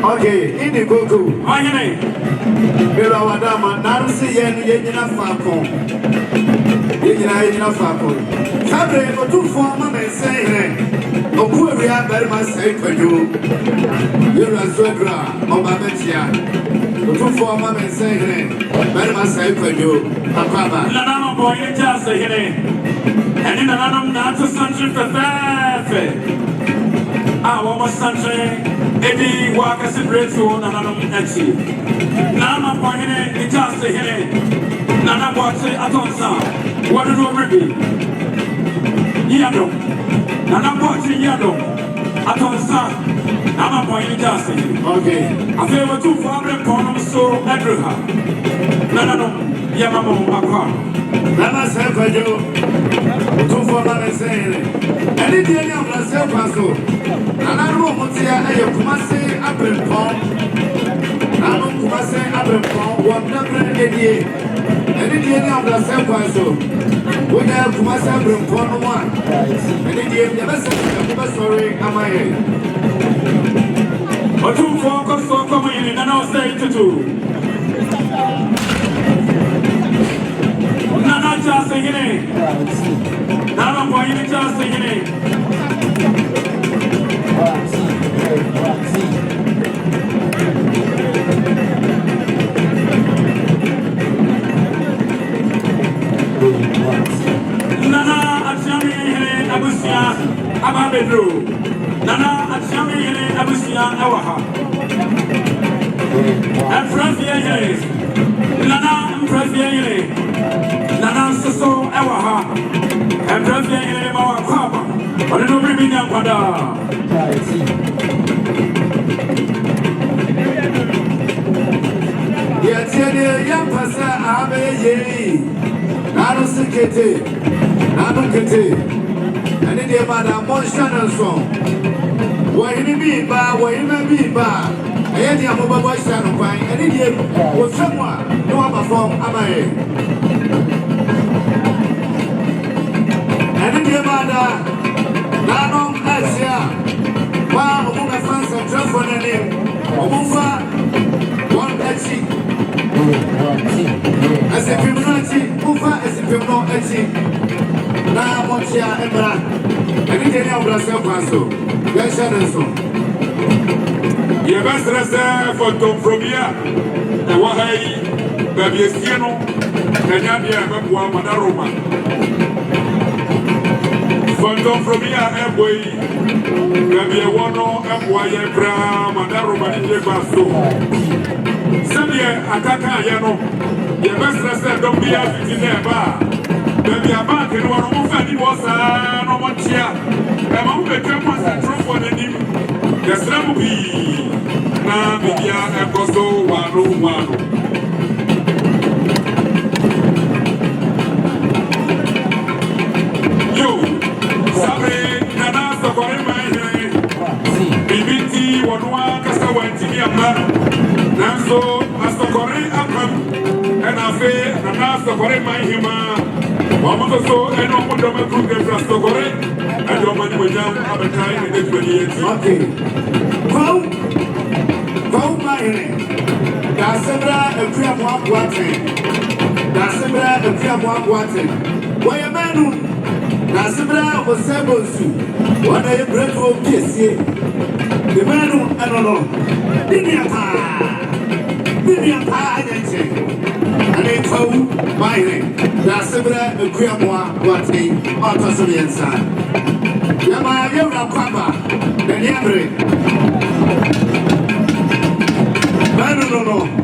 Okay, in the go-go. My name. Bilawadama, Nancy Yenina Falcon. Yenina Falcon. Sabre, for two former say, oh, who we are very much safe for you. You're a Zogra, Obabetia. The two former say, very much safe for you. Papa. Lanama boy, just say, and in another not to sunshine for that. Our most country, Eddie Walker celebrates on another entry. Nana Mamponghene, it just the head. Nana Watson, Atonsa, what do you repeat? Yado, Nana Watson, Yado, Atonsa, Nana Mamponghene just. Okay. I feel 2 400 pounds so Edruha. No. Yamamo Aqua. Lama Sankajo, two for Lama saying, and it did not myself, Paso. And I don't want to see a Kumase Apple Pond. I don't Kumase Apple Pond, one number a day. And it did not myself, Paso. We have Kumase Apple Pond one. And it did never say, sorry, am I? But two focus on coming in and I'll say to two. Nana just singing it. Nana boy, you just singing it. Nana Achami Abusia Ababedru. Nana Achami Abusia Awaha. And Francia, Nana Francia, Nana Soso Awaha. And Francia Mawa Papa. But it will be Nampada. Yes, young Passa Abe, Nano Sikete, Nano Kete, and in the Madame Monshan song. Why you mean by what you may be by? I had the Ababa Shannon Pine, and in the was someone, no other from Amae. And in the Mada, Nano Asia, wow, among the fans of Trafford and him, Omufa, one Etchi. As a criminality, Ufa as a criminal Etchi. Now, Montia Emra, and in the Brazil Paso. Yes, you best rest for Tom from here. The Wahai, Baby Estiano, the Yabia, Babua, Madaroma. For Tom from here, Boy, Baby Wano, Boya, Bram, Madaroma, and Yebaso. Sabia, Ataka, Yano, you best rest don't be out in their bar. Baby, I'm back in one of the was no one chair. I'm on the campus and drop on the name. The Slam be now, Media and Costo 101. Yo, Sabre, Nana, Sokore, my BBT, 1 Castawa, Tiniama, Nanso, Asokore, Akam, and I say, Nana, Sokore, my Hima. Mama so and no one don't make good for Sokore. I don't want to jump up a time in the 28. okay. Go, my name. That's a crab walk watching. That's a crab walk watching. Why a man? That's a was several soup. What are you grateful kiss? The man, I don't know. Dignitary, I say. And they told my name. That's a crab walk watching. Out of the inside. Yama, you're a papa. Then you're no.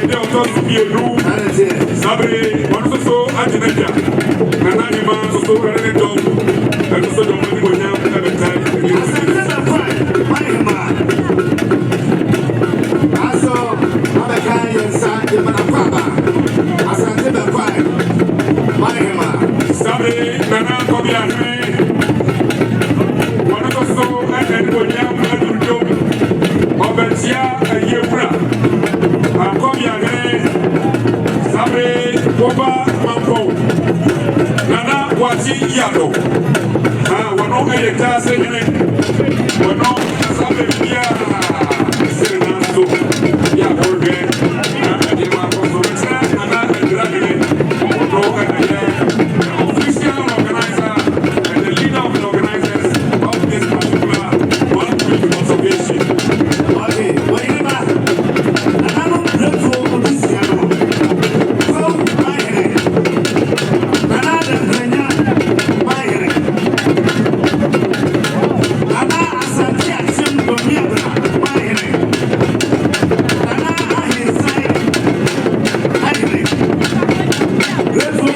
the day of us to be a room. Sabre, one of so Antinetta, and I'm a so running dog, and also the money will now have a time. I saw a kind of side in my papa. I said, Sabre, Nana, come here. One of us so and then will now have to do. Obensia, a year. I come here. Sabre, Boba, Mampo. Nana, what's in yellow? I will not get a task in it. We're not Sabre, Serenato, Yaborge, and the Mampo, and Dragon, official organizer and the leader of the organizers of this particular one-week conservation. okay, wait a minute. I don't look for this channel. So, my head. Another thing, my head. Another association for me, my head. Another inside, my head. Let's go.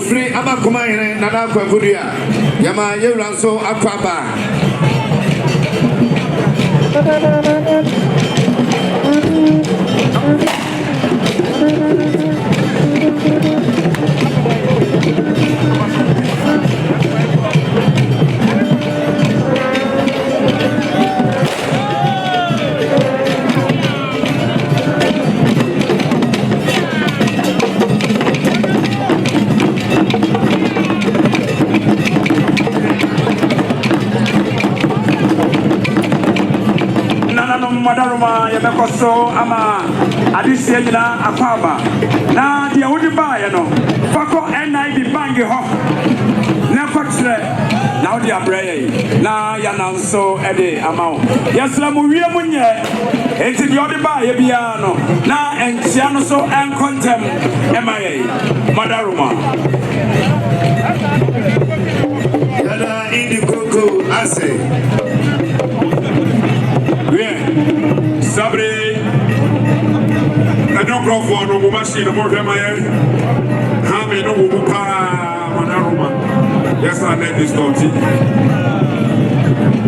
free Amakumai Nana Kwakuria, Yama Yuranso Aquaba. Madaruma Yabekoso Ama Adisiana Aquaba. Now the only buyer no Fako NIB Bangi Ho Nakotre. Now the Abre now Yana so Eddie Amao. Yes, Lamuria Munye. It's the only buyer piano. Now and Siano so and contem MIA Madaruma. Yada in the Coco Ase. Sabre, I don't go for no machine, no more than my head. How many no Manaruma? Yes, I let this dirty.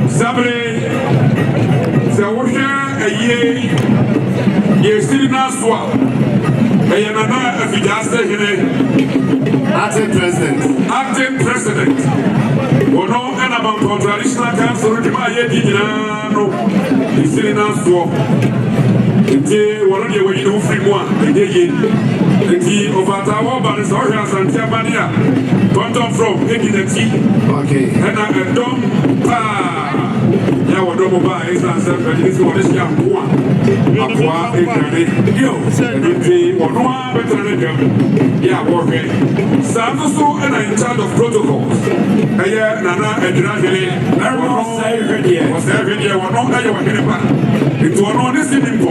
Sabre, the washer a year, you're still not swap. And another if you just say Acting President. Acting President. Well, no, and about traditional council, my head, he's still not swap. One of the way you do free one, the over our bodies, or has and Tamania, come from Dignitary. Okay. And I don't. Yeah, what double buy is answered, but this one is young one. Aqua, you, and one better than them. Yeah, okay. Santoso and I'm in charge of protocols. Yeah, Nana and Draghi, I was there here, one not I were getting back. It was not this info.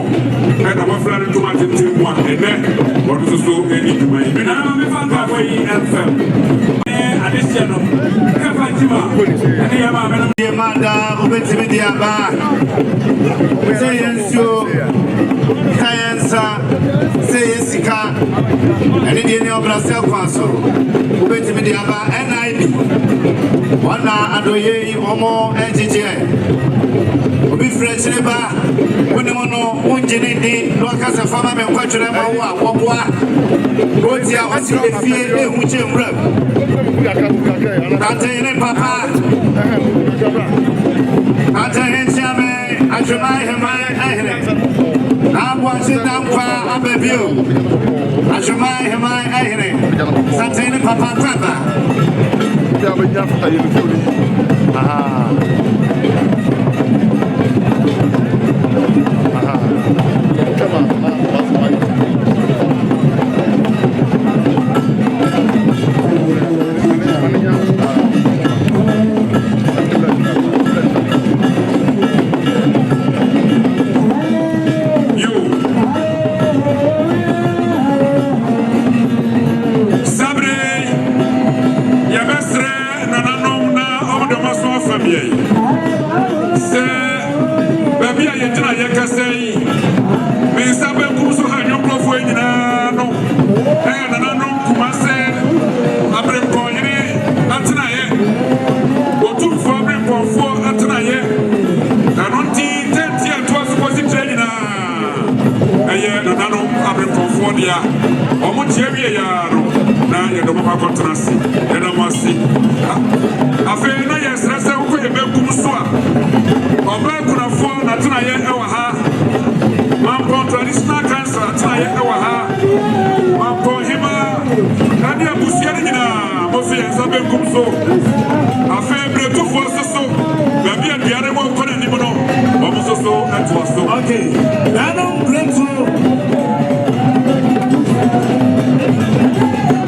And I'm afraid to my team one, and then what was so any to my way and fell. Additional, Yamada, Ubetibidiaba, Sayansu, Kayansa, Sayasika, and Indian of Brazil Council, Ubetibidiaba, NIB, one Adoye, Omo, and TJ. Be French Neba, when no one Unjini, Locas and Farmer and Quatrema, Wapua, Rotia, what's your fear, which you rub. Atene papa, atene chame, atene hemai ahene. I'm watching them far up a view. Atene hemai ahene. Satene papa traditional council, Okay, Nanum Breakthrough.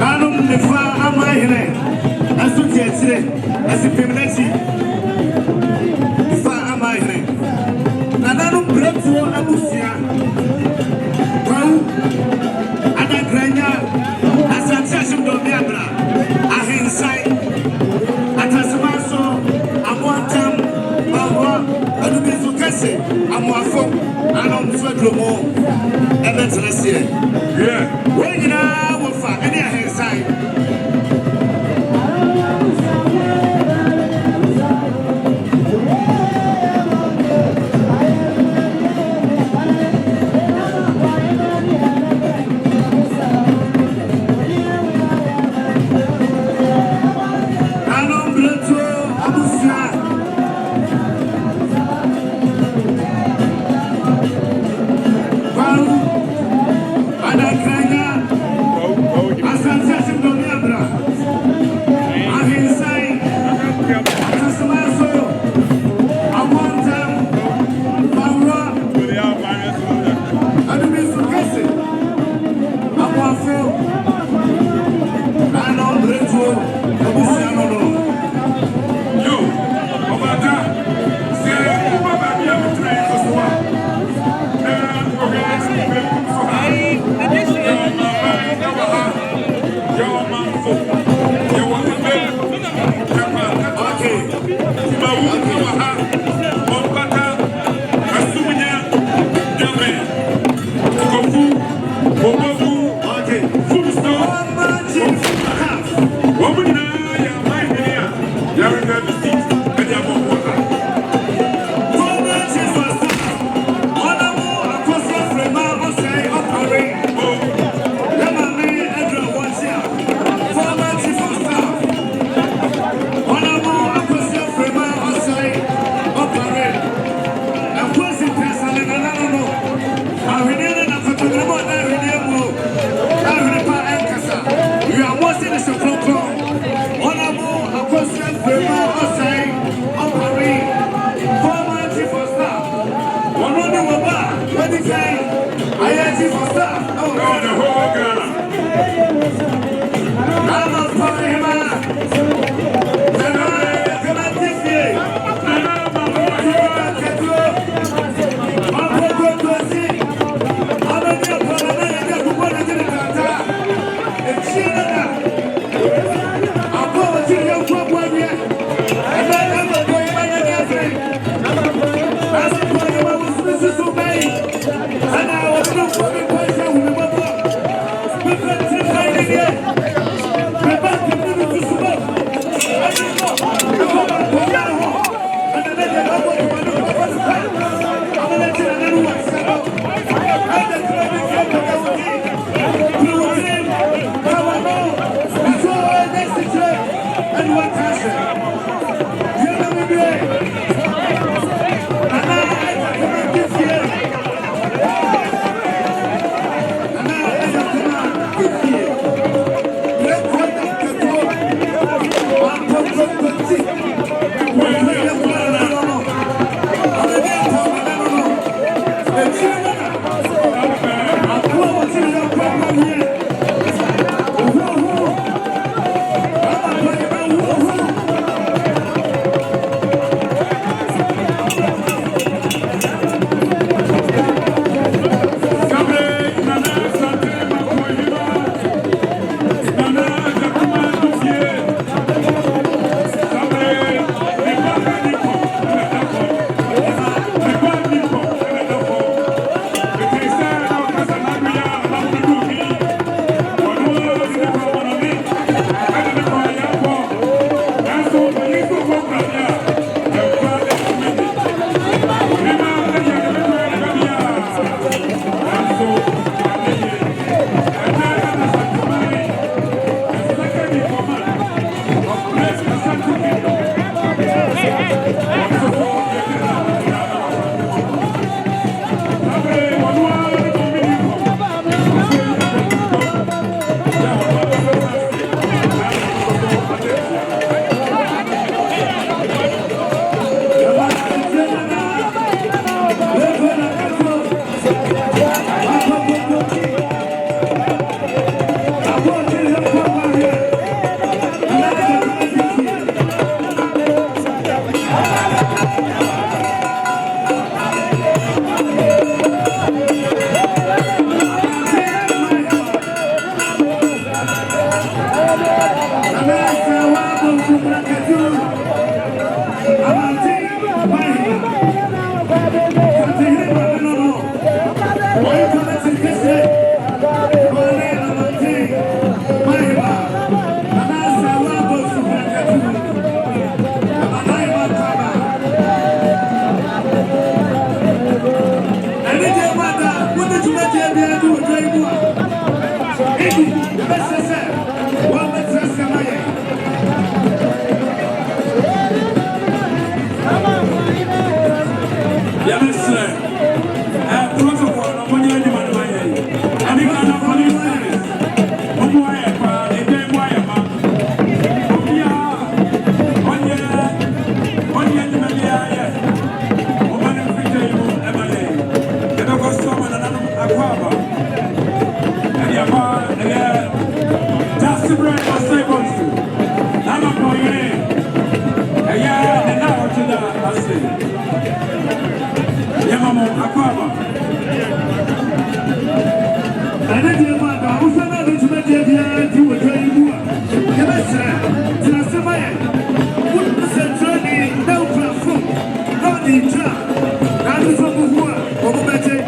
Nanum Nefa Amahine. As you can see, as a feminazi. Nefa Amahine. Nanum Breakthrough Abusia. Pau Adagranya. As a session of Biabra. Ahinsai. Atasmaso. Amoatam. Bawa. Adubizu Kase. Amoafo. I'm so global. And that's last year. Yeah. When you know, we'll find any side. Yes, sir. Protocol, I'm going to do my Just bread or staples. I'm a boy. And now to that, I say. Yamamo, Aquaba. And then you want to also know that you may be able to train more. Yes, sir. Just a man. What was a journey? No platform. No need to. That is what we want. Over better.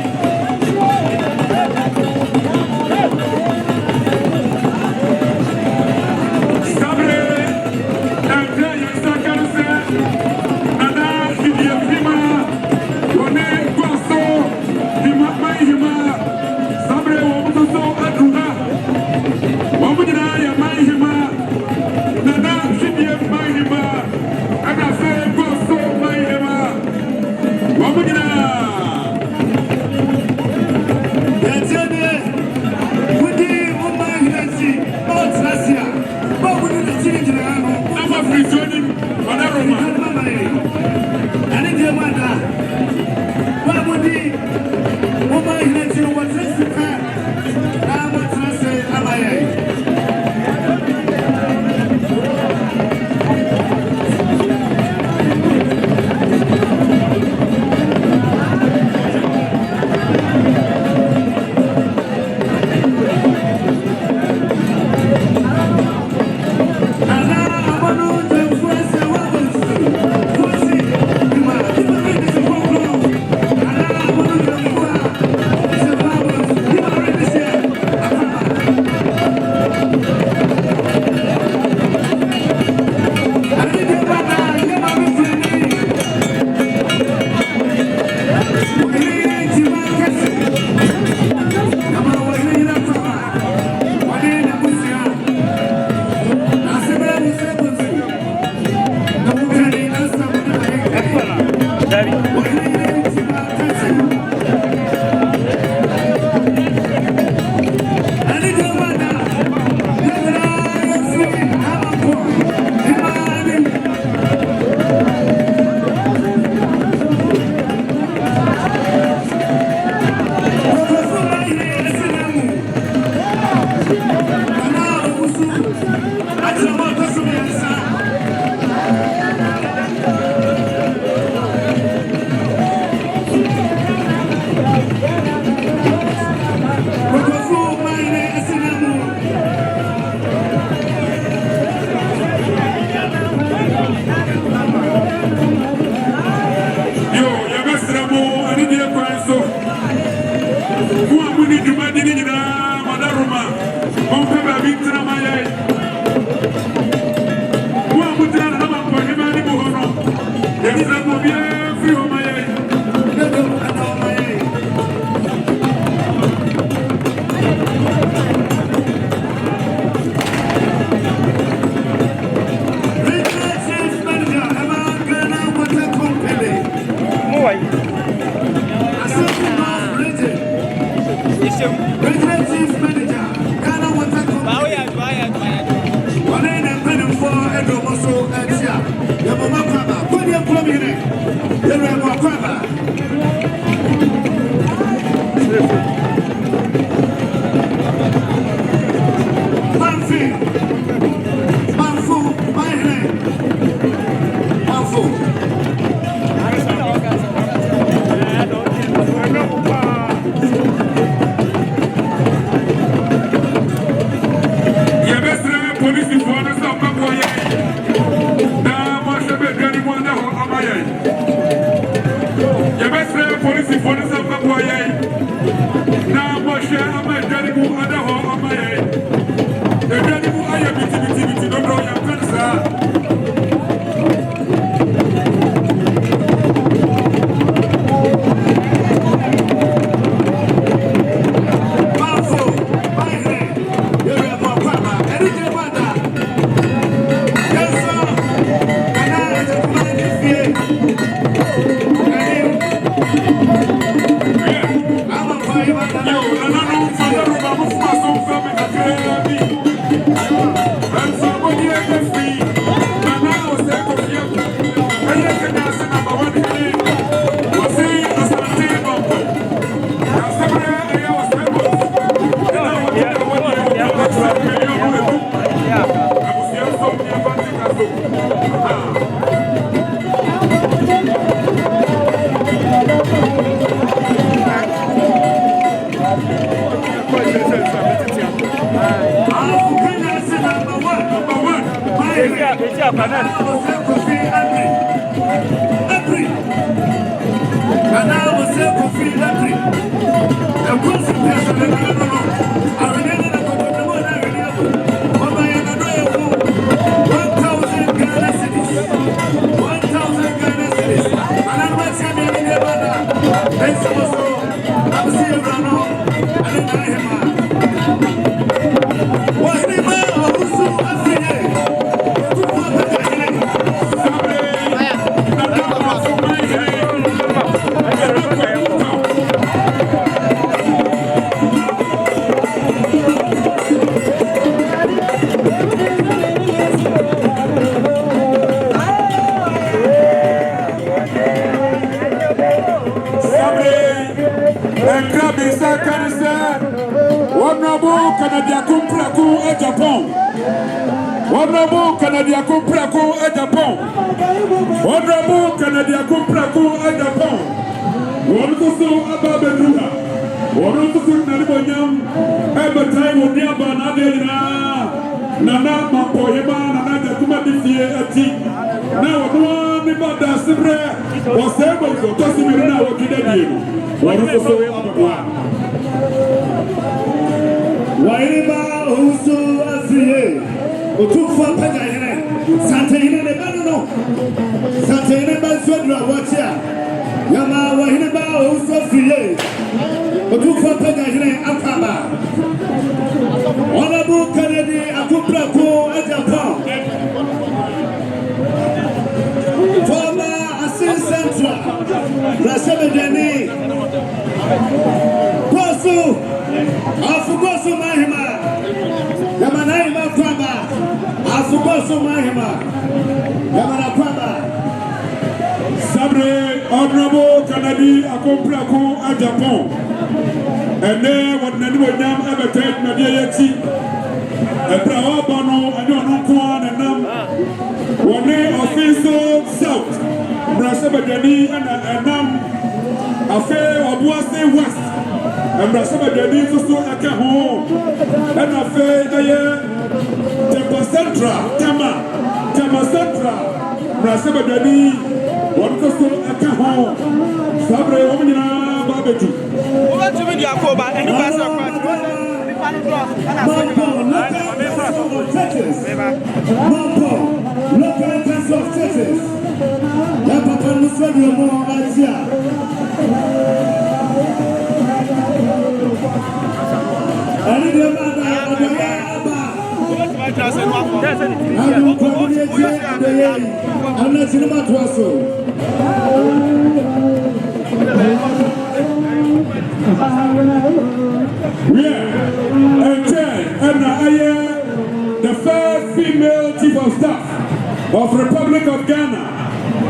The first female chief of staff of Republic of Ghana,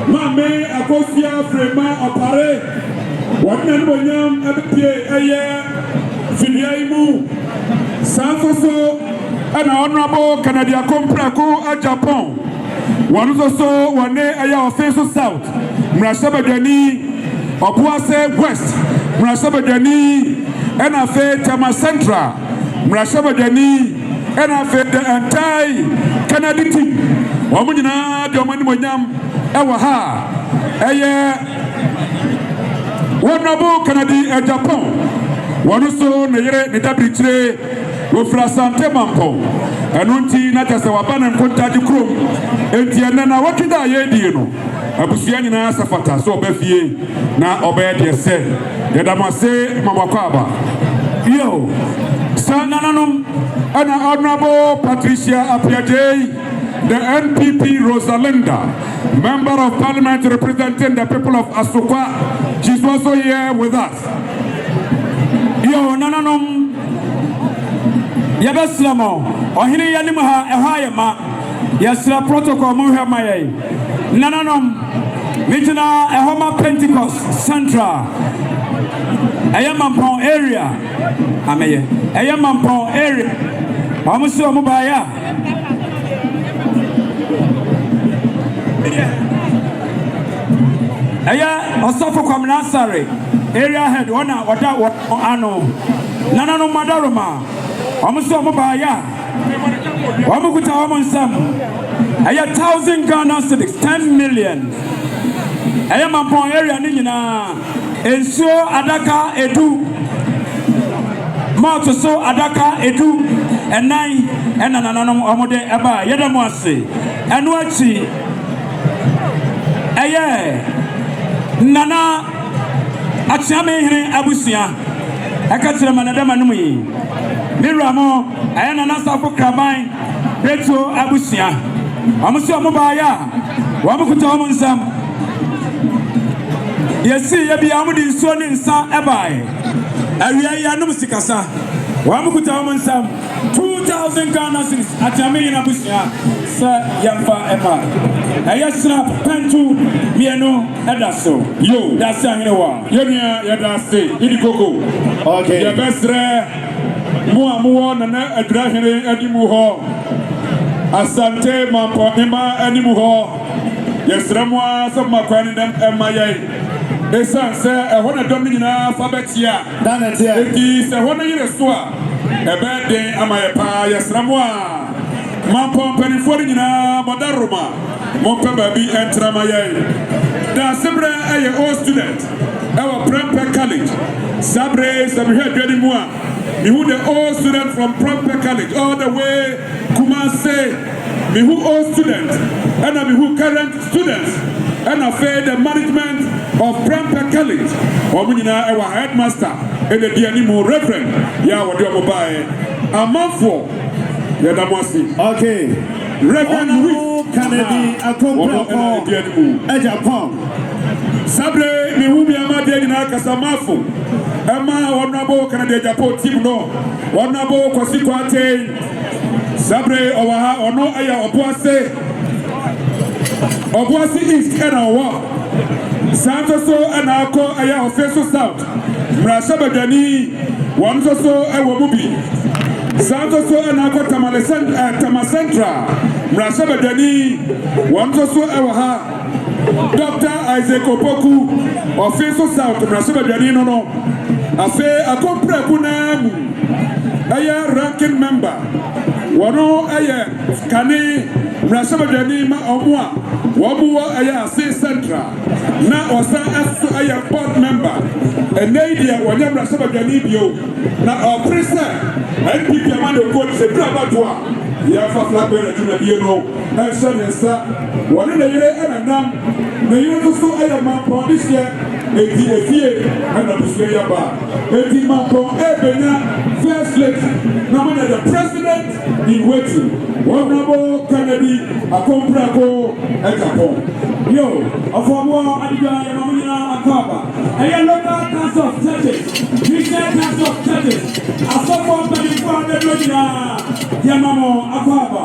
Mame Akosia Frema Opare, Wanan Bonyam Abipie Aye, Filiaimu, Sanfoso, and Honorable Canada Comprako at Japan. One also, one day Aya Official South, Mrasabadani, Opuase West, Mrasabadani, and Afe Tama Central, Mrasabadani. And I fed the entire Canadian team. Wamuna, Domani Monyam, Ewaha, Aya, one Nabo Canadi and Japan. One also, Nere, the Dignitary, Uflasante Mampo, and Unti Natasawaban and Contaju Crum, and Tiana, what did I hear? Abusiana Safata, so Befie, now obey the say, Yadamase, Mawakaba. Yo, Sananum. And Honorable Patricia Apiaje, the NPP Rosalinda, Member of Parliament representing the people of Asukwa. She's also here with us. Yo, Nananum Yabaslamo, or Hini Yanimaha, Ehayama, Yasra Protocol Muhammad, Nananum, Mitana, Ehoma Pentecost Central, Ayamampon area, Amaye, Ayamampon area. Amusu Mubaya. Aya, Osofo Kwaminasari, area head, one ano. Nanano Madaruma. Amusu Mubaya. Wamukuta Wamunsam. 1,000 Ghana cedis, 10 million. I am upon area Nina. And so Adaka Edu. Mouth so Adaka Edu. And 9 and an Amode Aba Yadamwasi. And what she Nana Achame Abusia. I can't tell Manadamanui. Miramo, I am an answer for Krabai, Retro Abusia. Amusia Mobaya, Wamukutomansam. Yes, see, you be Amudi son in San Abai. Arianusikasa, Wamukutomansam, 2,000 Ghana cedis at Yamin Abusia, Sir Yamfa Emma. I just snap Pentu, Miano, Edaso. Yo, that's Yangawa. Yonia, Yadasi, Idikoko. Okay, your best Mua Nana Adrahene Edimuho Asante Mamponghene Edimuho. Yes, Ramwa, some Macquarin and Maya. The son said, I want a domina for Betia. It is a 1 year swa. A bad day, am I a pa? Yes, Ramwa Mamponghene Forina, Madaruma, Mompababi and Tramaya. The Sabre, a old student, our Prempeh College. Sabre, Sabre, Edimua. Who the old student from Prempeh College all the way Kumase, me who old students and me who current students and affair the management of Prempeh College. Omunina our headmaster and the Dianimu Reverend Yawadomobae. A month for Yadamwasi. Okay. Reverend Kennedy Akompo Japan. Sabre me who be amade in Akasamafo. Emma Honorable Canada Japan team no. Honorable Kwasikwate. Sabre Owaha or no Aya Obuase. Obuase East and Awa. Santoso and Ako Aya Ofeso South. Mrashabadani. One so Ewabubi. Santoso and Ako Tama Central. Mrashabadani. One so Ewaha. Dr. Isaac Opoku, Officer South, Mrasaba Janino, Afe, a compre Kunam, Aya ranking member, Wano Aya, Kani, Mrasaba Janima Omwa, Wabua Aya, say Central, Na Osa Asu Aya board member, and Nadia, Wanyam Mrasaba Janibio, Na Officer, and people Amando Coach, the Trabatua. Yafa Flabber to the Biano, and Son and Sa, one in the year and a num, the year to so I am on this year, 18 and a Busaya bar, 18 months from Ebena, first lady, now the president in waiting, one number Kennedy, a Compraco, and Capone. Yo, a former Adiga, Mamina, Akaba, a local council of churches, Christian council of churches, a support the Yamamo Akaba.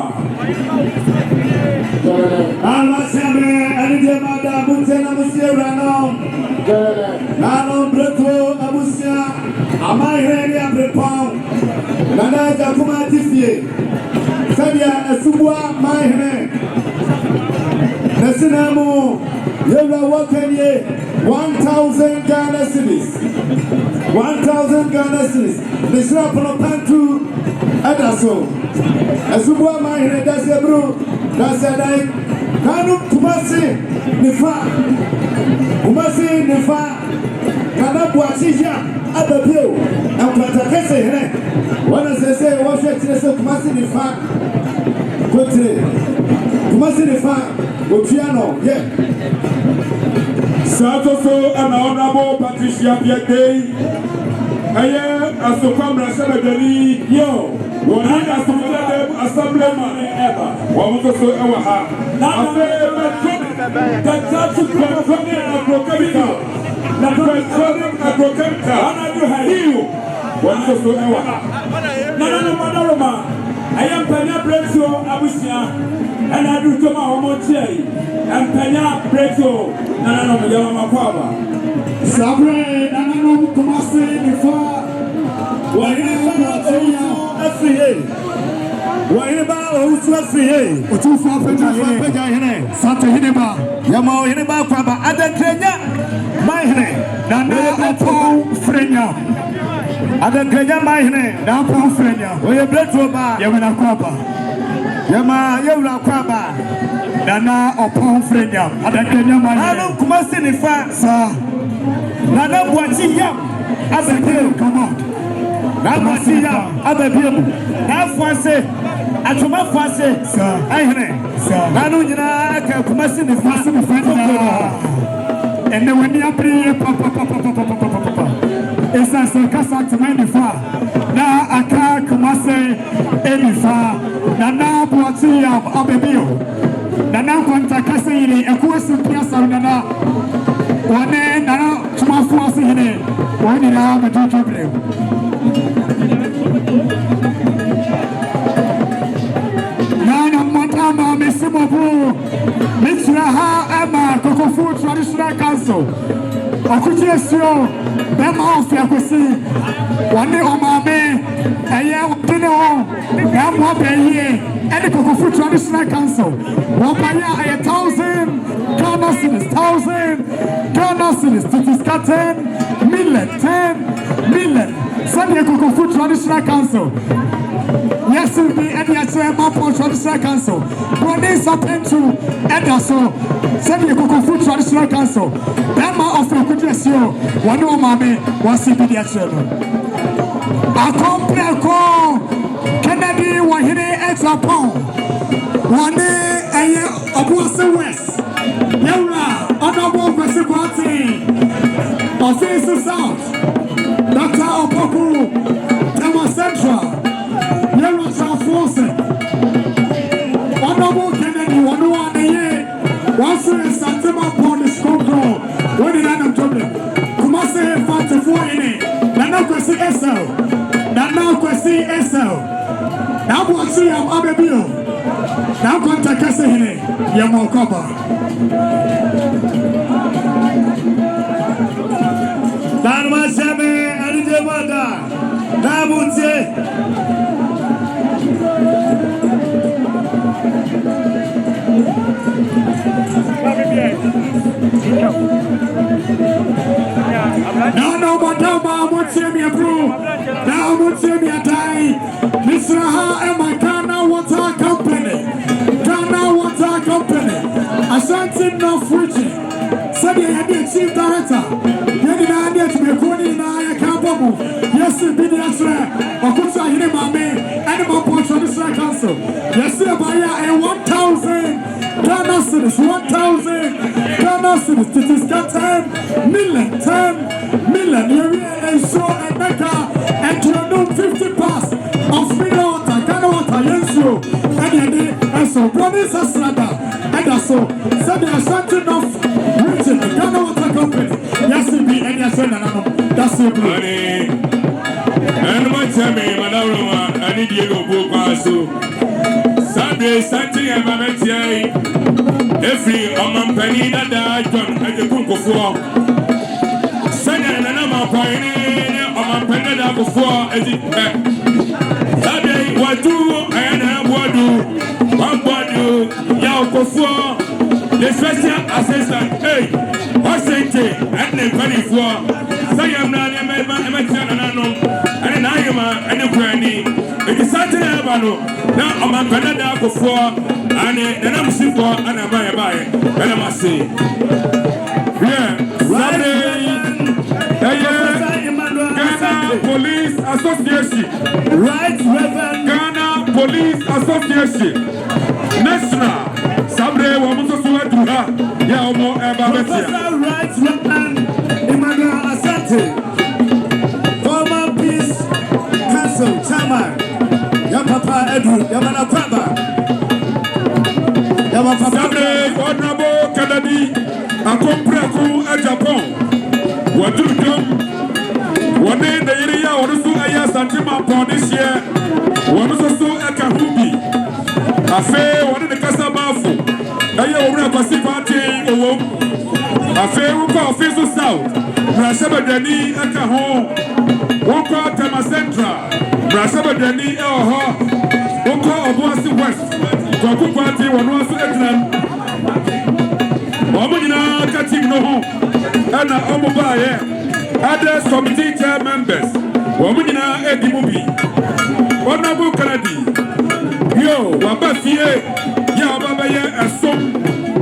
Alasabe, Adijamada, Mutena Musiera, Nano Breto, Abusia, Amai Brepon, Nana Jakuma Tiffy, Sabia, Asubwa, Mahene, Nasinamo, Yoga Wakanye, 1,000 Ghana cedis. 1,000 Ghana cedis. The Shrap on Pantu. Adaso, Asubwa Mahine, that's a bro, that's a night. Kanu Kumasi, Nifa, Kanabuasija, Abapio, and Patakese, what does they say? What should they say? Kumasi Nifa, Kumasi Nifa, Opiano, yeah. Satoso and Honorable Patricia Biagay. Aye, as to come Rashabadani, yo, one hand as to them assemblyman ever. One was so ever have. Now, the judge is controlling agrochemical. The controlling agrochemical. You, one was so ever have. No, Madaroma. I am Pena Breto Abusia, and I do Toma Homoche, and Pena Breto, Nana Yamakwaba. Sabre, Nana Kumasi before. Why about who's free? Or too far from Santa Hineba, Yamo Hineba, Ada Kenya, my name, Nana Frenya. Ada Kenya, my name, Napa Frenya, where you bread for bar, Yamana Kwaba. Yama Yura Kwaba, Nana upon freedom, Adakanyama, I don't come as in sir. Nana Boati Yam, as a bill, come on. Namasia, Ababim, Nafwase, Atuma Fase, sir, I hear, sir. Nanuna, come as in the fast and then when you are papa. It's a circus to many far. Now I can't come and say any far. Now, what's the Ababio? Now, contact us in a question. Piazza, Nana. One day, now, to my force in it. One day, I'm a teacher. Nana Montana, Miss Simobu, Miss Raha, Emma, Cocofu Traditional Council. Akuchesio, them off Yakusi, one day on my man, a year dinner, them what they hear, and the Cocofu Traditional Council. One by 1,000 Ghana cedis, 1,000 Ghana cedis, it is 10 million. Sunday Cocofu Traditional Council. Yes, will be any Mamponghene Traditional Council. When they happen to Edaso, Sunday Cocofu Traditional Council. Emma of Yakuchesio, one of Mammy was CPD children. A complex call Kennedy, one here at Japon. One day a year of West. Yara, honorable President, Officer South, Dr. Opoku, Tema Central, Yara Force, honorable Kennedy, one a year, once in Santima upon the scope. What did I know? Kumase Fanta for in it. Now Kwesi SL. Now Kwesi SL. Now what's the Ababio? Now contact us in it. Yamokoba. Darma Shame and Jemada. Namunse. No, but now I won't see me a bro. Now I won't see me a die. Mr. Ha and my Ghana Water Company. Ghana Water Company. I shan't see no fuji. Said I the chief director. You did not need to be calling now. I can't bubble. Yes, it be the answer. I could say him, my man, and my Traditional Council. Yes, sir, by 1,000 Ghana cedis, 1,000 Ghana cedis. It is 10 million. You show and Mecca and to know 50 pass of Ghana water, yes, you. And so, brothers and sisters, and so, said they are shutting off region, Ghana Water Company. Yes, it be, and yes, that's it. And my time, Madame, I need you to go past. Sunday, Sunday, and Mametier. Every Mamponghene that I done at the Cook of War. Sunday, and Mamponghene, Mamponghene before as it Sunday, what do and what do? Yao before the special assistant, hey, what's it? And the penny for. Say I'm not a member, and I am a granny. It is Saturday, now I'm a Canada before, and then I'm simple, and I'm by, and I must say, yeah, Ghana Police Association, Right, Reverend Ghana Police Association, National, Sabre, Wamuso Suatuha, Yamo, Professor Right, Reverend Emmanuel Asante, former Peace Council Chairman. Papa Edu, Yamana Papa. Sabre, Honorable Kennedy, a Compreku at Japan. What do you do? One day the area or so I asked Santima upon this year. One was also a Kahubi. A fair one in the Casabafu. I over a Pacific. A fair official south. Brasaba Deni at home. One call Tema Central. Brasaba Deni One call Obuasi West. Koku Party one was Edland. Omuna Katim no home. And Omubaye. Others committee chair members. Omuna Edimubi. Honorable Kennedy. Yo, Wabafie, Yababaya, a song,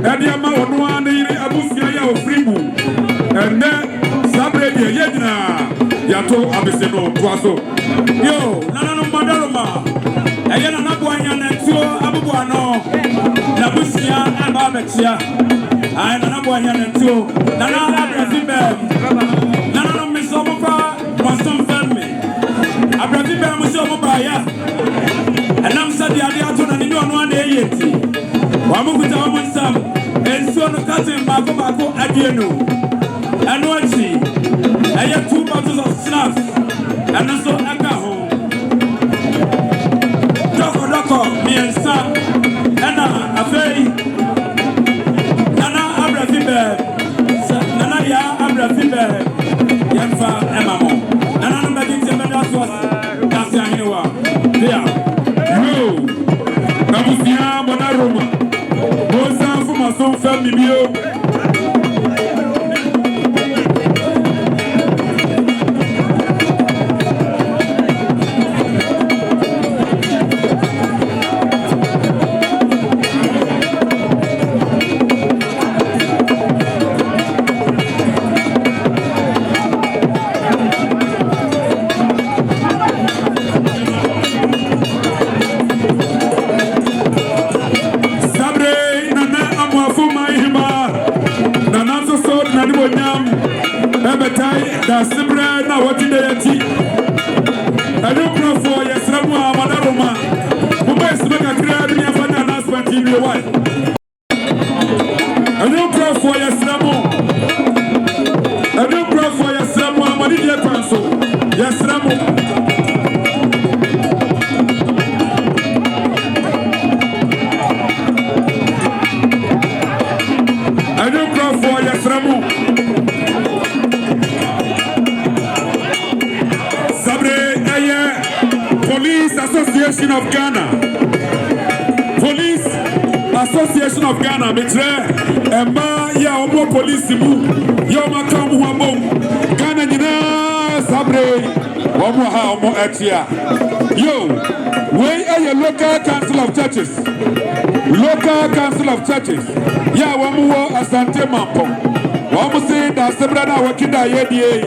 Adiama, one Abusia, Fribu, and then Sabre, Yedna, Yato, Abisino, Tuaso. Yo, Nana Madaroma, Ayana Nabuan and two Abuano, Nabusia, and Babexia, I am Nabuan and two, Nana Abrazibe, Nana Missomopa, was some family. Abrazibe Musomobaya. And I'm sad the idea to the new one day yet. Wamu with our one some, and so no cousin Mako Adiano. And what she, I have 2 bottles of snuff, and also alcohol. Doko, me and son, Anna, a fairy, Nana Abrazibe, Nana Ya Abrazibe, Yamfa, Emamo, Nana Magins and Medas, Cassianua, there. Nabusia Monaroma, Bosa for my son family. Dasibra na wati da yati Ayo for yesramu amanaroma Mumba isibeka kira dunia fanya announcement in your wife Ayo for yesramu amani diye kwanso Yesramu Ayo for yesramu Police Association of Ghana. Police Association of Ghana. Metre, Emma, ya omo police mu. Yo makam huamo. Ghana nina sabre. Omo ha omo etia. Yo, we are your local council of churches. Local council of churches. Ya wamu asante mampo. Wamu say da sebra na wakida yedie.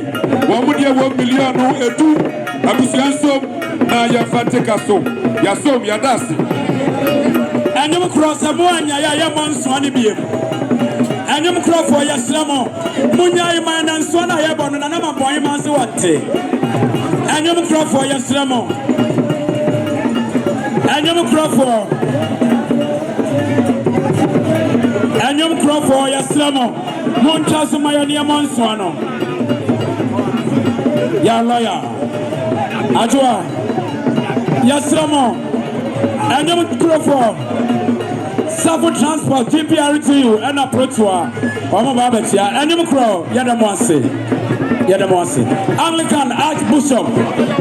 Wamu dia 1 million etu. Abusianso. Na ya fatika so ya so ya dasi anyum cross amoanya ya monso ani biem anyum cross for ya slamo munya iman na nso na ya bono na ma boy man se wante anyum cross for ya slamo anyum cross for ya slamo moncha so mayonia monso no ya lawyer ajwa Yasramo, and you go for Suffolk Transport, GPRTU, and approach to Babatia, and you crow, Yadamwasi, Anglican Archbishop,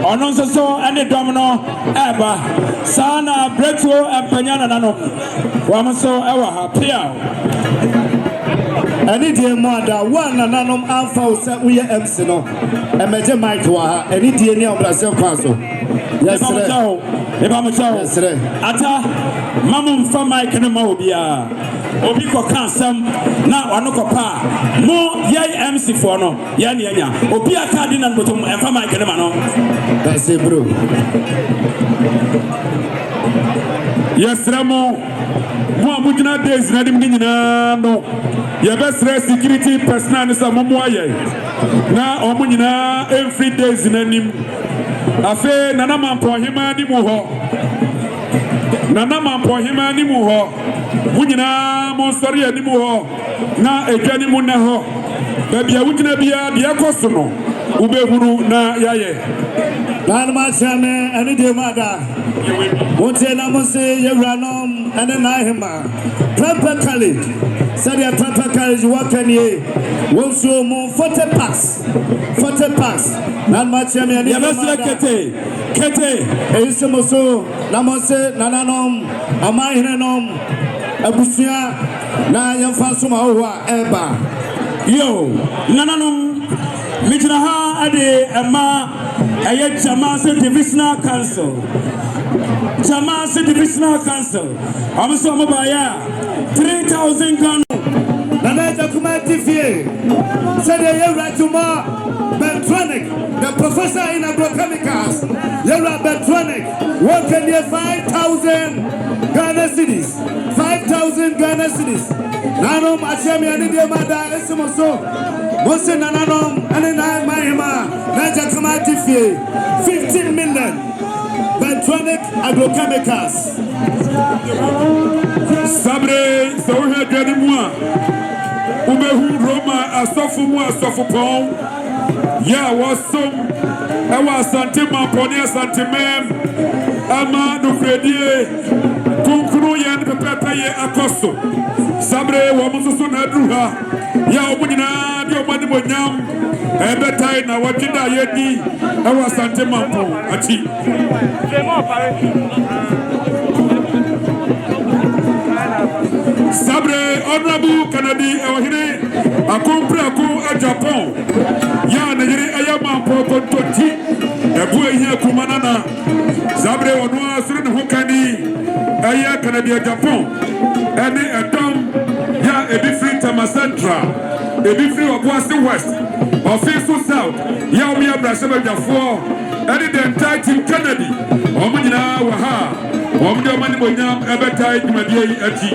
or non so any domino, Eba, Sana, Breto, and Panyana Nano, Wamaso, Ewa, Pia. Any dear mother, one and none alpha, we are Emsino, and Major Mike, any dear near Brazil Council. Yes, sir. Ata, Mamma from Mike and Mobia. Obiko Kansam, now Anokopa, more Yay MC for no, Yanya, Obia Cardinal Bottom, and from Mike and Mano. That's it, bro. Yes, Ramo. Mujina days, Nadim no. Your best security personnel is a Momoye. Now, Omunina, every days in a name. Afe Nana Mamponghene ni muho. Nana Mamponghene ni muho. Munyina monsori ni muho. Na ejani muneho. Baby awujina biya biya kosono. Ubehuru na yaye. Nana machame ani de mada. Wote na mose yewranom ene na hema. Papa college. Sadia Papa college wakanye. Wonso mo 40 packs. Nan machame ani de mada. Kete. Eisemoso na mose nananom amahirenom abusia na yamfanso ma ho a eba. Yo, nananom mijina ha ade ema Ayet Jamasa Divisional Council. Jamasi Divisional Council. I'm so mobile. 3,000 Ghana. Nana Kumati Fie. Said they right to more. Bentronic, the professor in agrochemicals. Yera Bentronic. Working near 5,000 Ghana cities. 5,000 Ghana cities. Nano Machemi and India Mada Esimoso. Mose Nananom and then I Mahima. Naja Kumati Fie. 15 million. Bentronic agrochemicals. Sabre, so we had Gadimua. Ubehu Roma, a sophomore, a sophomore. Yeah, was some. I was Santima, Ponia Santimem, Ama, Nufredie, Kunkuru, and Pepe, Acosto. Sabre, Wamusun Adruha, Yamunina, your money would yam, and that time I watching that yeti. I was Santima, Achi. Sabre, Honorable Canadi, Ohine, a Comprako at Japan. Yan, Ayama, Poko Toti, a boy here, Kumanana. Sabre, Onua, Srin Hokani, Aya Canadi, Japan. And a Tom, Ya, a different Tamasantra, a different of West, or Faithful South, Yamia Brasaba Jafo, and the entire team Kennedy, Omina Waha, Omida Manibonyam, Ebertai, Madi Ati.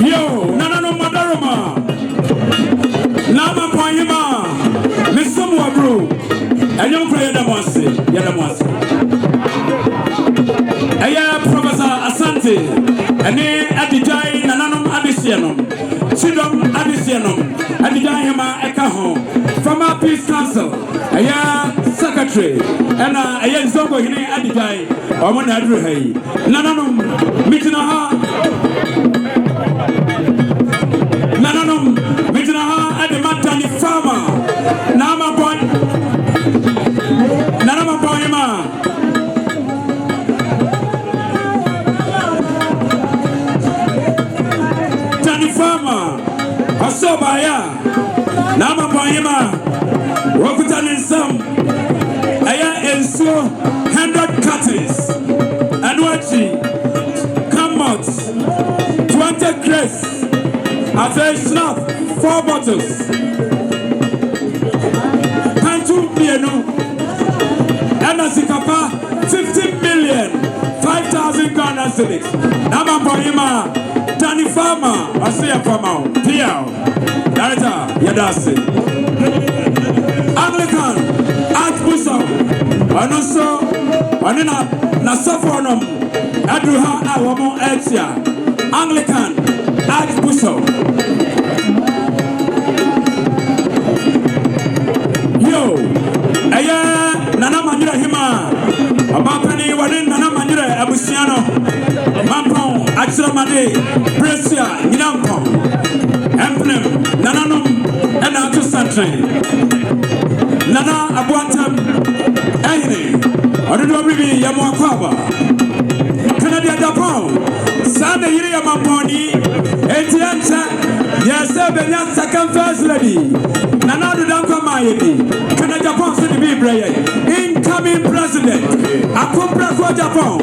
Yo, Nana Madaroma, Nama Poyima, Miss Samuel Brew, and young player Damonsi, Yadamonsi. Aya Professor Asante, and then Adijai Nananum Adisianum, Chidom Adisianum, Adijai Hema Ekaho, from our Peace Council, Aya Secretary, and Aya Zongo Hine Adijai, Omana Adruhei, Nananum, Mitinaha. Nananum, Mitinaha, and the Matani Farmer, Nama Boy, Nanama Boyma, Tani Farmer, Asobaya, Nama Boyma, Rokutan and some, Aya and so 100 cuttings, and watching, come out, 20 crates. I say snap 4 bottles. Pantu Piano and a Sikapa 15 million 5,000 Ghana cities. Nama Boyima, Danny Farmer, I say a farmer, Piao, Director, Yadasi. Anglican, Archbishop, and also, Anina, Nasafonum, Adruha, Awamo, Exia, Anglican. Archbishop. Yo, Aya, Nana Manira Hima, Abapani, Wadin, Nana Manira, Abusiano, Mampong, Axamade, Brescia, Yinampong, Emblem, Nananum, and Arthur Santrain, Nana Abuatam, Aine, Odudobi, Yamuakaba, Canada Japan, Sunday Mamponghene. Yes, sir, Benyan second first lady. Nana don't come my Can I Japan to be brave? Incoming president. I come back for Japan.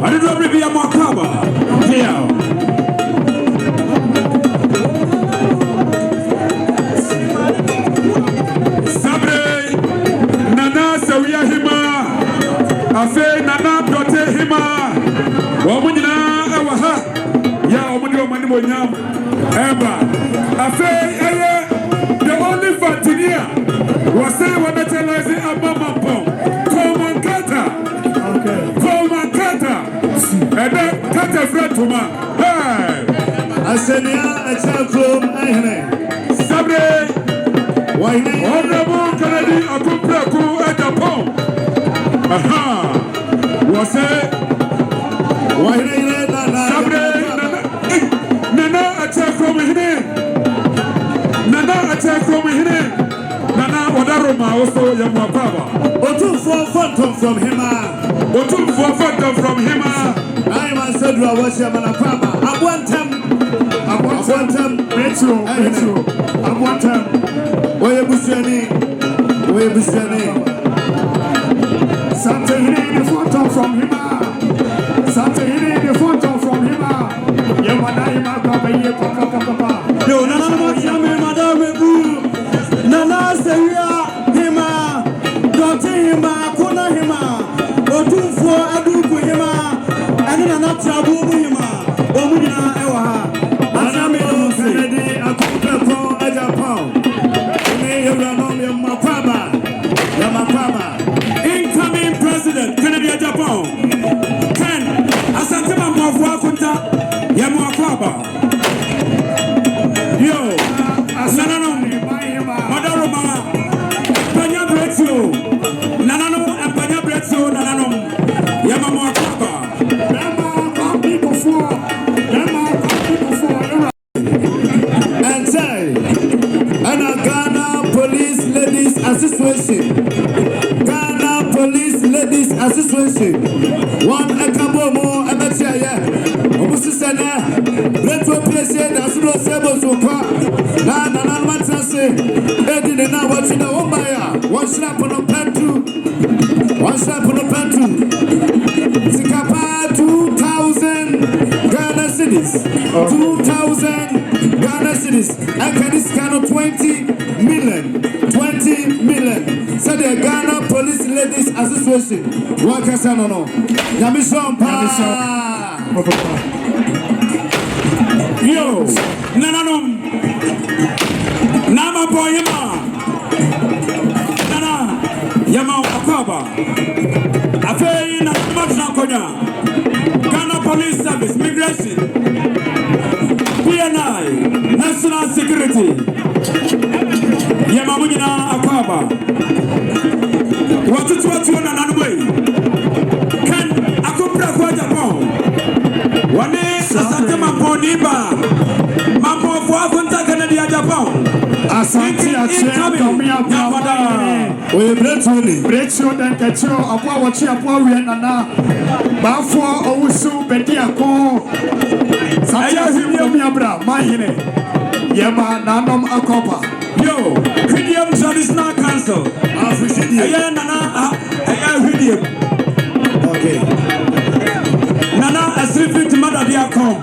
I don't know if I'm more cover. Here. Sabre, Nana Sawia Hima, Afe Nana Prote Hima, Womuna Awaha, Ya Omudio Manimonyam. Eba, Afe, the only Fatinia was saying what naturalizing a Mamapong, Comancata, and then Cata Fratuma. Hey, I said, yeah, it's a club. Sabre, why Honorable Kennedy, a Kumpraku at Japan. Aha, was it? Why Sabre, Nana attack from here. Nana attack from here. Nana Wadaroma also Yamapava. Otu for phantom from him. Otu for phantom from him. I am a Sedra Washam and a Papa. I want him. Metro. I want him. Where you be Something in the photo. photo from him. Saturday, the photo from him. Yamanahima, Papa. Yo, Nana, Madame, Nana, Seria, Hima, Dottima, Kona Hima, Otunfo, Adu Hima, and Nana Trabu Hima, Omina Ewa, Anami, Kennedy, Akupo, Japan. Incoming President Kennedy Japan. Ken Asantema Mwakunta Yamuakwaba. Yo, Nanano, Madaroma, Panya Bretso, Nanano, and Panya Bretso, Nanano, Yamamuakwaba. And say, and a Ghana Police Ladies Association. Ghana Police Ladies Association. One Akabomo, Amatia, Omusisana, Retro President, as no Sebo Soka, Nana Matase, Eddie, and now watching the Ombaya, one slap on a pantu, one slap on a pantu. Sikapa 2,000 Ghana cities, 2,000 Ghana cities, and can this kind of 20 million. So the Ghana Police Ladies Association. What can I say no? Yamishon Pa. Yo, Nananum, Nama Boyama, Nana, Yama Akaba, Afei na Konya, Ghana Police Service, Migration, PNI, National Security, Yamamuna Akaba. What you na Nanway? Can Akupra Japan? One is Asantema Poniba, Mampo Fuakunta Canada Japan. Asanti we Brecho then Ketcho, Apa Wachi Apa Wienana, Bafo Owusu Bediako, Saya Himiabra, Mahine, Yama Nanom Akopa. Yo, William Traditional Council. Okay. Nana Asifit Madadiakom.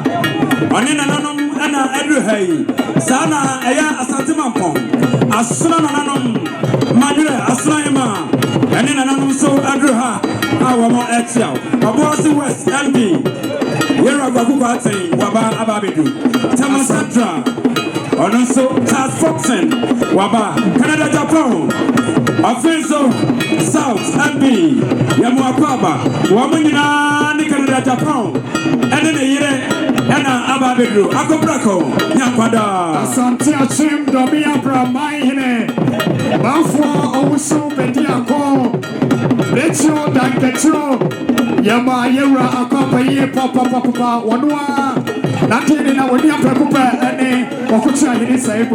Anina Nanum Anna Edruhey. Sana Aya Asantimampon. Asuna Nanum Madura Aslaima. Anina Nanum so Adruha. Our more Exia. Aborsi West MP. Yera Babuati. Waba Ababidu. Tamasatra. Also, Charles Foxen, Waba, Canada, Japan, Offenso, South, MP, Yamuakwaba, Wamina, Canada, Japan, and then a year, and Ababidu, Akobrako, Yakwada, Santia Chim, Domia, Brahmine, Bafo, Osu, Bediako, Lecho, Dankecho, Yama, Yera, Akopa, Papa, Wanua. Nothing in our near Papupa and Okucha in his Sabre,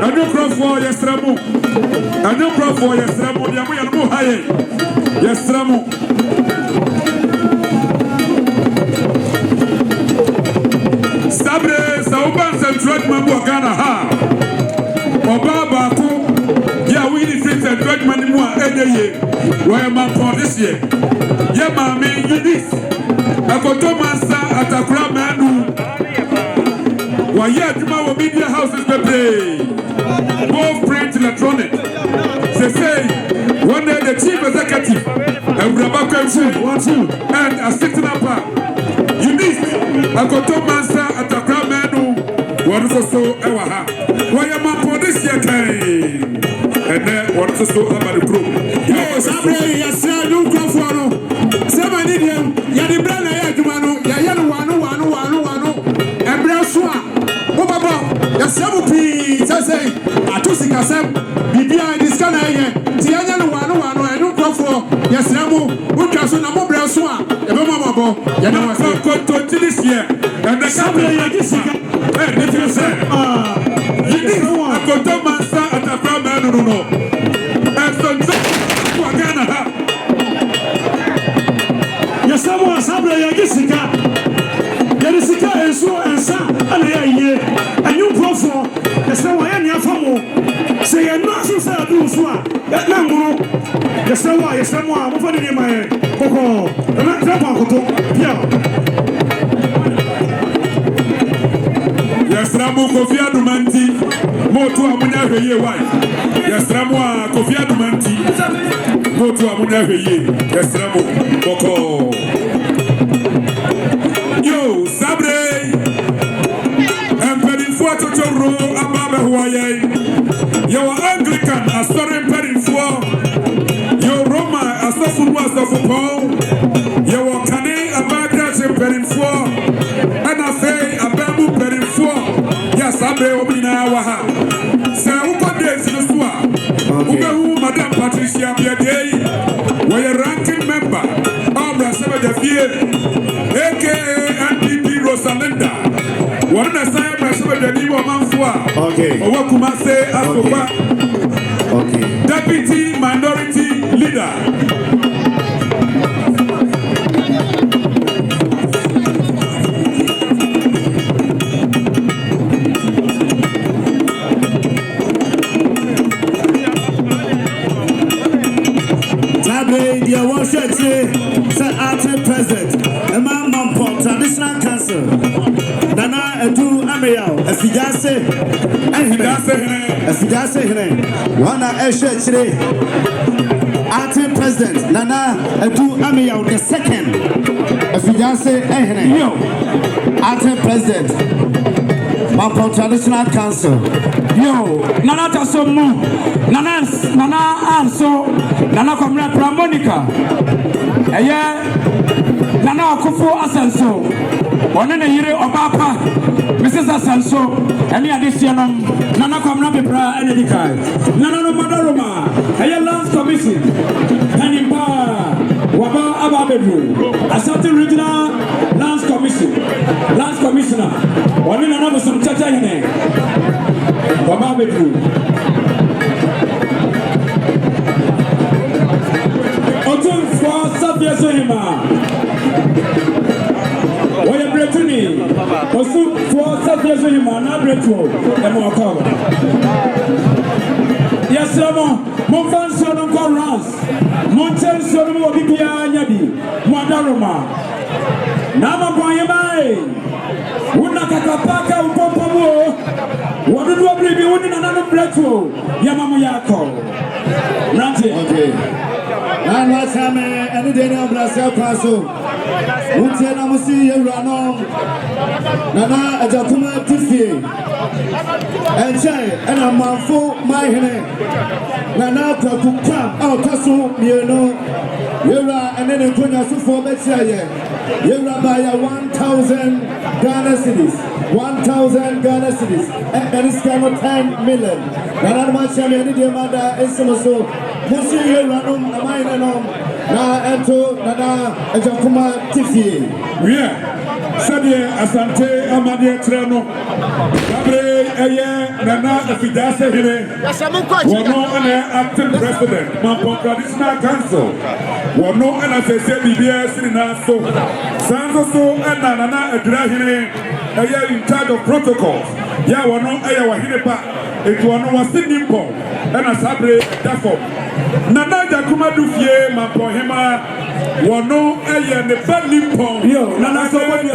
a new crop for Yestramu, a new crop for Yestramu, Yamu Haye, Yestramu. Sabre, Saubans and Dreadman Wakana Ha, Obaba, yeah, we defeated Dreadman Mua every year, where my for this year. Yeah, mammy, you this. Akotomasa atakura manu. Waya juma wa media houses they play. Both print electronic. They say one day the chief executive and assistant up. You missed Akotomasa atakura manu. What is so ewaha? Waya man for this year time. And then what is so about the group? Yes, I'm ready. Yes, I do come for no. Somebody Yadi Brana Yadumano, Yayano, and Brasua, Bobaba, Yasamu P. Say, Atusika Sam, Bibia, this kind of Tiana, I don't come for Yasamu, Ukasuna, Brasua, Yamamo, Yana, to this year, and the Sabre Yadisika, and if you say, you didn't know I got to master at the Brahman, no, and so Wagana. Someone Sabre Yagisika, Yagisika is so and sa, and a new profile, The same way any of say a nurse is a do so. That number, the same way, someone, I'm funny in my head. Oh, I'm not that. Yes, Ramu Kofi Adumanti, Motu Amunya Veye wife. Yes, Ramu Kofi Adumanti, Motu Amunya Veye. Yes, Ramu Boko. Yo, Sabre, Emperor Fuato Choro, Ababe Hawaii. Yo, Anglican, a story Emperor Fuato. Yo, Roma, a Sofu Paul. Yo, Kane, a Baghdad Emperor Fuato. And I say, a bamboo Emperor Fuato. Yes, Sabre Obina Waha. Say, who got this in the swamp? Who, Madame Patricia Biaday, were a ranking member of the Seventh aka NPP Rosalinda. One of the same person with the name of Manfua. Okay. Or what say Asofa. Okay. Deputy Minority Leader. Dear Worship, Sir Acting President, the Mamponghene Traditional Council, Nana Edu Ameyao, Efidase, Wana Eshe Chile, Acting President, Nana Edu Ameyao, the second, Efidase, Acting President, Mamponghene Traditional Council. Yo, Nana Tasomu, Nana Anso, Nana Comrade Pramonica, Nana Okufu Asenso, Onene Yire Obapa, Mrs. Asenso, any addition, Nana Comrade Pra Enedikai, Nana Madaroma, Lands Commission, Hanimpa, Waba Ababedu, Asante Regional Lands Commissioner, Onena Nabusum Chacha Hine. Wama betu Otun for Sabia Sohima Waya Bretuni Osu for Sabia Sohima na Bretu Emo Akawa Yes Ramo Monfan Sono Corrance Monten Sono Bibia Nyadi Mwadaroma Nama Boyemai Una kakapaka upopomo Wadudu wabribi uni na nanu bretu ya mamu yako Nanti Okay. Now last time any day na Brazil paso Unti na musi yurano Nana ajakuma tifi Enche ena manfo mahine Nana kwa kukam au tasu mieno Yura enene kunya sufo betia ye Yura baya 1,000 Ghana cedis 1,000 Ghana cedis And this kind of 10 million Nana machami any day mada esimoso Musi yurano amaine nom Na ento nana ajakuma tifi Sadie Asante Amade Treno Abre Eye Nana Afidase Hine Wono ane acting president Mamponghene Traditional Council Wono ane Fese Bibia Sirina So Sanzo So ena Nana Edra Hine Eye in charge of protocols Ya wono Eye Wahine Pa Etu wono Wasi Nimpo Ena Sabre Dafo Nana Jakuma Dufie Mamponghene Wono Eye ne Nimpo Yo, Nana so what you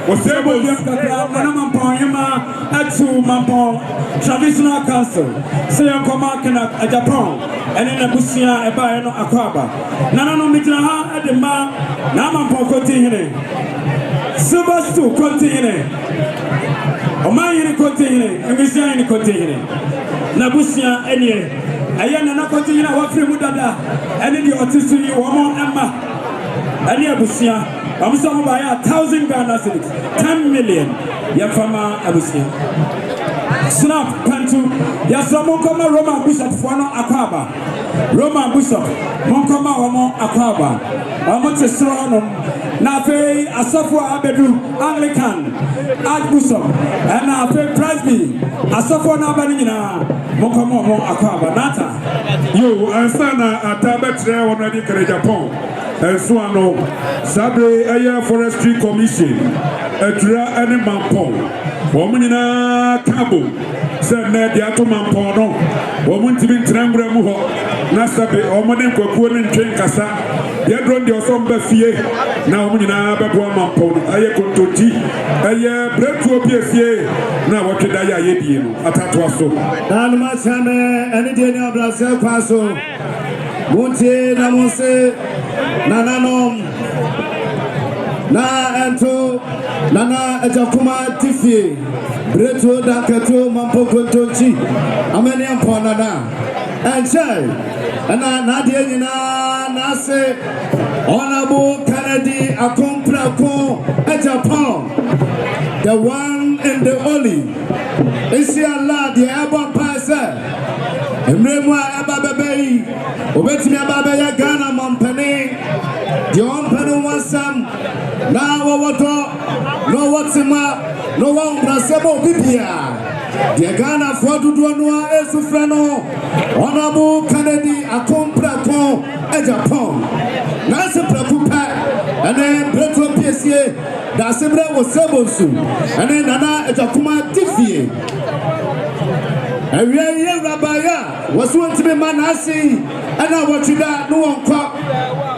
was able to Mamponghene Atu Mamponghene Traditional Council. Say a command at Japan and in a Busia Eba no Akwaba. Nana no Mitlaha at the man Mamponghene Silver Stu Continue Omayini Continue and Messiah Continue Nabusia Enie Ayana na Continue Wafri Mudada and in the Otisuni Wamo Emma Ania Busia. I'm talking about 1,000 Ghana cedis, 10 million. Yafama Abusia. Snap, Pantu. Yasamu Koma Roman Bishop Fuano Akwaba. Roman Bishop, Monkoma Wamo Akwaba. Amote Sronum. Nafe Asafwa Abedu Anglican Archbishop. And Nafe Presby. Asafwa Nabanina. Monkoma Wamo Akwaba. Nata. Yo, Ansana Atabetre already in Japan. Suano Sabre Aya Forestry Commission Etra and Mamponghene Womanina cabo. Said Ned Yato Mampono, woman to be Trangramu, Nasabe, or Madame Cocoon and Train Cassa. They had run your son Beffier. Now, when I have a Mampon, I could to tea. A year bread to a PSA. Now, what did I hear you? Atatuaso. Dalmachane, any day of Brazil Paso. Monte, Namose, Nananom. Na ento nana ejakuma tifi breto dakato mampokontochi ameni amponana enchai ana nadie nyina na se honorable Kennedy Akomprako Japan the one and the only inshallah the aba pasa emremu aba bebe obetimi aba be ya Ghana mampane the ompano wasam now what no what's no one brasebo bibia the Ghana for do no esufreno honorable Kennedy Akomprako Japan na se preocupa and then Petro PSA da sembre wo sebonsu and then nana ejakuma tifie ewie rabaya was want to be manasi and I want you that no one cop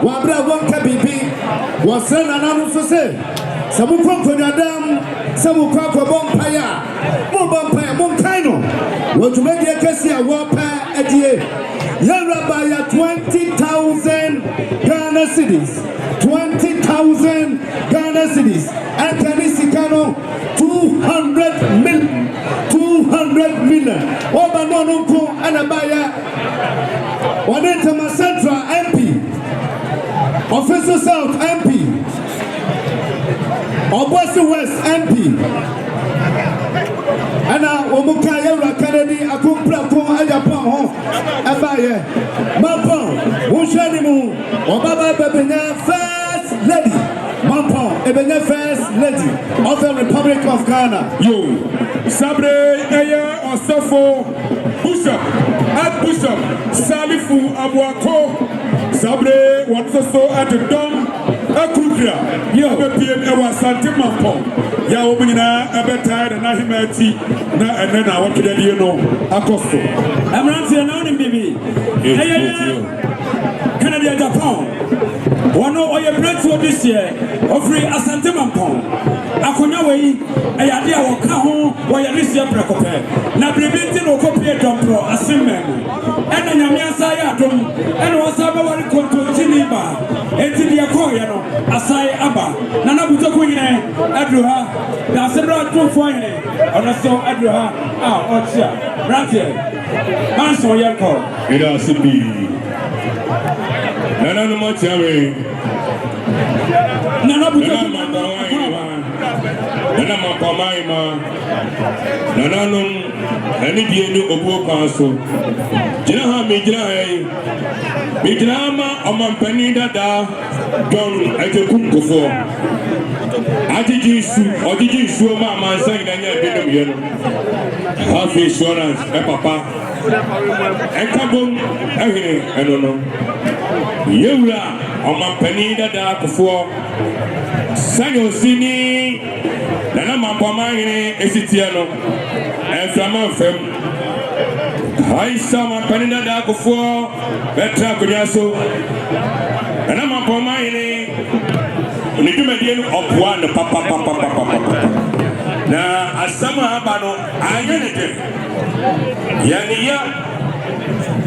wa bra won ka bibi was nana no so say sabu konko adam sabu kwa bompaya mo bompaya mo kaino wo to make a case ya wo pa edie Yarabaya 20,000 Ghana cities 20,000 Ghana cities and Kanisikano 200 million Obanonko Anabaya Wanetama Central MP Officer South MP Obosi West MP Ana omuka yewra Kennedy Akomprako Japan abaye Mampon unshani mu obaba bebenya first lady Mampon ebenya first lady of the Republic of Ghana yo sabre eye osofo Bishop Archbishop Salifu Abuako sabre wonsoso at the dom Akukra yo bepiem ewa Sante Mampon ya omunina abetired na himati na enena wakide die no akoso Amranti na oni bibi Canada Japan one oye breakthrough this year offering Asante Mampon akonya wei ayade a woka ho woye this year prekope na brebenti no kopie dompro asemmen ena nyamiasa ya adom ena wasaba wari kontonti ni ba enti dia koye no asai aba na na butoko nyine adruha da sebra tonfo nyine ona so adruha ochia brantie manso yeko ira sibi nana no motiawe nana butoko nana mapamai ma nana no ani die ni obuo kanso jina ha me jina ma omampani dada don ajekumkofo Ajiji su ma mansan na nya bedom ye no half insurance papa enkabom ehine eno no yewura omampani dada kofo sanyo sini nana mampama hine esitia no enfama fem haisa mampani dada kofo betra kunyaso nana mampama hine ni dumedie no opwa no papa na asama haba no ayenete yani ya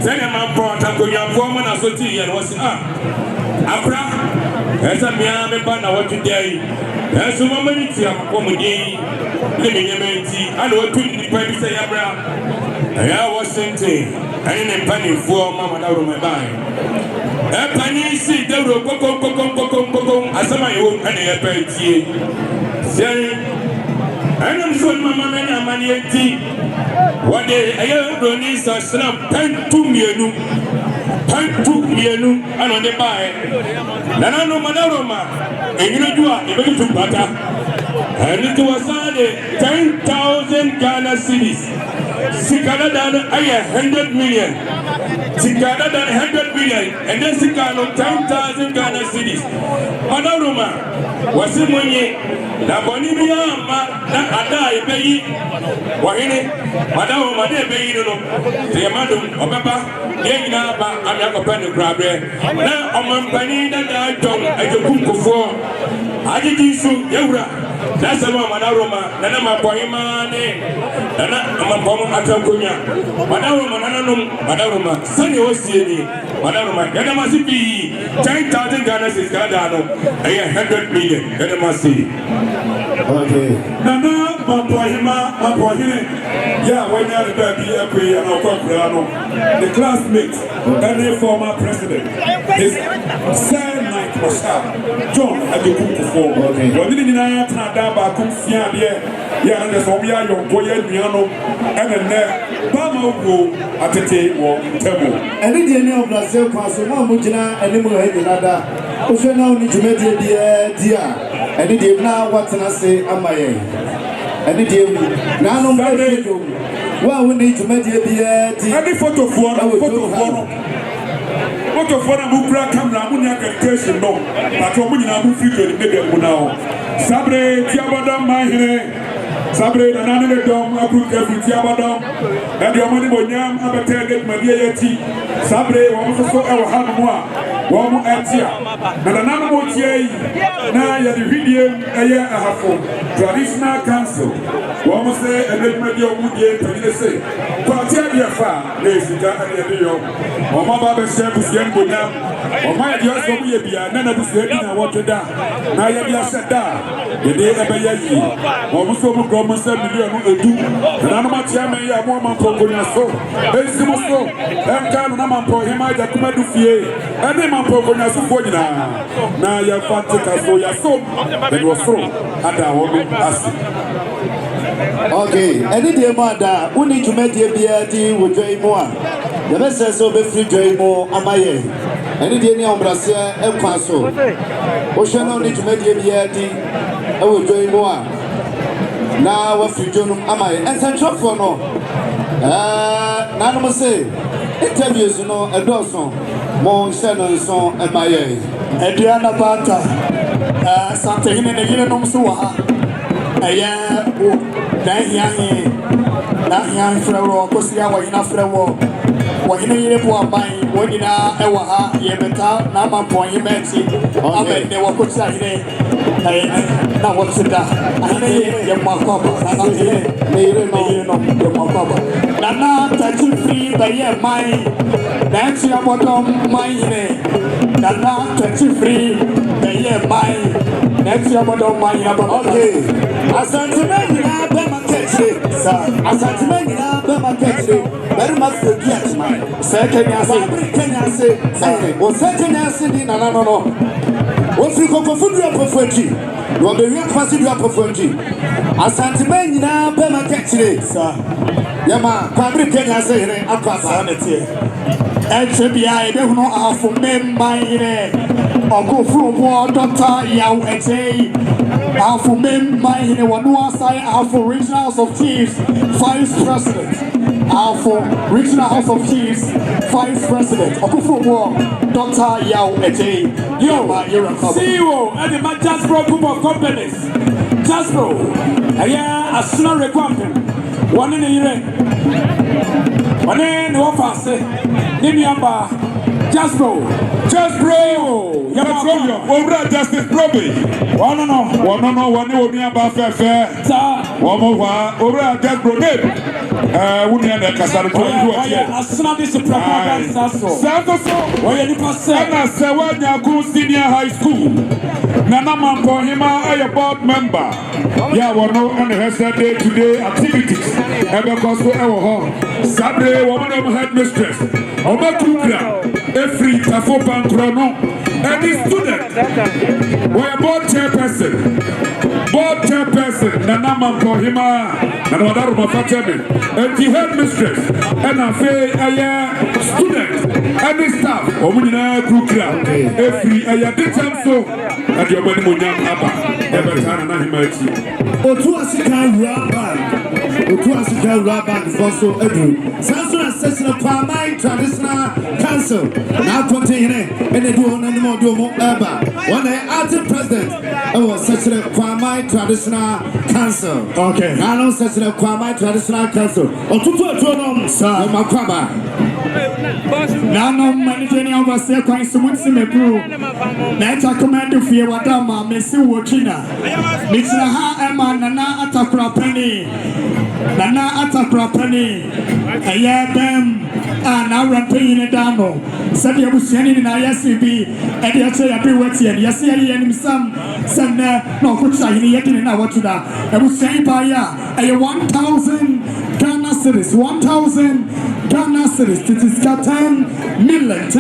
sene mampo takonyapo mo na soti ye no wasi apra esa mia me ba na watu dai esu mama ni ti akko mo dei le menyamenti ana watu ni pa bi se ya bra ya wasente ani ne pani fuo mama da ro me bai pani si dawro kokon asama yo ene ya pentie sei anam so mama me na manienti wade ayo do ni so snap pantu mienu ano de bae nana no manaroma enyino jua ebetu tupata ani to wasade 10,000 Ghana cedis Sikada than 100 million. Sikada than 100 million. And then Sikano 10,000 Ghana cities. Manaruma was in money. Na Bonibia, na Ada, Bayi, Wahine, Madame, Made Bayi, the Madam, Obaba, Yena, Amaka Grabe. Now, on Pani, that I don't, I do cook for. I did you shoot Yura. That's the one, Manaroma, Nana Poima, Nana Mamponghene Atakunya, Manaroma, Sunny Oceani, Manaroma, Yanamasi, 10,000 Ghana is Gadano, 100 million, Yanamasi. Okay. Nana Mamponghene, yeah, when you're the baby, and the classmates, any former president, his son like Mashal, John, I do cook for. Okay. When did Daba Kumsia, yeah, and there's Obia, your boy, Miano, and then Bama at the table, Table. And in the end of Brazil, Mujina, and Nimuhedinada, also now need to make dear, and it is now what I say, Amaye. And it is now no well, we need to make dear, any photo for what of one who brought camera, Munia question, no, but Omuna who figured the now. Sabre, Tiabadam, my Sabre, the Nana Dom, approved every Tiabadam, and your money will yam, Abatel, Mediati, Sabre, also our Hanua, Wamu Atia, and another more tea, now you the video a year and a half traditional council. Wamu say, and let Media Woody to say, Partia dear far, there's the guy at the video, or Mama Shepus Yan Bunam, or my dear Sophia, none of the Serena water down. Now you are set down. The day of a year, almost over government 7 million do, and I'm not Yammy, a woman for Gonaso. There is no so, and can Mamponghene, Jakumadu Fie, and then Mamponghene for now. Now you're fantastic, so you're so, that was so, and I will ask. Okay, any day, mother, who need to make the BRD with Joy Moa. The best says so be free Joy Mo, Amaye. Any day, near Brazil, El Paso. Ocean need to make the BRD with Joy Moa. Now, what you do, Amaye, and Central for no. None say interviews, a dozen, more Shannon song, Amaye. Adriana Bata, something in the Union Suha. Young Fro, Cosia, Wayna Fro, Wayna Buamai, Wayna, Ewa, Yemeta, Mamponghene, Amen, they were put Saturday. Now what's it that? I know your Macoba, your Macoba. Nana, touching free by your mind. That's your bottom, mine. Nana, touching free by your mind. That's your bottom, mine. Okay. As I remember, Bema Ketchy, sir. As I remember, Bema Ketchy, very much forget my second answer. Or second answer, no. What's the confusion of French? You are the real person you are performing. As I remember, Bema Ketchy, sir. Yama, Pabri Kenya say, I'm passing. HBI, they will not have for men by or go through war, Doctor Yao Ete. For men by one side, for regional house of chiefs, vice president. For regional house of chiefs, vice president. Or go through war, Doctor Yao Ete. You're a CEO and the Jasper group of companies. Jasper, a sooner requirement. One in a year. One in the office, Nimiamba, Jasper, Over Justice Proby. One will be about fair. One more over Jasper name. Wouldn't have a Casado. As soon as this is Senior High School. Nana Mamponghene, a board member. Yeah, one on the day today activities. Ever cost for our home. Saturday, woman of headmistress. Obakugra, every Tafopan Chrono. And the student were board chairperson. Nana Mamponghene, and Wadaruma Fatemi. And the headmistress. And a student. And the staff. Omuna Kukra. Every aya so. And your money Munyam Abba. Ever Tana Himachi. Otu Asika Ramba. to us to Rabban for so edu. Sansa session of Kwamai Traditional Council. Now contain and they do no more do more ever. One acting president of session of Kwamai Traditional Council. Okay. Now session of Kwamai Traditional Council. Or to sir. Makwaba. Now no managing over second Sumunsi Mepru. Nature command to fear what Messi Wachina. Mitzraha Emma Nana Atakra Penny. Nana Atakra Penny. A year bam and now ramping in a damo. Said you was sending in ISCB and you say a bit wetty and you say and some no good sign yet in our to that. I was saying by a 1,000 Ghana cities, 1,000 Ghana cities. It is 10 million.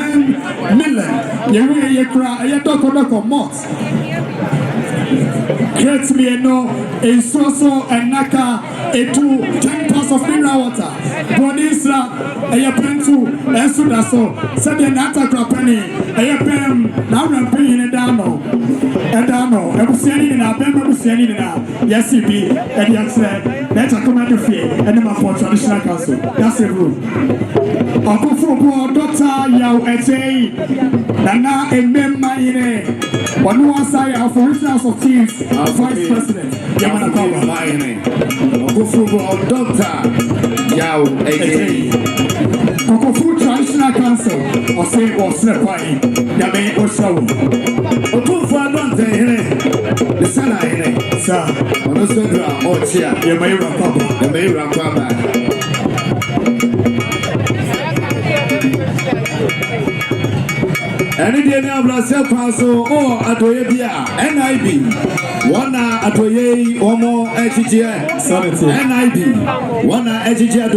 You cry, you talk about mots. Create me no a so and naka a 10 parts of mineral water. Bonisra a pentu and suda so. Said the nata crapani a pem now ramping in a dano. And dano, I was sending in our member was sending in our yes, it be and yes, that's a command of fear and the for traditional council. That's the rule. Akufo Doctor Yao Eche Nana Emema Ine one was I for House of Chiefs Vice President Yamana Kawa Akufo Doctor Yao Eche Akufo Traditional Council or say or Slepai Yame Oshaw Akufo Doctor the Sana Ine Sir Onosodra Ochia Yamai Rakaba Any day now, Brazil Council or Atoyabia, NIB, one Atoye, or more HGA, NIB, one HGA,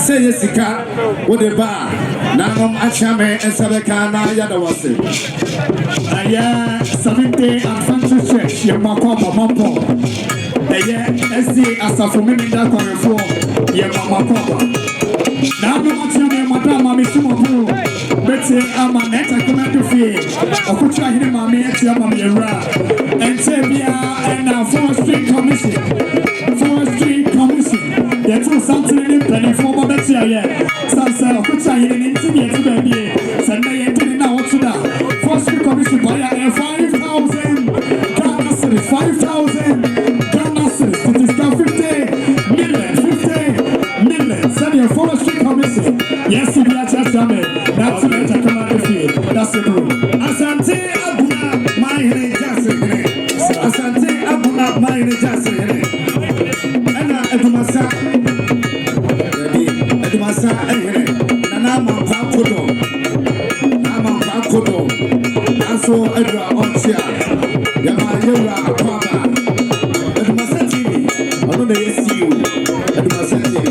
say Sika, with a bar, Nagam Achame and Sabekana Yadawasi. Yeah, 70 and Francis Church, Yamako, Mampo. Yeah, SD as a forming that for Yamako. Now, Madame, Misumo, Betsy, I'm a net, I come out to fear. I could try him, Mammy, and Sabia, and our Forestry Commission. That's all something in the former Betsy, yeah. Some I could try him in India today. Sunday, and now what's that? Forestry Commission by 5,000 Ghana cities, 5,000 Ghana cities. It is now 50 million. Send your Forestry Commission. Yes, if you are just done it, that's the better command of fear. That's the rule. Asante Abuna, my head, Asante Abuna, my head, Anna Edumasa, Nana Mamponghene, Aso Edra Onchia, Yama Yura Aquaba, Edumasa TV, I know they see you, Edumasa TV,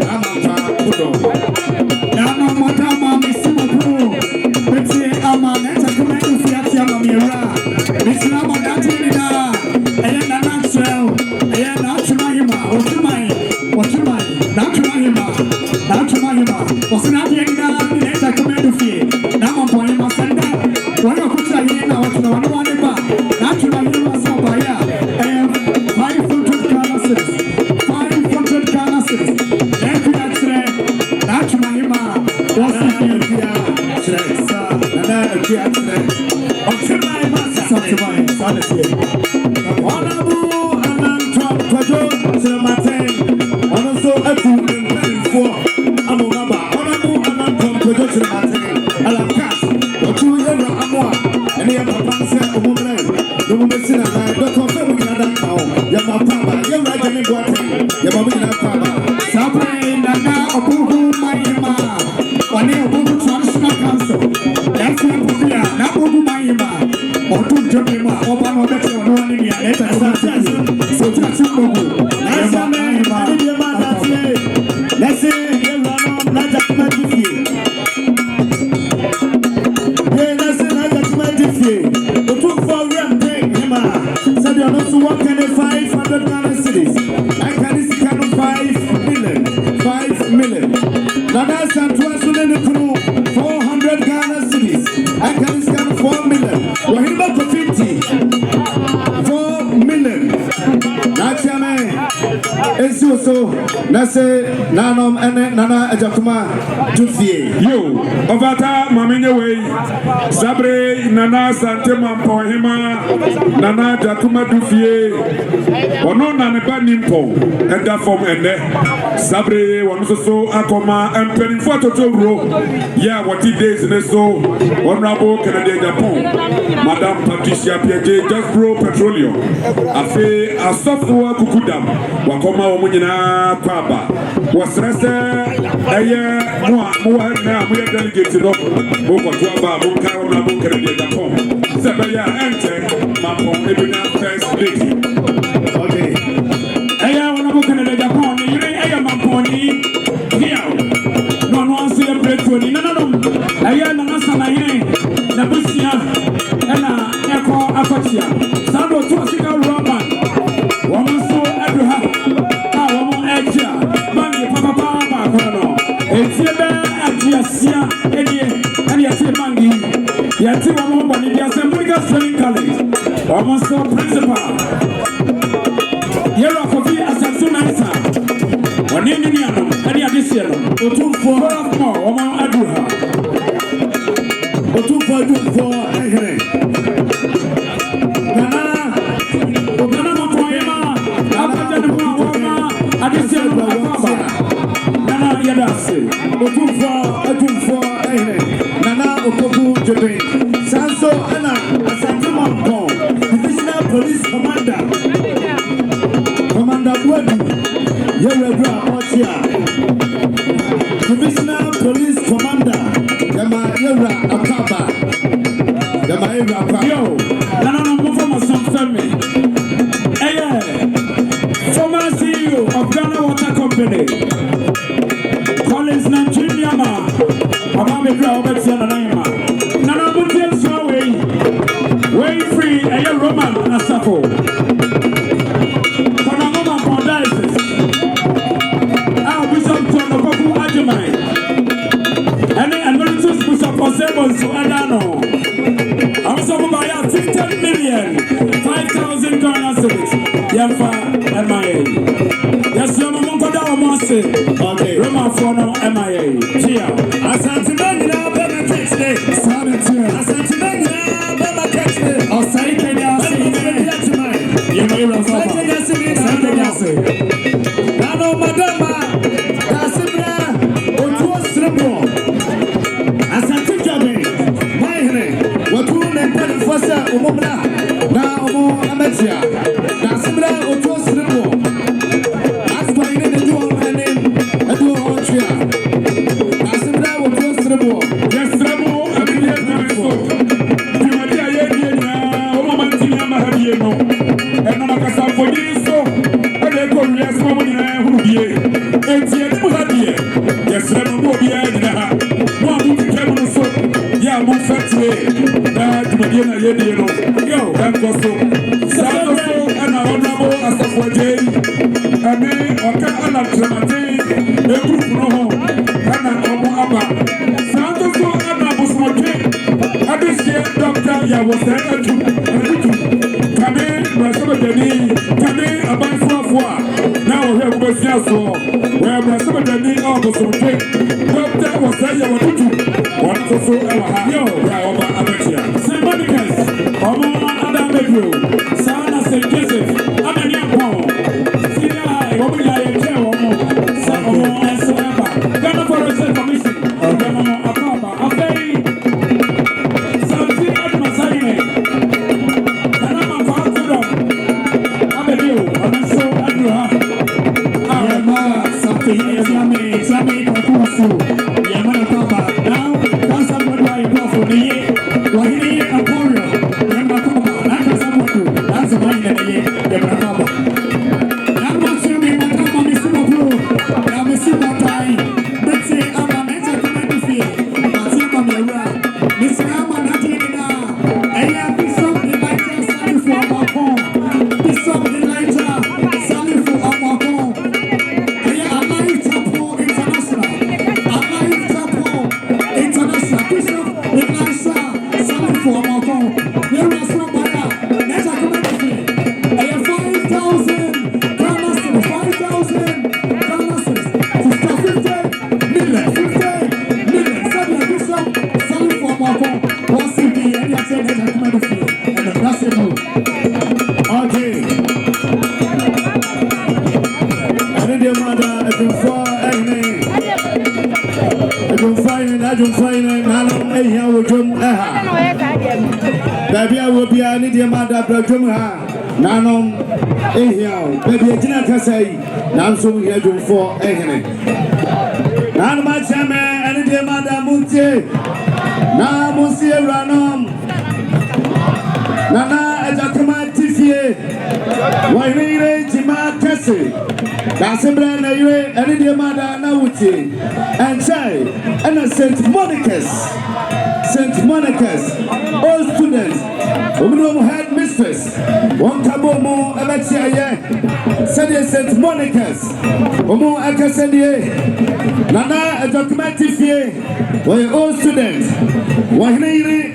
Mamponghene. Wahima for 50. 4 million. That's your man. so na say nanom ene nana ajakuma tufie yo ovata mamenye we sabre nana sante Mamponghene nana ajakuma tufie ono na ne ba nimpo enda form ende sabre wono so akoma empenifo totoro ya what days ne so honorable Canada Japan Madam Patricia Piaget just bro petroleum afi asofo kukudam wakoma wo nyina kwaba wasrese eye mo na mo delegate no mo ko to aba mo ka honorable Canada Japan sebaya ente Mamponghene first lady okay eye honorable Canada Japan ni eye Mamponghene here no celebrate no eye na nasala here na busia ena eko afatia sando to sika roba woman so eduha woman eja bangi papa kono etiebe atiasia eni ati bangi yati woman boni dia sembuga spelling college woman so principal yero kofi asansu nansa oni ni anu eni adisia no otumfo woman eduha otumfo ehere Nana Okobu Jebe Sanso Anna Asantuma Mpong Divisional Police Commander Bwedu Yewebra Otia Divisional Police Commander Yama Yewra Akaba Yama Yewra Akaba yo Nana Mufo Masomfemi former CEO of Ghana Water Company Collins Nigeria ma Amame Bra Obetia Nanaima Nana Mutel Swaway way free Roman Asafo Konamoma Pondices Bishop John Okoku Ajimai and Emeritus Bishop Osebon Suadano I'm so by 15 million 5,000 Ghana cedis Yamfa MIA Yes, you're going to go okay, Roman Fono MIA Chia Asantimangina Bema Texte Sanatia Asantimangina Bema Texte Osaikenya Sinatimai Yemira Osaikenya Sinatimai Nano Madama Dasibra Otuo Srebo Asantijabe Mahine Watune Pali Fosa Umumra Na Umu Ametia Dasibra Otuo Srebo $5,000 baby I will be any dear mother bedroom ha nanom ehia baby agina ka say nam so here do for ehene nan ma chame any dear mother muntie na musie ranom nana ejakuma tifie wa ire jima kese da sebra na ire any dear mother na wuti and say and Saint Monica's all students Omuno head mistress one kabomo abatia said Saint Monica's omo akasendie nana documentifie we all students wahiniri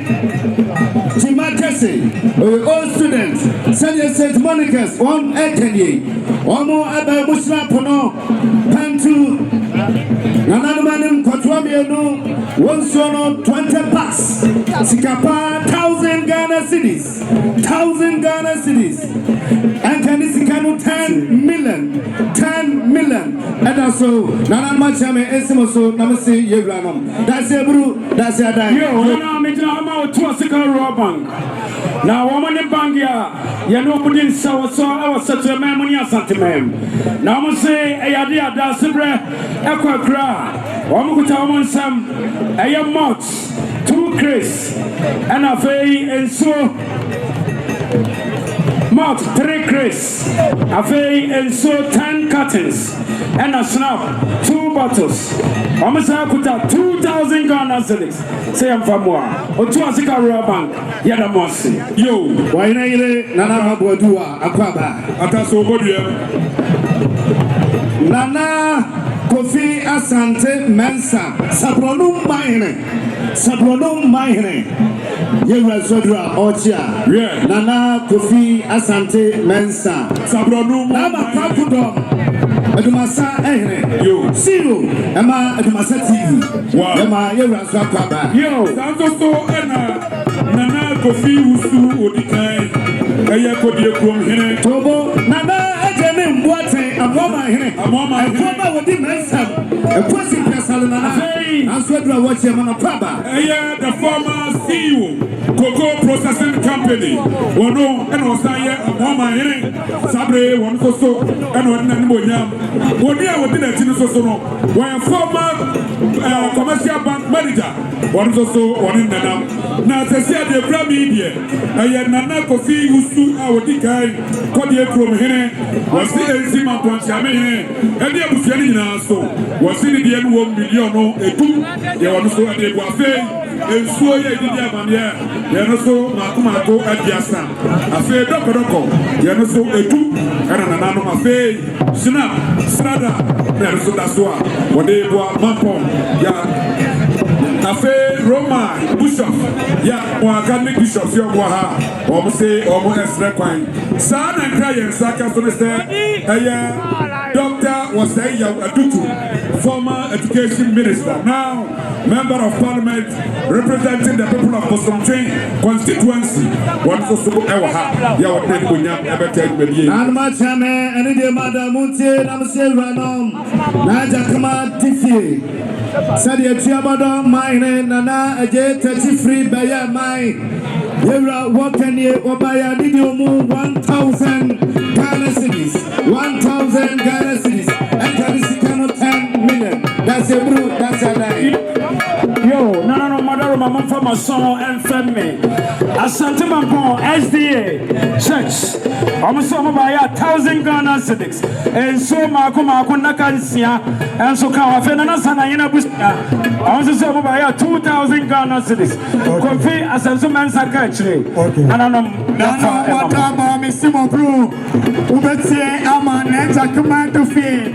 timakase we all students said Saint Monica's one ekenye omo aba musra pono pantu nana manim kwatwa mienu wonsono 20 bucks sikapa 1000 Ghana cedis 1000 Ghana cedis and can this kanu 10 million and also nana machame esimoso namase yebranom that's a bru that's a dai yo nana meja ama to sika bank na woman bank ya no putting so our settlement money asantemem na mo say eyade ada sebre ekwakra woman kuta woman sam mouth 2 crates and a fay and so mouth 3 crates a fay and so 10 cartons and a snap 2 bottles Amasa kuta 2,000 Ghana cedis say am famwa o to asika bank yada mosi yo why na ile nana mabodua akwaba ataso bodua nana Kofi Asante Mensa Sabronum Mahine Yewra Zodra Ochia Nana Kofi Asante Mensa Sabronum Nama Pakudom Edumasa ehne yo zero ema edumasa TV ema yewra Zodra yo sanzo ena nana Kofi usu odikai eye kodie hene tobo nana ejene mboate amoma hene amoma wodi mensa eposi pesale nana Zodra Ochia mana paba eye the former CEO Cocoa Processing Company wono ena osaye amoma hene sabre wono so ena wona ni monyam wodi a wodi na tinu so no when former commercial bank manager wono so woni nana na sesia de bra media eye nana Kofi usu a wodi kai kodie from hene wasi enzi Mamponghene hene ede abusuani nyina so wasi ni de no 1 million no etu ye wono so ade boafe ensuo ye didi amane ye no so makumato adiasa afi dokodoko ye no so etu kana nana no afi snap strada ye no so dasoa wode boa Mamponghene ya afi Roma bishop ya wa Catholic bishop yo bo ha o say o esre kwan sa na nkra ye saka so say aya Dr. Wasai Adutu, former education minister, now member of parliament representing the people of Bosomtwe constituency. One so ever have ya what take bunya ebete mediye and machame any de madam muntie na mse ranom na jakama tifi said ye tiabado mine nana aje 30 free baya mine yewra wokan ye obaya didi omu 1000 Ghana cedis 1000 Ghana cedis and can this cannot 10 million that's a bro that's a die yo no madaro mama from a song and family Asante Mamponghene SDA church so buy 1,000 Ghana cedis and so mako nakansia and so ka afena na sana yena busia so buy 2,000 Ghana cedis Kofi Asante Mensa kachre nana wata me simo bro ubetie ama neta command fi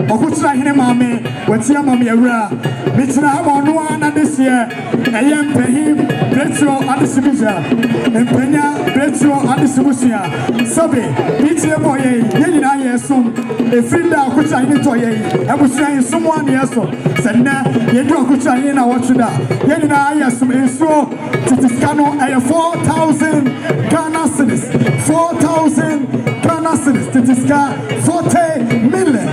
okutra hine mame wati ama me awura mitira ama no ana this year ayem pehim retro adisibusha empenya retro adisibusia sabe mitire boye yina yesum efrinda okutra hine toye ebusua yesum wan yeso senna yedu okutra hine na wotuda yina yesum enso titiskano ay 4,000 Ghana cedis 4,000 Ghana cedis titiska 40 million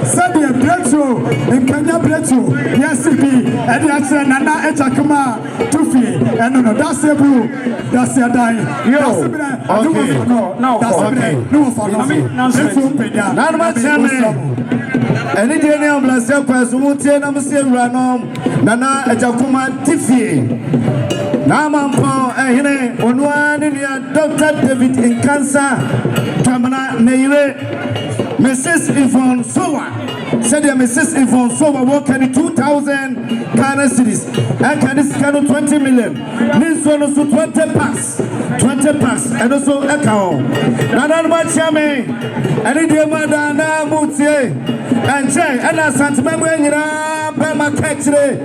sabe retro empenya retro yes be edi atre nana ejakuma tufi no, that's a blue. That's a die. Yo, okay. No, that's okay. No, for nothing. Not much. Any day, I'm blessed. I'm saying, Nana, a Jakuma Tiffy. Namampo, one in your Dr. David in cancer. Tamana Neire, Mrs. Yvonne Sowa. Said Mrs. Yvonne Sowa working in 2,000 Ghana cities. And can this kind of 20 million? This one also 20 packs. 20 packs. And also Ekao. Nana Machame. Any dear Madana Mutie. And Jay, and I sent Mamponghene, Bema Ketchere.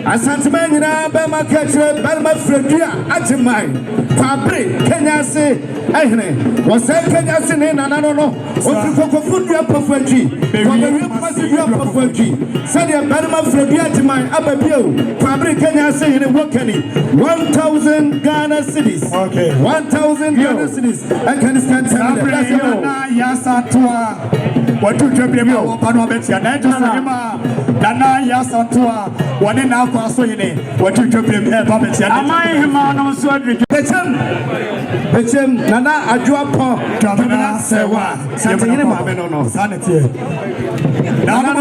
Asantimanyina Bema Ketchere, Bema Fredia, Atimai. Fabri, Kenya say, Ehne, was said Kenya say, no. What you go food your perfectly. What the real person your perfectly. Said your Bema Fredia to my Ababio. Fabri, Kenya say, in a workany. 1,000 Ghana cities. Okay. 1,000 Ghana cities. I can stand what to drop them up on Obetia? Nana Yasatua, what in our castle in it? What to drop them up on Obetia? Am I him on surgery? Nana, I drop Governor Sewa, something in my no sanity. Nana,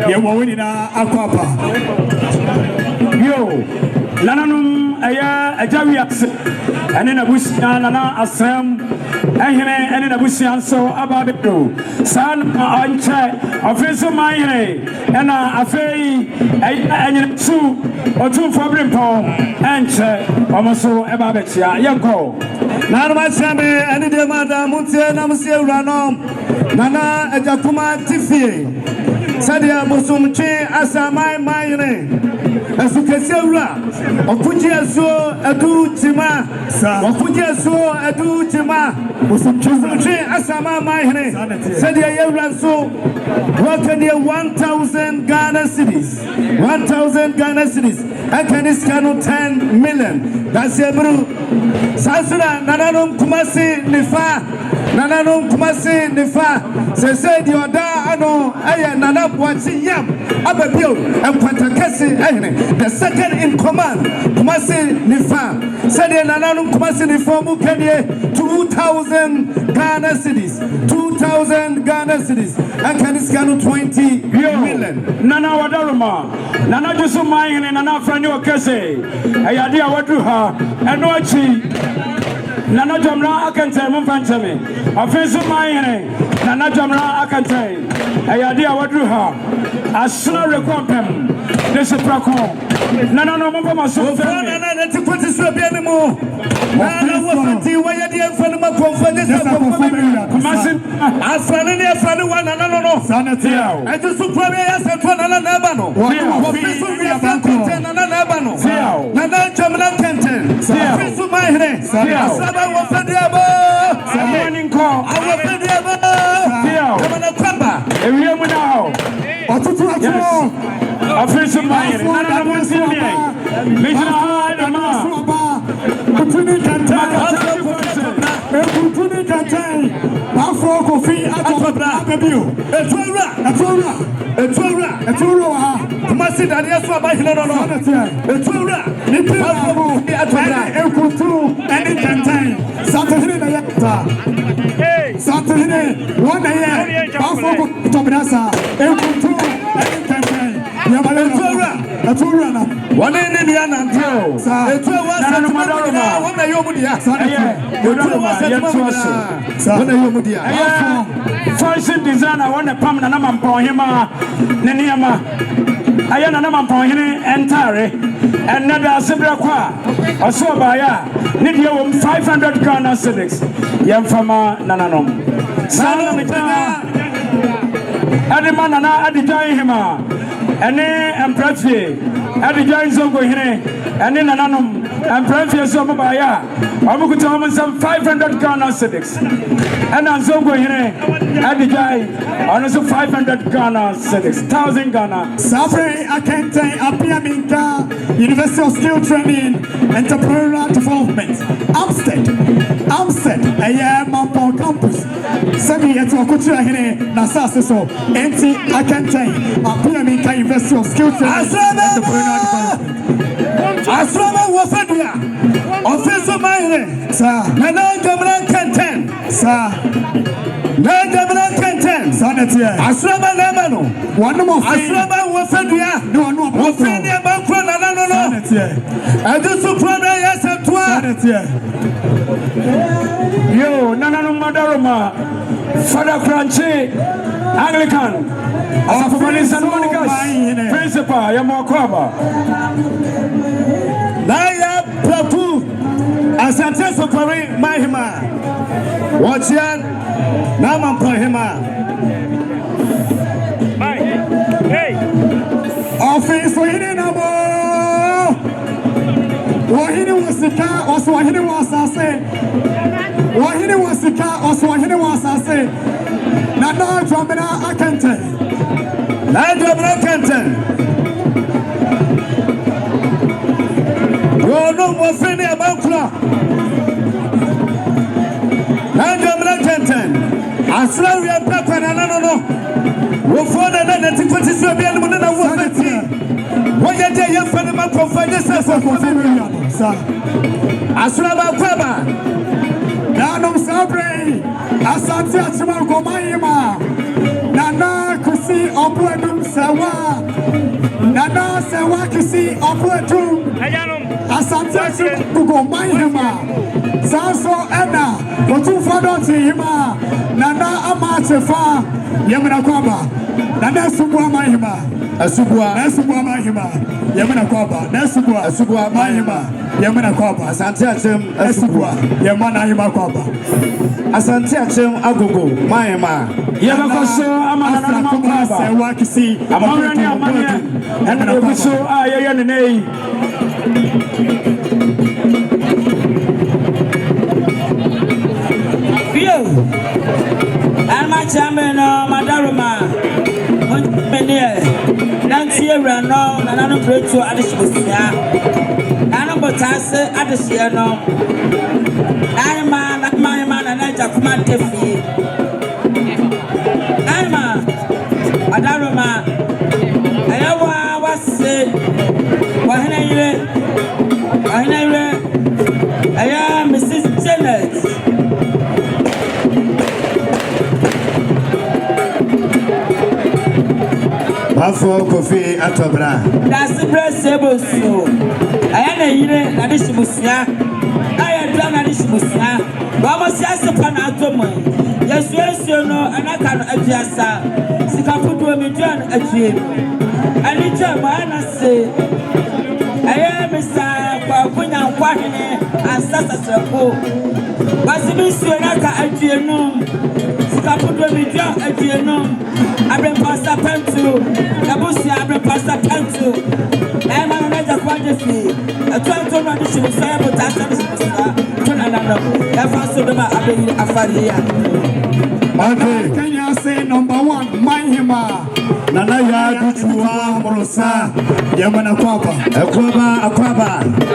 you were winning a papa. Yo. Lananum a Javiax and in a bush Nana Assam and in a bush so about it too. Son on check official mine and a fay and two or two for Brimpo and check almost about it. Yanko Nana Sammy and the Madame Mutia Namasia Ranom Nana a Jakuma Tiffy Sadia Musumchi Asamai mine. As you can see, Okuja so a do Tima, Okuja so a do Tima, Musumchi Asama Mahane, Sadia Yavran so, what can you 1,000 Ghana cities? 1,000 Ghana cities, and can this canoe 10 million? That's a brew. Sansura, Nananum Kumasi Nifa, Nananum Kumasi Nifa, said your da, I know, I Nana Wati Yam, Ababio, and Pantakasi, the second in command, Kumasi Nifa, said Nananum Kumasi Nifa, Mukanye, 2,000 Ghana cities, 2,000 Ghana cities, and can this canoe 20 million? Nana Wadaruma, Nana Jusuma, and Nana Franyo Kese, Ayadia Wadruha, and Nochi. Nana Jamra Akante Mumpanchame, offensive mine, Nana Jamra Akante, Ayadia Wadruha, Asuna Recompem, this is Praco, Nana no Mama so Nana to put this up anymore. Nana was the way the Fanama conference. As for any friend, one and no Sanatio. I just probably asked Nana Nabano. Nana Jamra Kenten, Official mine, I was the devil. Someone call. I was the devil. Come on, Papa. And we are now. Official mine. None of us one in Indiana until it was fashion designer. I want to pump and Mamponghene, Neniama. I am a Mamponghene entire and Nada Sibra or so by 500 Ghana cedis. Yamfama Nananom. Sana Adimana Adijay Hima. And then Prefie, Adijay Zongohene, and then Nanum, and Prefie Somabaya. I will go some 500 Ghana cedis. And then Zongohene, Adijay, and also 500 Ghana cedis, 1,000 Ghana. Sabre Akente, Apiaminka, University of Skill Training, Entrepreneurial Development, Amstead, a Mampo campus. Send me to a country here, Nasas so, empty, I can't tell you. I can invest your skills. Asrama Wafadia, Officer Mine, sir, Nana Gamran Canten, sir, Nana Canten, Sanatia, Asrama Lamano, one more Asrama Wafadia, no, Wafadia Bankron, no, I do Suprana, yes, and Twa, Yo, Nana Madaroma, Father Crunchy, Anglican, of San Monica's principal, Yamokwaba. Naya Plapu, Asante Sokori, Mahima, Wachian, Mamponghene. Hey, office for hidden number. Wahini was the car, or Swahili was I say. Wahini was the car, or Swahili was I say. Nana Dramina, I can't tell. Nana can't tell. Oh, no more friendly about clock. Nana can't tell. I swear we are back and I don't know. We'll find another thing for this to be able to know what I see. What you do, you find them for yourself for sir. Asrama Kwaba. Nano Sabre. Asante Achimako Mayima. Nana Kusi Opredum Sawa. Nana Sawa Kusi Opredum. Asante Achimako Mayima. Sanso Ena. Otu Fado Chihima. Nana Amachefa. Yamina Kwaba. Nana Subwa Mayima. Asubwa Mahima, Yamana Kwaba, Nasubwa, Asubwa Mahima, Yamana Kwaba, Asante Achem, Asubwa, Yamana Hima Kwaba, Asante Achem Agogo, Mahima, Yamakoso, Amana Kwaba, Wakisi, Amana, and the Koso, Ayanay. And my chairman, Madaruma, Nancy ran on and I don't break to Adishia. I don't but I say Adishia no. I'm my man, and I just come and defeat. I'm a Madaruma. I was said, I am Mrs. Janet. Afọ Kofi Atobra. That's the breast able so. I am a year, Nadishimusia. I am done Nadishimusia. Vamos a se panatomo. Yes, you know, and I can adjust. Sikaputu me John a dream. And it's a man I say. I am Mr. Papunya Quahine and Sasa Po. Basimissionaka a dream. Sikaputu me John a dream. I've been past a pen to Nabusia, I've been past a pen to I'm an another quantity. A 12 months should say, but that's a okay, can you say number one, Mahima? Nana Yadutua Morosa, Yamana Kwaba, Akwaba,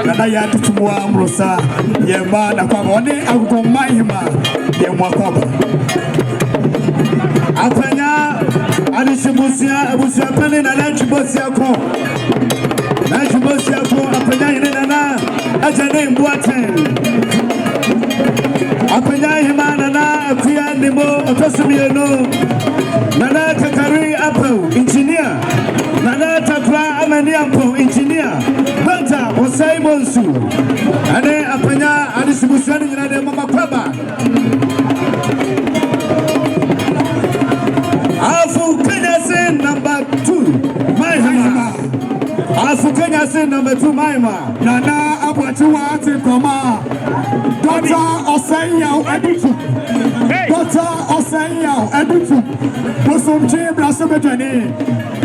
Nana Yadutua Morosa, Yamana Kwaba, one day I will go Mahima, Yamakwaba. Apanya Adishibusia, Abusia Pelin, and Anchibosia Ko. Anchibosia Ko, Apanya Nana, Ajane Boaten. Apanya Himanana, Apia Nemo, Otosimiano, Nana Takari Apple, engineer. Nana Takra Amaniampo, engineer. Banta, Osai Monsu. And then Apanya Adishibusia, and Mama Kwaba. Afu Kenya say number 2, Mahima. Afu Kenya say number 2, Mahima. Nana Abuatua Tikoma. Doctor Osenya Editu. Doctor Osenya Editu. Bosum Chibra Sebetani.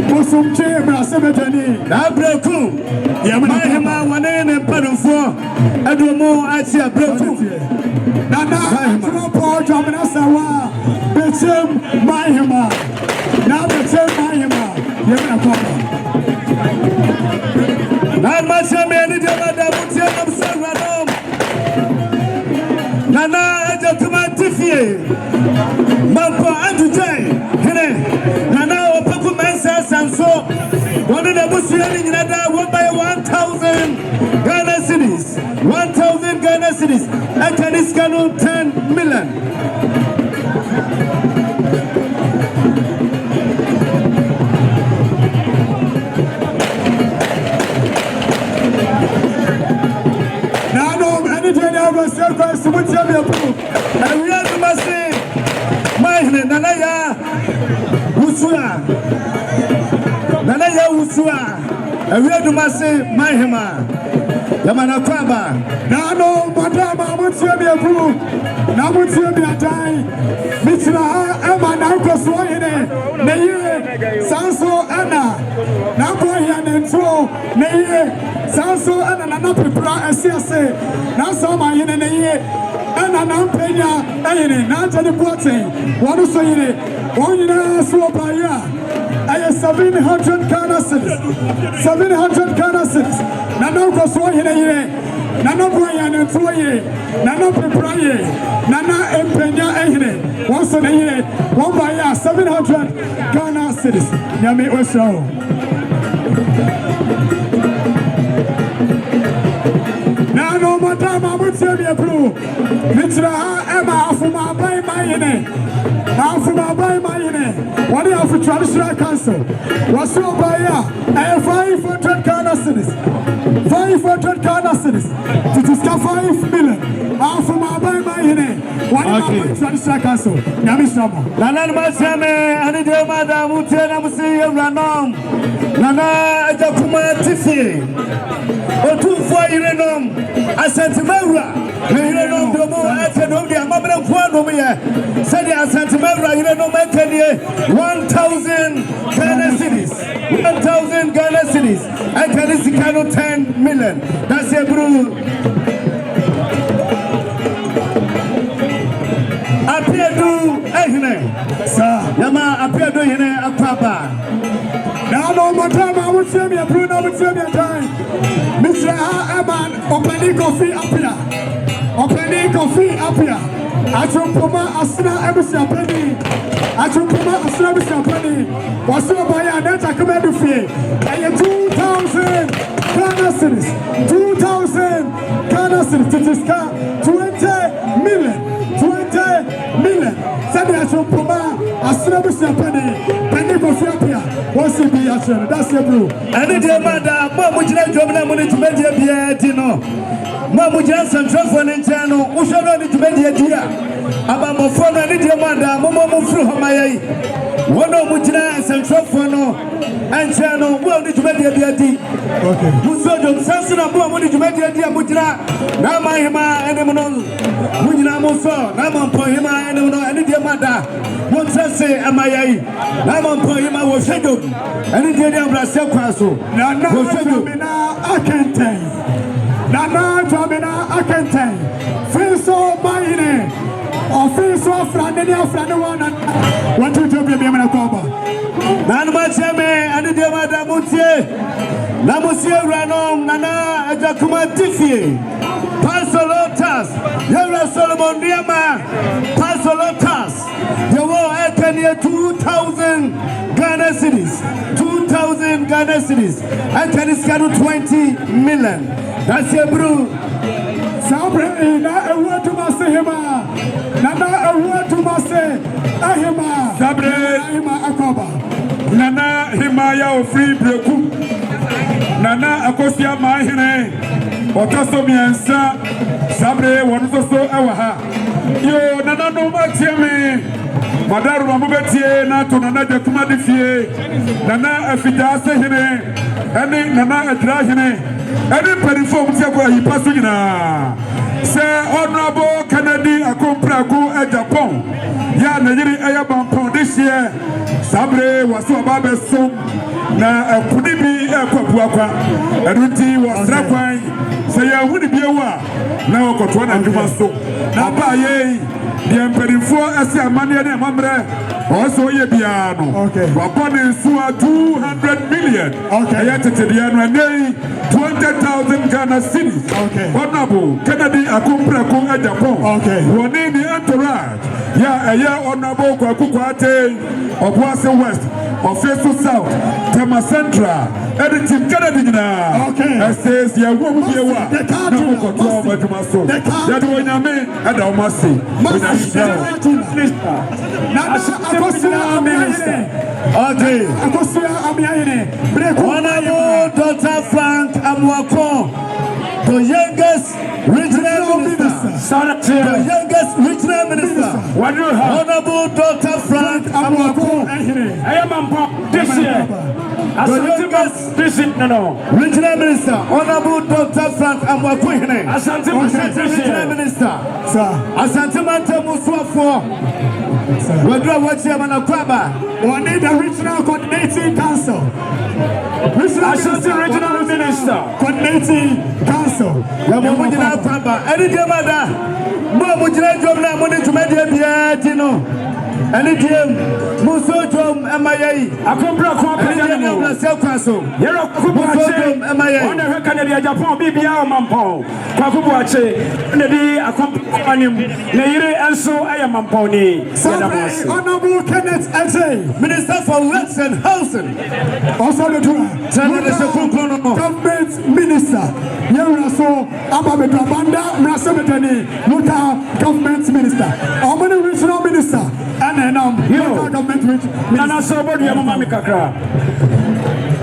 Bosum Chibra Sebetani. Abreku. Mahima one in Padufo. Adumo Asia Breku. Nana Paul Jamina Sawa. Bechem Mahima. Now Bechem Mahima. Yemina Kwaba. Not much of any Nana, I just come out to fear. tie mampo antutai hene nana opaku mensa sanso one na busuya ni nyina da one by 1,000 Ghana cedis 1,000 Ghana cedis akaniskano 10 million Christ, what you have approved. And we have to say, my Nanaya Usua, Nanaya Usua, and we have to say, my Hema, Yamana Kwaba. Now, Madame, what you have approved. Now, what you have done, Mitra, Emma, Nanko Swahine, Naye, Sanso, Anna, Napoyan, and so, Naye, Sanso, Anna, Napipra, and CSA. Now, some are in a year, and an ampenya, and not any porting. What is saying? One year, so by year. I have 700 Ghana cedis. 700 Ghana cedis. Nana goes one in a year. Nana Brian and 2 years. Nana Pipraye. Nana Empenya Ehne. Once in a year. One by year, 700 Ghana cedis. Yami Osho. Now, no matter how much you approve, Mitra Emma from my by my name. Now, from my by my name. What do you have for traditional council? What's so by ya? I have 500 Ghana cedis. 500 Ghana cedis. To discover 5 million. Now, from my by my name. What do you have for traditional council? Yami Shamo. Nana Masame, and the Madam Mutena Musi Ranom. Nana Jakuma Tifi. Otu for Irenom. Asantimara, Irenom Domo, Atenom, the Amabra Fuanomia, said the Asantimara, Irenom Akania, 1,000 Ghana cedis, 1,000 Ghana cedis, and Kanisicano 10 million. That's a brew. Appear to Ehne, sir, Yama appear to Hene Apapa. Now, no more time, I would say me a Bruno, I would say me a time. Mr. Aman, opening coffee up here. Opening coffee up here. I told Puma Asna Emerson Penny. I told Puma Asna Emerson Penny. Was so by a net I come out of here. And 2,000 Ghana cedis. 2,000 Ghana cedis. To discount 20 million. 20 million. Said I told Puma Asna Emerson Penny. Penny coffee up here. What's it be? That's your blue. And it's your mother. Mom, would you like to have money to make your Tino? Mom, would you have some trouble in channel? Who shall not to make the idea? About my phone, I need your mother. Mama, move through my one of which I some trouble and channel. Well, need to make the idea. Okay. Who saw them? Sanson, I'm going to make the idea. Mujina, Nama, and Emono. Mujina Moso, Nama, Pohima, and Emono, and your mother. Once I say, am I? Nama, Pohima was scheduled. And it did Brazil Castle. Nana, I can't tell you. Nana, I can't tell you. Feel so mine. Or feel so friendly, and what to do be a Coba. Nana Machame, and the Mother Mutier. Namusia Ranom, Nana, Jakuma Tiffy. Pasolotas, Yara Solomon Diama, Pasolotas. You will add 2,000 Ghana cedis. 2,000 Ghana cedis. And can it schedule 20 million. That's your brew. Sabre, not a word to Masahima. Nana, a word to Masahima. Sabre, Hima Akoba. Nana, Himaya, free breku. Nana, Akosia, Mahine. Otosomiansa. Sabre, one so awaha. Yo, Nana, no Matiame. Madaru Mamubetie, Nato, Nana, the Kumadifie. Nana, Afida, Sehine. And Nana, a Drahine. Everybody from Tiago, he passed in. Say, Honorable Kennedy, a Comprago at Japan. Ya Nagiri Ayaban this year. Sabre was so about so. Now, a Pudibi, a Papuaka. And Ruti was Rapai. Say, I would be a war. Now, got one and you must so. Now, by the Emperor as a man and a member also ye piano. Okay. Upon in 200 million. Okay. Yet at the end 20,000 Ghana cities. Okay. Honorable Kennedy Akumpra Kunga Japan. Okay. One in the entourage. Yeah, a year honorable Kwakukwate of Wasa West, of Fesu South, Tema Central, editing Kennedy now. Okay. I says, yeah, what would be a one? The card. The card. That one I mean, I don't must see. Okay. Honorable Dr. Frank Amwako, the youngest regional minister. The youngest regional minister. Honorable Dr. Frank Amwako. I am this year. The youngest regional minister. Honorable Dr. Frank Amwako. Regional minister. Asante Muswafo. We need a regional coordinating council. Regional minister. Coordinating council. Any day, any time, Musojom MIA. Akumpra Council. Musojom MIA. On the Canada Japan, BBA Mampong. Kakubuache, Nedi, Accompanium, Naire, and so I am Mamponi. Honorable Kenneth Eze, Minister for Works and Housing. Also the Government Minister. Yeraso, Ababedabanda, Rasametani, local government minister. How many regional minister? And local government minister. Nana Sobo, Yamami Kakra.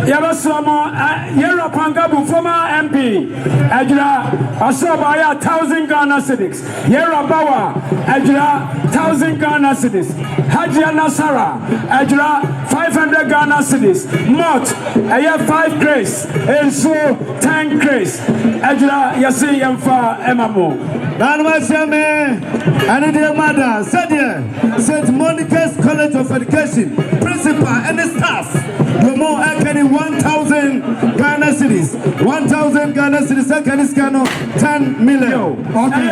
Yabasamo, Yerapangabu, former MP, Ajra, Asobaya, 1,000 Ghana cedis. Yerabawa, Ajra, 1,000 Ghana cedis. Hajia Nasara, Ajra, 500 Ghana cedis. Mot, Aya 5 grace, and so 10 grace. Ajra, Yasi Yamfa, Emamo. Nanwashame, and dear mother, St. Monica's College of Education, principal and the staff. No more Akani 1,000 Ghana cedis. 1,000 Ghana cedis. Akani Scano 10 million. Okay.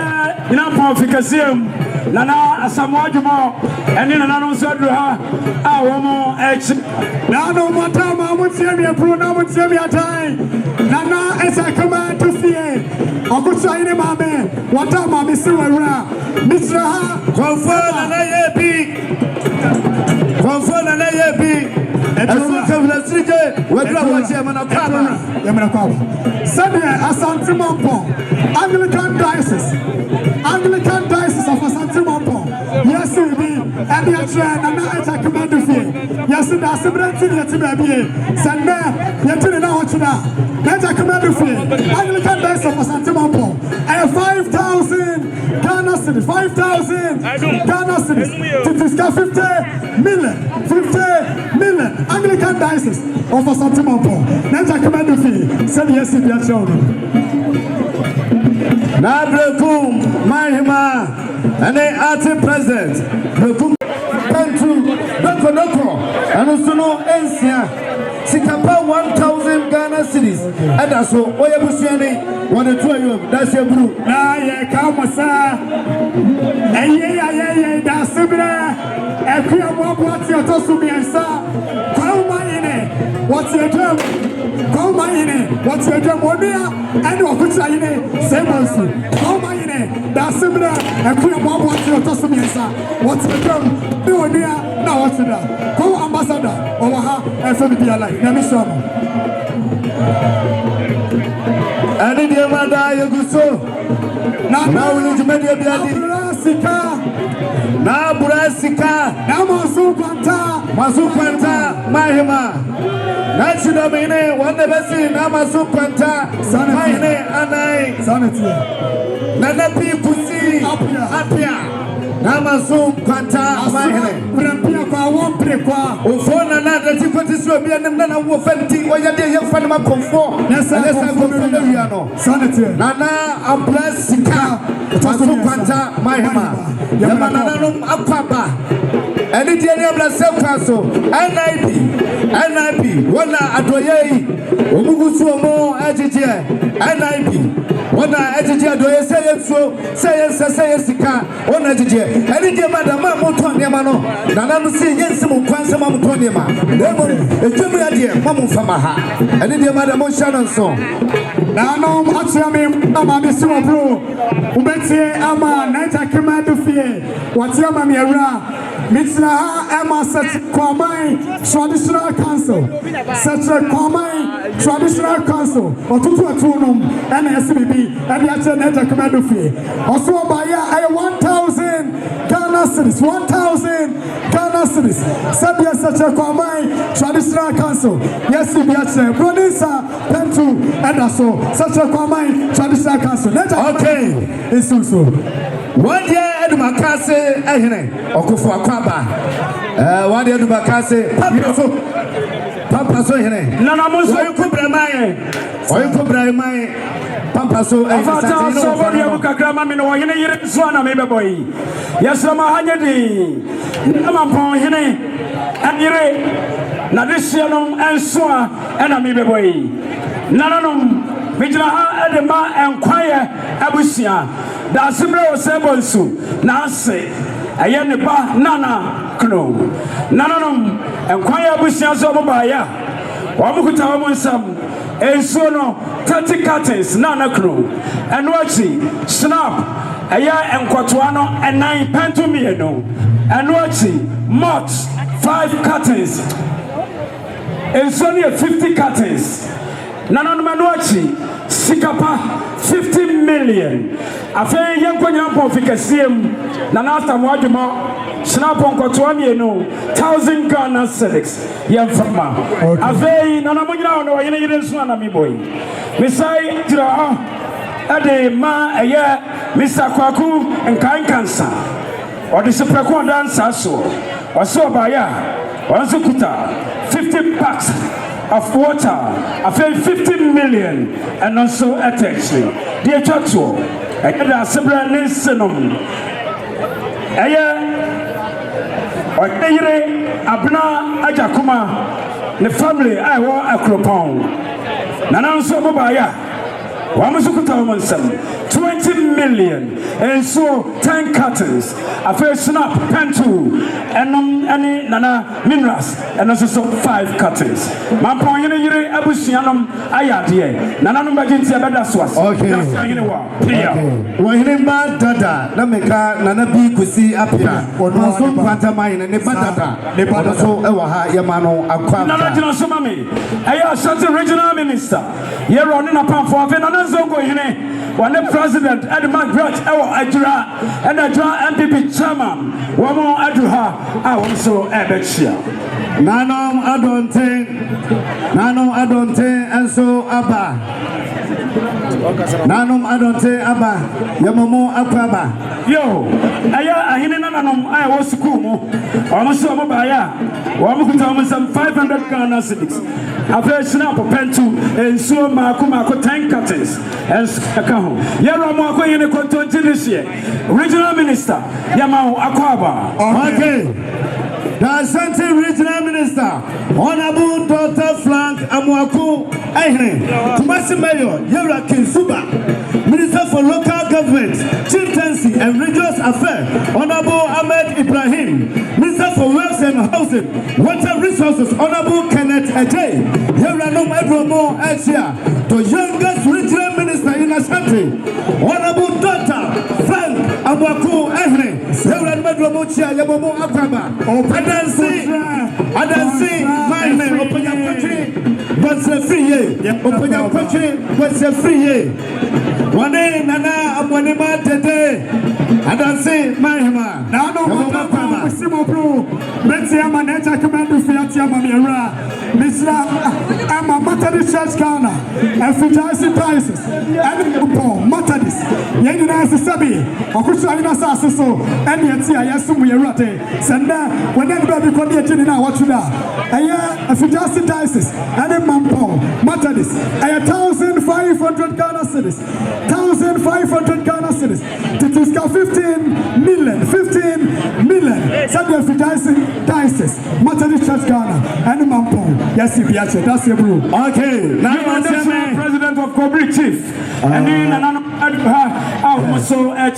You know, Pafikasium, Nana Asamojumo, and in another Sadra, our more action. Now, no more time, I would say me a pronoun would say me a time. Nana, as I come out to see it, I could say, my man, what time I miss you around? Mr. Ha, confirm and I be. Confirm and I be. And so come the street, we're going to see Yamanakaba. Sunday, Asante Mampo, Anglican Diocese of Asante Mampo. Yes, we be, and the train, and now it's a command of you. Yes, that's a brand new to be. Sunday, you're turning out to that. That's a command of you. Anglican Diocese of Asante Mampo. I have 5,000 Ghana cedis, 5,000 Ghana cedis to discuss 50 million. Anglican Diocese of Asante Mampo. That's a command of you. Send yes to the children. Nabrekum, Mahima, and the acting president, Brekum, Pentu, Bekonoko, and also Ensia. Sikapa 1,000 Ghana cedis. And that's all. Oyabusiani, 1 or 2 that's your blue. Nah, yeah, come on, sir. Hey, that's Sibra. And what's your Tosumi and sir? Come in it. What's your term? Come in it. What's your term? And what's your name? Same also. Come in it. That's Sibra. And what's your Tosumi and sir? What's your term? No idea. Now what's that? Go ambassador. Omaha and so be alive. Let me show you. And in the Mada, you go so. Now we need to make a now Burasika, now Masu Quanta, Mahima. National Mine, one the best in Amasu Quanta, Mahine, and I, Sanity. Nana people see Apia. Namasu Quanta, Mahine. Rampia, one prequa. O phone another difficulties will be an Nana Wolfenti, or your day of Fanama Comfort. Yes, I go for the Riano. Sanity. Nana, a blessing. Masu Quanta, Mahima. Yamananum Apapa. ɛne deɛ ne abrasɛm ka so NIP wɔna adɔyɛ yi ɔmugu so ɔmo agyegyeɛ NIP wɔna agyegyeɛ adɔyɛ sɛ yɛsuo sɛ yɛnsɛ sɛ yɛsika wɔna agyegyeɛ ɛne deɛ madam a motɔ nneɛma no nana no sɛ yɛnsi mo kwan sɛ ma motɔ nneɛma na mmom ɛtwam adeɛ ma momfama ha ɛne deɛ madam monhyɛ no nso nanom akyerɛ me ama me si wɔ bro wobɛtie ama naita kema do fie wɔte ama me awura metena ha ɛma sɛkyerɛ kwaman traditional council sɛkyerɛ kwaman traditional council ɔtoto atuonom ɛna ɛse bibi ɛde akyerɛ naita kema do fie ɔso ɔbaeɛ a ɛyɛ 1,000 Ghana cedis 1,000 Ghana cedis sɛdeɛ sɛkyerɛ kwaman traditional council yɛsi bi akyerɛ bronisa pentu ɛda so such a common traditional council. Okay, it's so. One year Edumakase, Okufo Akwaba. One year Edumakase, Papa so here. Nana Muso, you could bring my. Or you could bring my Papa so. I thought I saw what you could grandma in or in a year, Swana, maybe boy. Yes, I'm a hundred. Mamponghene, and Yere, Nadishanum, and Swa, and a maybe boy. Nananum, Vigilaha Edema and Choir Abusia, the Sibra Sebonsu, Nase, Ayanipa, Nana, Kno, Nananum, and Choir Abusia Zobaya, Wamukutamonsam, and Sono, 30 curtains, Nana Kno, and Wachi, Snap, Aya and Quatuano, and 9 pentumiano, and Wachi, Mott, 5 curtains, and Sonia 50 curtains. Nana Manuachi, Sikapa, 50 million. After Yankoyan Pofikasium, Nanasta Wajuma, Snapon Kotuani, 1,000 Ghana cedis. Yamfama. After Nanamuna, no, you didn't swan me boy. Missai, Ade Ma, a year, Mr. Kwaku, and Kain Cancer. Or the Superquan dance, so, or so by ya, or Zukuta, 50 packs. Of water, I paid 15 million, and also attention. Dear Chacho, I get a similar listening. Abna Ajakuma, the family I wore a cropon. Nanan Sobaya, Wamasukutamanson, 20 million, and so 10 curtains. I first snap, pentu, and any nana minerals, and also 5 curtains. Mamponghene Abusianum Ayadie, Nananum Bagintia Badaswas. Okay. Wahimba Dada, Nameka, Nanabi Kusi Apia, or Mason Pantamine, and Nebadata, Nebadaso Ewaha Yamano, Aqua. Nana Somami, I am such a regional minister. You're running upon for Venanzo Hine, when the president Edmund Grant, our Adra, and Adra MPP chairman, one more Adra, I also Abetsia. Nanom Adonte, and so Abba. Nanum Adonte Abba, Yamamo Aquaba. Yo, Aya, Ahinanum, I was Kumo, almost Mobaya, Wamukutam, some 500 Ghana cedis. A very snap of pentu, and so Makumako 10 curtains, and Akaho. Yaramako in a content this year. Regional Minister, Yamao Aquaba. Okay. The Asante Regional Minister, Honorable Dr. Frank Amwaku Ehne, Kumasi Mayor, Yara Kinsuba, Minister for Local Government, Chieftaincy and Religious Affairs, Honorable Ahmed Ibrahim, Minister for Wealth and Housing, Water Resources, Honorable Kenneth Ejay, Yara Nom Ebromo Asia, the youngest Regional Minister in Asante, Honorable Dr. Frank Amwaku Ehne, Yara Medromo Chia Yabomo Akraba, Adansi, my name, open your country, what's a free open your country, what's a free one day, Nana, Abonema, today, Adansi, my man. Now, no, Simo Pro, Metsiama, Neta, Commander Fiatia, Mamira, Mr. I'm a Methodist Church Ghana, and Fujasi Prices, and Methodist, Yanina Sabi, Okusha Sasso, and Yatia, Yasum, Yarate, Senda, whenever we come here, what you know, a Fujasi Dices, and a Mampo, Methodist, 1,500 Ghana cities, 1,500 Ghana cities, it is 15 million, 15 million, Sabi Fujasi Yes, that's a blue. Okay, now I'm the president of Kobri Chief. And then another so at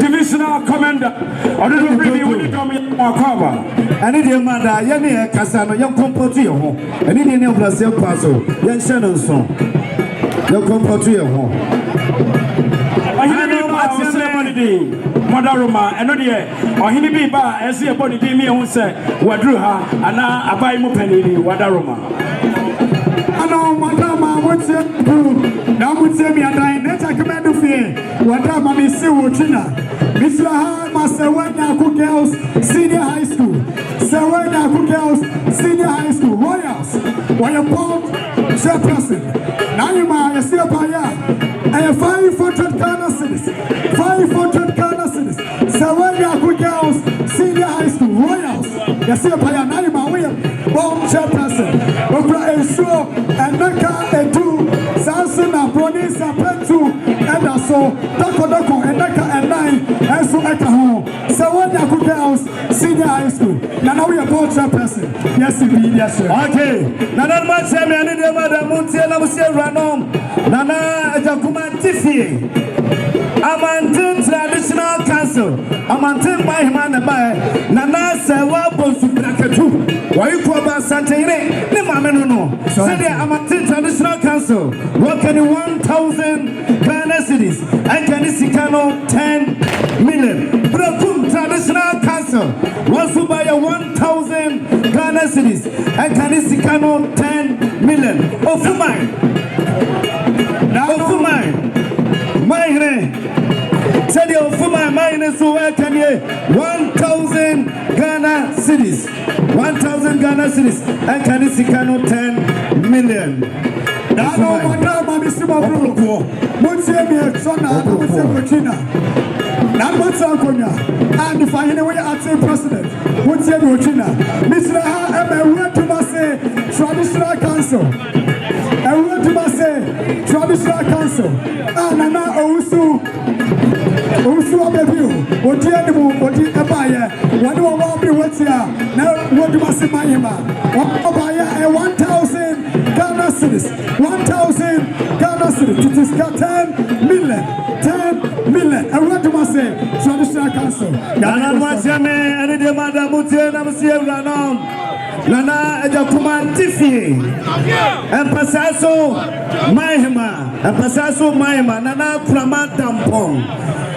divisional commander. Or did we come in Makaba? And in the Manda, Yanni Casano, young compotio, and in the Brazil Paso, young Shannon song. Young compotio. I know what's ceremony. Madaruma, and not yet, or he be by as the body me who said, Wadruha, and now I buy Mupeni, Wadaruma. I know, Madama, what's it? Now would say me a dying, that's a command of fear. Wadama, Miss Wachina, Mr. Master Wagner Cook Girls, Senior High School, Sawagner Cook Girls, Senior High School, Royals, Wayapong, Chairperson, Naima, a Sirpaya, and 500 Ghana cities, 500 Ghana cities, Sawagner Cook Girls, Senior High School, Royals, the Sirpaya, Naima, Wayapong, Chairperson, Okra Ensure, and Naka Edu, Sansuna, Pronisa, Petu, and also Doko, and Naka and Nine, and so Ekaho, Sawagner Cook Girls, Senior High School. Now we are both person. Yes, indeed, yes, sir. Okay. Nana Matsami, I need a madam Muntiana Ranom. Nana Jakuma Tiffy. Amantin Traditional Council. Amantin by Himana by Nana Sawa Bosukatu. Why you call about Santine? Nemameno. Say Amantin Traditional Council. Working in 1,000 Ghana cities. And Canisikano 10 million. Brakum Traditional Council. Was to buy a 1,000 Ghana cities and Canisikano 10 million. Of mine. Now, of mine. Mine. Tell you of mine. So where can you 1,000 Ghana cities? 1,000 Ghana cities and Canisikano 10 million. Now, no matter my Mr. Mabruko. What's your son? What's your China? What's our and if I anyway I'd say president, what's your China? Mr. I went to my say traditional council. I went to my say traditional council. And I'm not also baby. What do you buy? What do I want to what's here? Now, what do I say, my man? What buy a 1,000 Ghana cities? 1,000 Ghana cities. It is 10 million. 10 million. And what do I say? Traditional council. Nana Machame, and the Madame Mutena Ranom. Nana Jakuma Tiffy. And Pasaso Mahima. And Pasaso Mahima. Nana Krama Dampong.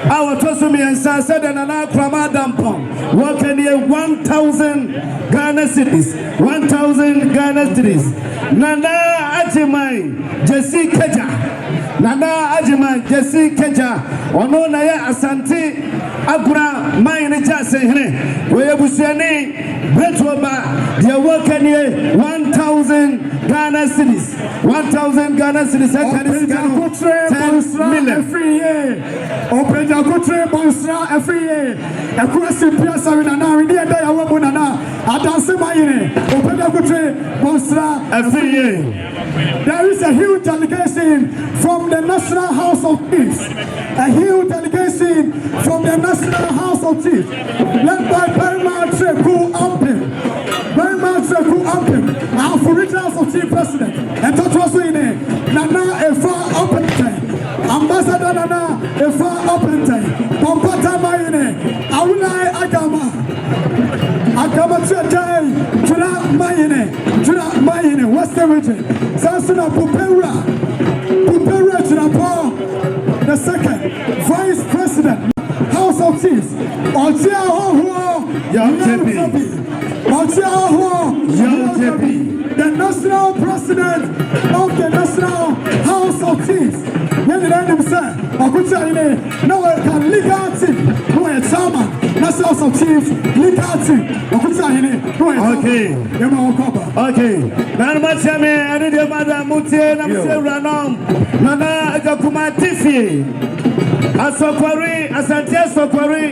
Our Tosumi and Sasa and Nana Krama Dampong. Working here 1,000 Ghana cities. 1,000 Ghana cities. Nana Ajimai. Jesse Keja. Nana Ajima Jesse Keja ono na ya asante agura mine jase hene we ebusiani betwoba dia workanie 1,000 Ghana cities 1,000 Ghana cities and 10 million every year open the country bonsra every year akwasi piasa we na we dey ya wo na adanse mayire open the country bonsra every year. There is a huge delegation from the National House of Chiefs. A huge delegation from the National House of Chiefs. Led by Paramount Treku Ampim. Paramount Treku Ampim. Our original House of Chief President. And Totroswine. Nana Efa Opente. Ambassador Nana Efa Opente. Pompata Mayene. Aulai Agama. Agama Tredai. Tuna Mayene. Western region. Sansuna Pupera Chinapo, the second Vice President, House of Chiefs, the National President of the National House of Chiefs. When the end of say, no one can legal team, no a chairman, National House of Chiefs, legal team. Okay. Nana Machame, I need your mother Mutie, Ranom, Nana Jakuma Tiffy, Asopari, Asante Sopari,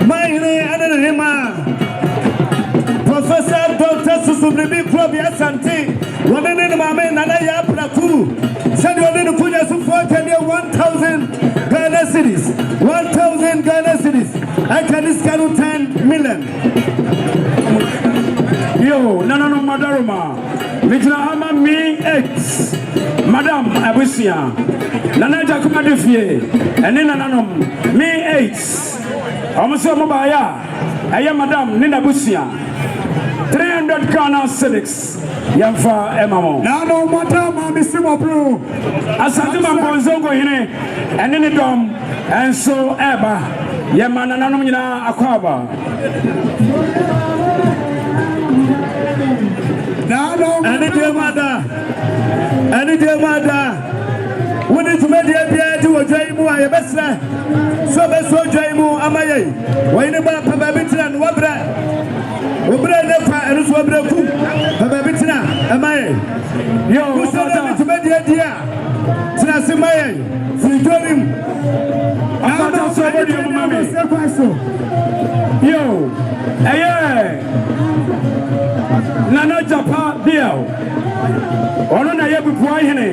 Maine, Anima, Professor Dr. Susublibi Probi Asante, one in the Mame, Nana Yapraku, send your little Puja Sufor, 1,000 Ghana cities, 1,000 Ghana cities. Eka discount 10 million. Yo, no, Madaruma. Mijahama me 8. Madam Abusia. Nana Jakuma Defie. And then Nanum me 8. Almost Mobaya. I am Madam Nina Busia. 300 Ghana civics. Yamfa Emamo. Nano Madam Missimo Blue. Asantuma Bonzongo Hine. And then the dom. And so Eba. Yamana Nanumina Aquaba. Nano, any dear mother. We need to make the idea to a Jaimu, I best say. So best so Jaimu, Amaye. When about Pababitina and Wabra. Wabra Nepa and Wabra Cook. Pababitina, Amaye. Yo, who said to make the idea? Tinasimaye. Freedom. I'm not so ready, Mammy. Yo, hey. Nana Japa Bill. Onona Yabu Puayene.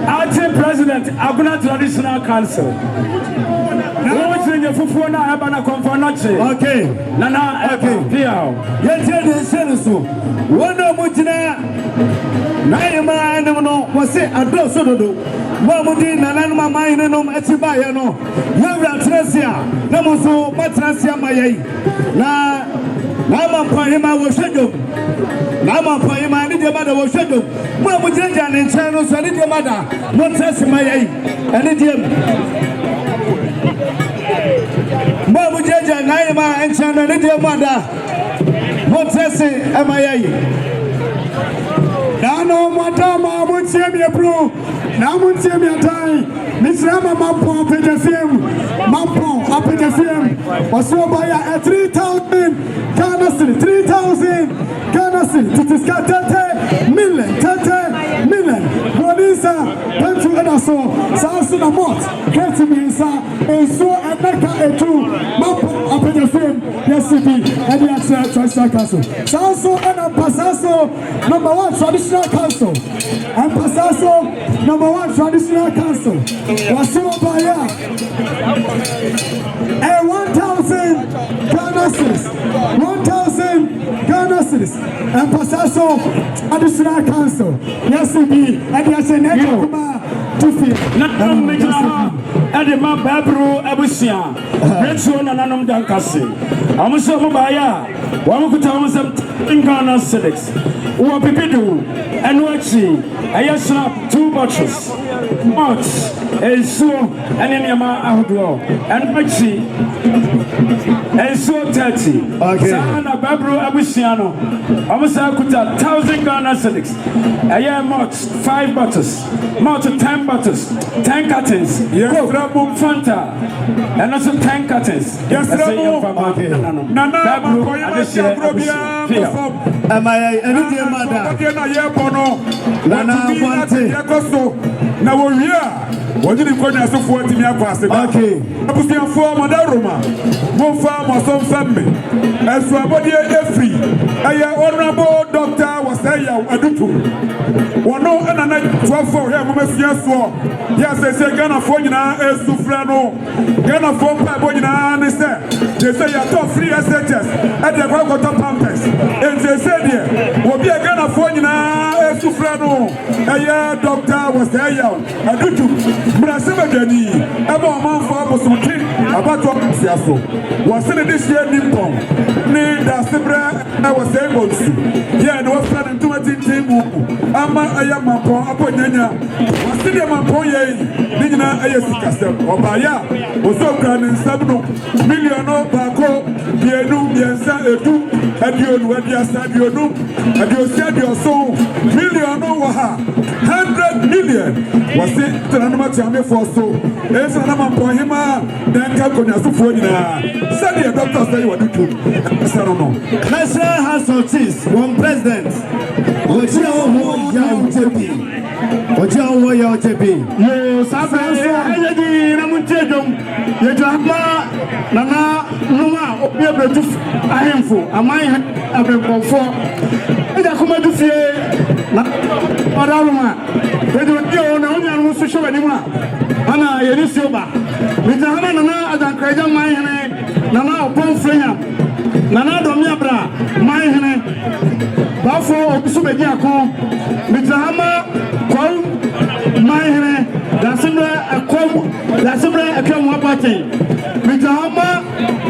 Acting President, Abuna Traditional Council. What's in your Fufuna Abana Confonache? Okay. Nana, okay. Bill. Yes, yes, one of Mutina. Naima and no was it a dosodo. Mamudi Nanama Mainum Etibayano. Yara Tracia. Namoso Matracia Maye. Nama Pahima was scheduled. Nama Pahima, I need your mother was scheduled. Mamuja and Channel, so I need your mother. Montes my eye. I need him. Mamuja and Naima and Channel, I need your mother. Montes my eye. Nano Matama would see me a pro. Now would see me a time. Miss Rama Mampo up in the film. Mampo up in the film. Was so by a 3,000 Ghana City. 3,000 Ghana City. To discuss 30 million. Bonisa, Pentu and so. Sanson a mot. Get to me, sir. And so a Mecca and two. Mampo up in the film. Yes, it be. And yes, Traditional Council. Sanso and a Passaso. Number 1 Traditional Council. And Passaso. Number 1 Traditional Council. Wasimo Baya. And 1,000 Ghana cities. 1,000 Ghana cities. And Passaso Additional Council. Yes, it be. And yes, an echo. Edema Babru Abusia, Redson and Anum Dankasi. Amuso Mobaya, Wamukutam in Ghana cities. Uapipidu, and Wachi, I snap 2 bottles. March, and so, and in Yama Ahudo, and Machi, and so 30. Okay. Sana Babru Abusiano, Amusa Kuta, 1,000 Ghana cities. I am March, 5 bottles. March, 10 bottles, 10 curtains. Yes, Rabu Fanta, and also 10 curtains. Yes, Rabu. Okay. Nana, am I any dear mother? Nana, now we're here. What did you call us for? Okay. I was here for Madaruma. One farm or some family. As for body free, I honorable doctor was there. I do too. One no, and I 12 for him. Yes, they say Ghana for you now, a Sufrano. Ghana for Pabona, understand? They say you're top free SHS at the Bogota Pampers. And they said, yeah, will be a Ghana for you now, a Sufrano. A doctor was there. I do too. Brasivagani, about a month for some king about what Siaso was in this year Nippon. Named as the brand I was able to. Yeah, no friend to a team. Ama Ayamapo, Aponya, was in the Mampoye, Nina Ayasika, or Baya, was so grand in Sabno, Milliono, Baco, Bienu, Biansa, Edu, and you when you said you do, and you said your soul, Milliono, 100 million was it to Namachame for so. There's an Mampohima, then Kakonia Sufonia. Said the doctor say what you do. National House of Chiefs, one president. What's your young JP? What's your young JP? You suffer, Namutajum, Yajama, Nana, Numa, Opiabetu, Ahemfo, Amai, Abenfo. And I come to say, Madaluma, they don't know no social anymore. Anna, Yerisoba, with the Hamana, as I cried on my hand. Nana upon Freya, Nana Domiabra, my hene, Bafo, Subegiaco, Mitrahama, Quam, my hene, Lasimra, a quam, Lasimra, a quam wapati, Mitrahama,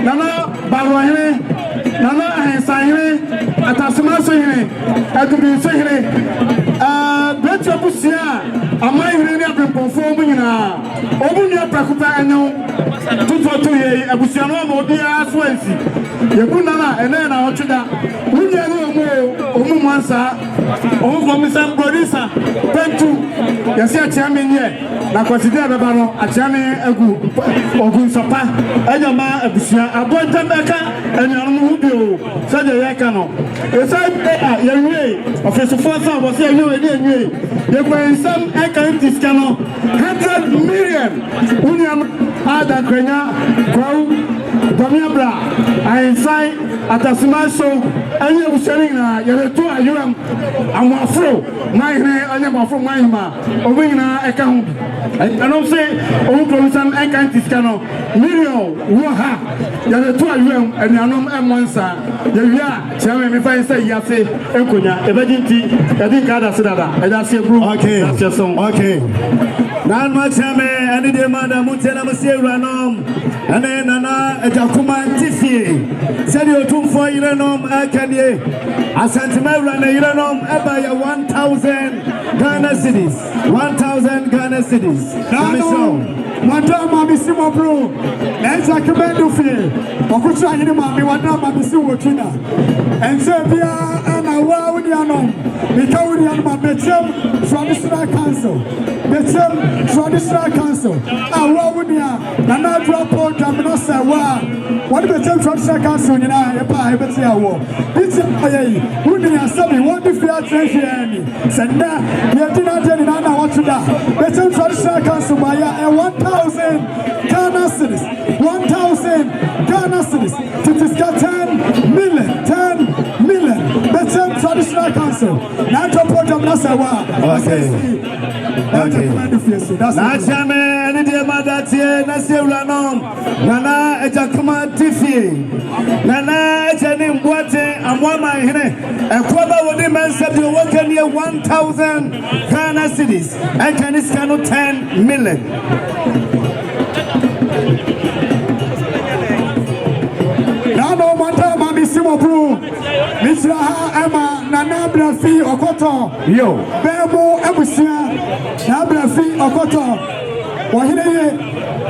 Nana Barohene, Nana Sahine, Atasamaso hene, Atubi hene, Betcha Busia, a my hene, performing now, Obunia Prakupa, and no. 242 years, Abusiano, Modia, Swansea. You put Nana and then I'll check that. We know Omumansa, Omumansa, Producer, Pentu, Yasia Chairman here. Na consider Babano, a Chairman Ogun Sapa, Ayama, Abusia, a boy Tamaka, and Yamudio, such a Yakano. It's like Yaway, of his first son was here, you and there were some accounts, 100 million. William Ada Krenya, Crow, Domiabra, I sign at a smaso, and you selling your 2 ayuram, and one fro, my hair, I never from my ma, or winner account. I don't say, oh, some account is cano, million, waha, you're 2 ayuram, and you're no M1 yeah, tell me if I say Yase, Ekunya, emergency, I think I'd say that, and that's your group. Okay, that's your song. Okay. Nan machame ani de mada mutena musiranom ane nana ejakuma tifi sedi otumfo irenom akanie asantimawra na irenom ebaya 1000 Ghana cedis 1000 Ghana cedis nano madama misimo bro enza kemendo fie okutra yini mami wadama misimo twina enze bia ana wa wudi anom mikawudi anoma betem traditional council betem traditional council awa wunia nana drop program no say wa what betem traditional council nyina e pa e beti awo biti ayi wunia sabi what the fair treasure senda ye dina je ni na watuda betem traditional council baya 1000 Ghana cedis 1000 Ghana cedis to discuss 10 million betem traditional council na drop program no say wa okay Nachame any day madatie na seuranom nana ejakuma tifi nana ejani mbwate amwama hene ekwoba wodi mensabi woka near 1000 Ghana cedis and can is 10 million Nano mata mami simo bro Mitra ha ema nana brafi okoto yo bebo ebusia na brafi okoto wahine ye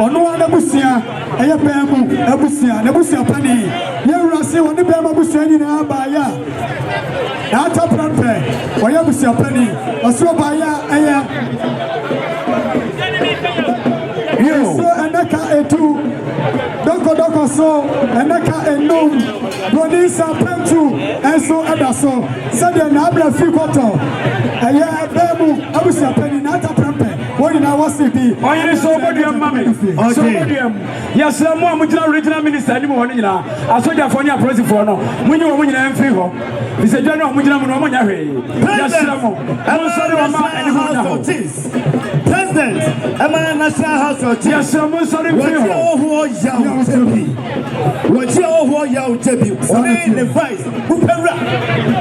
ono ana busia eye bebo ebusia na busia pani ye rase woni bebo busia ni na ba ya na ta prampe woye busia pani osro ba ya eye yo so anaka etu Doko so eneka enum Bonisa pentu enso edaso sede na abra fi koto eye bemu abusia pani na ta prampe woni na wasibi oyire so bodiam mame so bodiam yasra mo amugina regional minister ni mo woni nyina asoja fo ni aprosi fo no munyi wo nyina emfiri ho bise dwa no amugina mo no mo nya hwe yasra mo sori wa ma eni ho na ho president ama national house of yasra mo sori fi ho what you all your debut only the vice who pera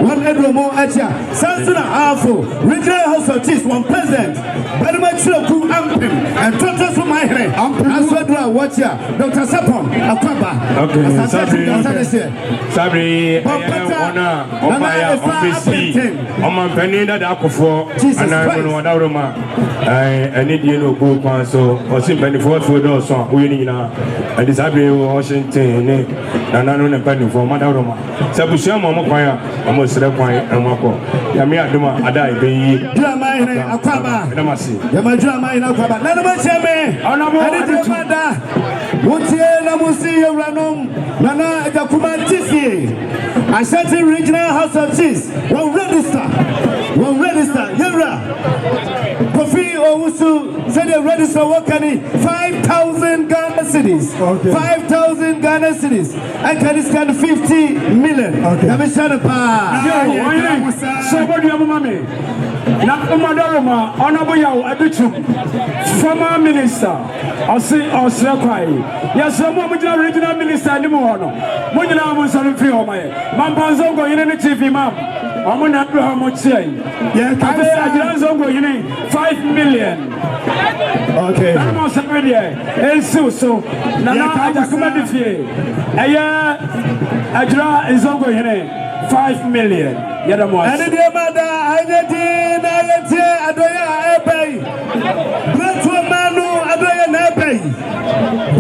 one edromo acha sansuna afo regional house of chiefs one president very much ku ampim and total from my head aswadra watch ya Dr. Sapon Akwaba okay sabri ona obaya ofisi oman penina da akofo ana no wadawroma ani die no go kwan so osim penifo fo do so oyini nyina and sabri Washington ne nanu ne penifo madawroma sabusia mo kwan ya mo sere kwan enwako ya me aduma ada ibeyi drama ine Akwaba namasi ya drama ine Akwaba nanu ma cheme ani drama wotie na musi yewranom nana ejakuma tifi Ashanti Regional House of Chiefs will register yewra Kofi Owusu said they register what can 5,000 Ghana cedis 5,000 10,000 Ghana cedis. I can discount 50 million. Okay. Let me shut up. Somebody have money. Now, Madaroma, Honorable Yao, former minister, or say, or Srakai. Yes, some original minister, anymore. Mujana was on the field, my Mamponghene in the TV, ma'am. I'm not how much say. Yeah, I go in 5 million. Okay. I'm also ready. And so, Nana, I come at the field. I is over here. 5 million. Yadamo. And the mother, I get in, Adoya, Ebay. Break to a manu, Adoya, Ebay.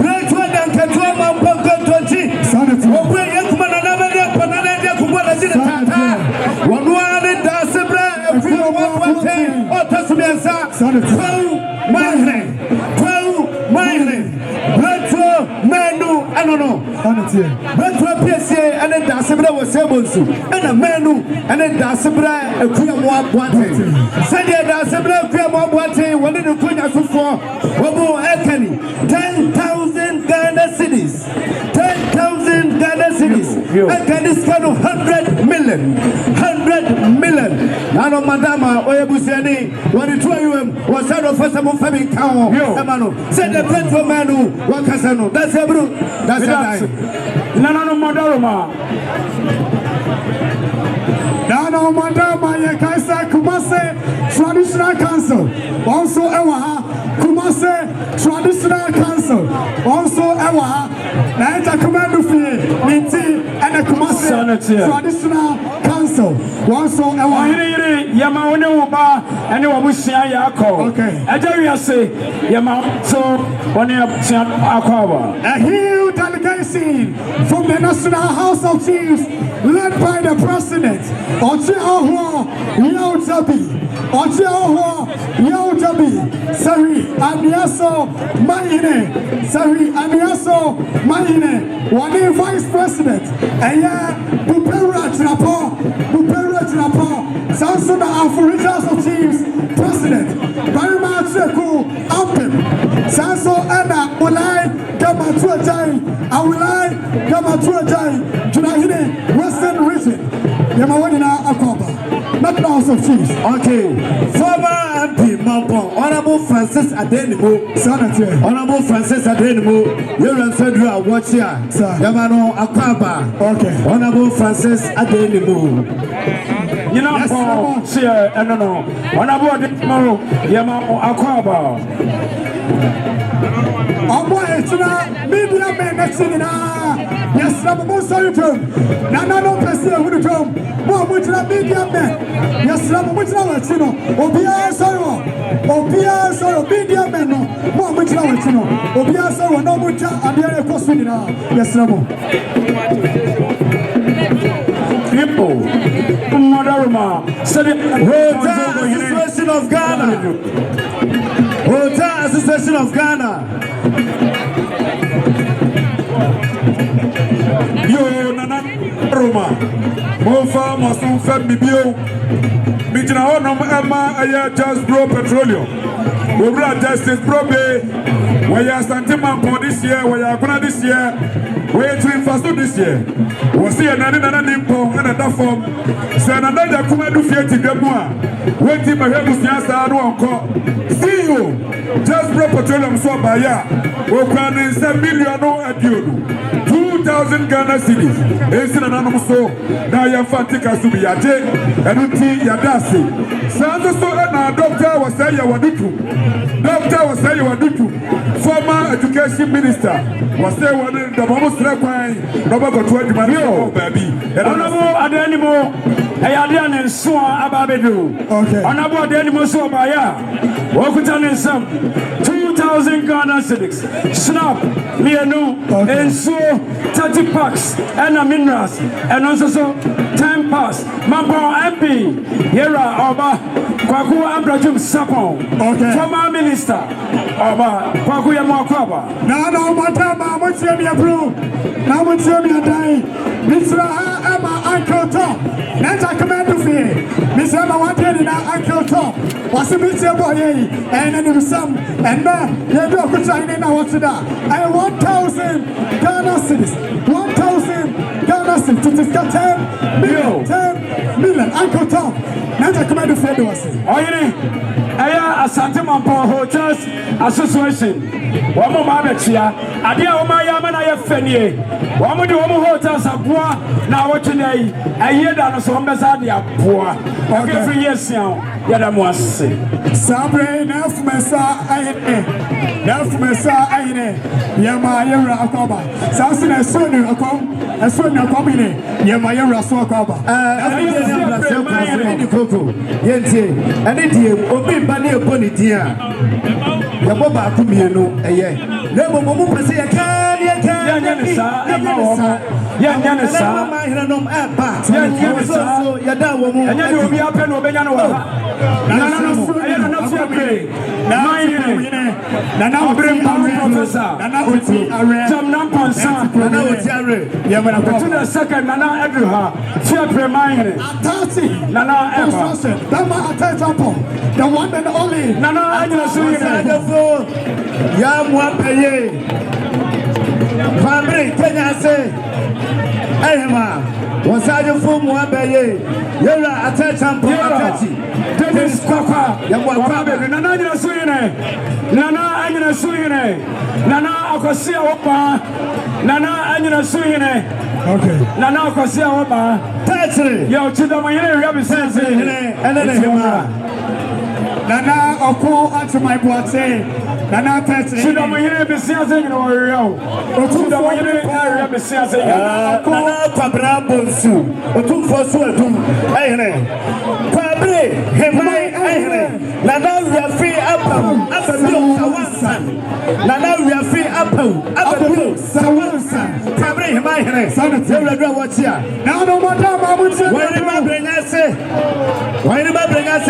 Break to a Dankatua, Mamponghene, son of Obre, Yakman, and Amanda, Panana, Kumana, one in Dasabra, and 1 or Tasmania, son of my name. Manu, I don't know. But to a PSA and then Dasabra was able to, and a manu, and then Dasabra, a Kuyawa Boate. Sandia Dasabra, Kuyawa Boate, one in the Kuya for Wabo Ekani, 10,000 Ghana cedis. 10,000 Ghana cedis. I can discount 100 million. 100 million. Nano Madama, Oyabusani, what it was out of some family cow. Said the platform manu, Wakasano. That's a bro. That's a guy. Nano Madaroma. Nano Madama, Yakasa, Kumase, Traditional Council. Also, Ewaha, Kumase, Traditional Council. Also, Ewaha, Nanta Commando Fee, Minti, and the Kumase Traditional Council. Also, Ewaha, Yamaone Uba, and you will see Yako. Okay. I tell you, say, Yama, so, when you have Aquaba. A huge delegation from the National House of Chiefs, led by the President, Ochiaho, Yautabi, Sari, Aniaso, Mahine, one Vice President, and Bupera Chinapo, Samson African House of Chiefs, President, very much cool, Ampim, Sanso Anna, Ulai, Gamatuajai, Awulai, Gamatuajai, Junahine, Western Region, Yamawadina Akoba, not the House of Chiefs. Okay, former MP Mampo, Honorable Francis Adenimo, Senator, Honorable Francis Adenimo, you're on Federal Watch here, Yamano Akwaba, okay, Honorable Francis Adenimo. You know, see, I don't know. When I bought it tomorrow, Yamano Akwaba. Oh boy, it's not media men next in yes, I'm most sorry to no person with the drum. More with the media men. Yes, I'm with the Latino. Obia sorrow, media men. More with the Latino. Obia sorrow, no much, and the other question. Yes, Ramo. People, Madaroma, Association of Ghana. Hotel Association of Ghana. Yo, Nana Roma, Mofa, Mason Fed Mibio, Mijina Honor Emma, Aya Just Bro Petroleum, Obra Justice Probe, where you are Santiman for this year, where you are going this year, where you train fast this year. Was here another Nimpo and another form. Send another Kumadu Fiat Gamua. Wait till my head was just out on call. See you. Just Bro Petroleum so by ya. Open 7 million at you. 2,000 Ghana cedis. It's an animal so. Now you have Fatika Subiaje and Uti Yadasi. Santo so and our doctor was saying you were Dutu. Doctor was saying you were Dutu. Former education minister was saying one in the Bomus Requine. Nobody got 20 million, baby. Honorable Adenimo, Ayadian and Swan Ababedu. Okay. Honorable Adenimo Sobaya. Wokutan and some 2,000 Ghana cedis. Snap, Mianu, and so 30 packs, and a minerals, and also 10 packs. Mampo MP, Yera Oba, Kwaku Abraham Sapon, former minister, Oba, Kwaku Yamakaba. Now, Matama, what's your blue? Now, what's your die? Mr. Emma Uncle Tom, Nata Commando Fee, Miss Emma wanted in Uncle Tom. Was a bit of boy, and then some, and then you go to China now. What's that? I 1,000 Ghana cities. 1,000 Ghana cities. It is 10 million. 10 million. Uncle Tom. Now I come out to Fed was it. Oh, yeah. I Asante Mamponghene Hotels Association. One more Mabechia. I dear Omayama, I have Fenny. One more the Omo Hotels are poor. Now, what today? I hear that some Mesadia poor. Okay, 3 years now. Yada Mosse. Sabre, enough Messa, enough Messa, Yama Yara Akoba. Samson and Sonu Akom, and Sonu Comine, Yama Yara Sokoba. Yente, and it is Bani upon it, dear. Yaboba Kumiano, a year. Never Momu Pasi, a can, the one and only Nana Yamwapaye Family Kenya say Ehema was I for Mwabaye Yara attention Atachi Dennis Papa Yamwapabe Nana Suine Nana Angela Suine Nana Akosia Opa Nana Angela Suine okay Nana Akosia Opa Tatri Yo Chidamayere Rabbi and then Nana Oko answer my boite. Nana Petty. Should I hear the season or real? Or to the way area the season? Nana Pabra Bonsu. Or two for Suatum. Aine. Pabre, Hemai Aine. Nana Rafi Apple. Apple Sawansan. Nana Rafi Apple. Apple Sawansan. Pabre, Hemai. Son of Terra, what's here? Now, no more time. I would say, why did I bring us? Why did I bring us?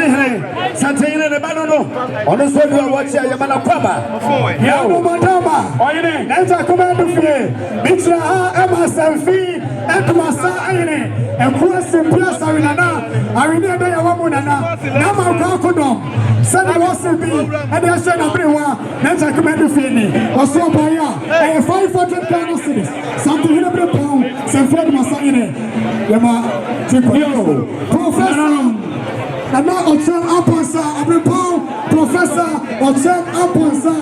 Santana. On the side of watch Yamana Kwaba. Yamu Madama. Oh, you know, that's a command of fear. Mitra Emma Sanfi, Emasa Aine, and Crossing Plus Arinana, Arina Yawamunana, Nama Kakodom, Sana Wasabi, and the Ashan of Brewa, that's a command of fear. Or so by and 500 Ghana cities. Something in a pound, San Fred Masaine, Yama, Professor. Nana Ochem Aponsa, Abrepon, Professor Ochem Aponsa,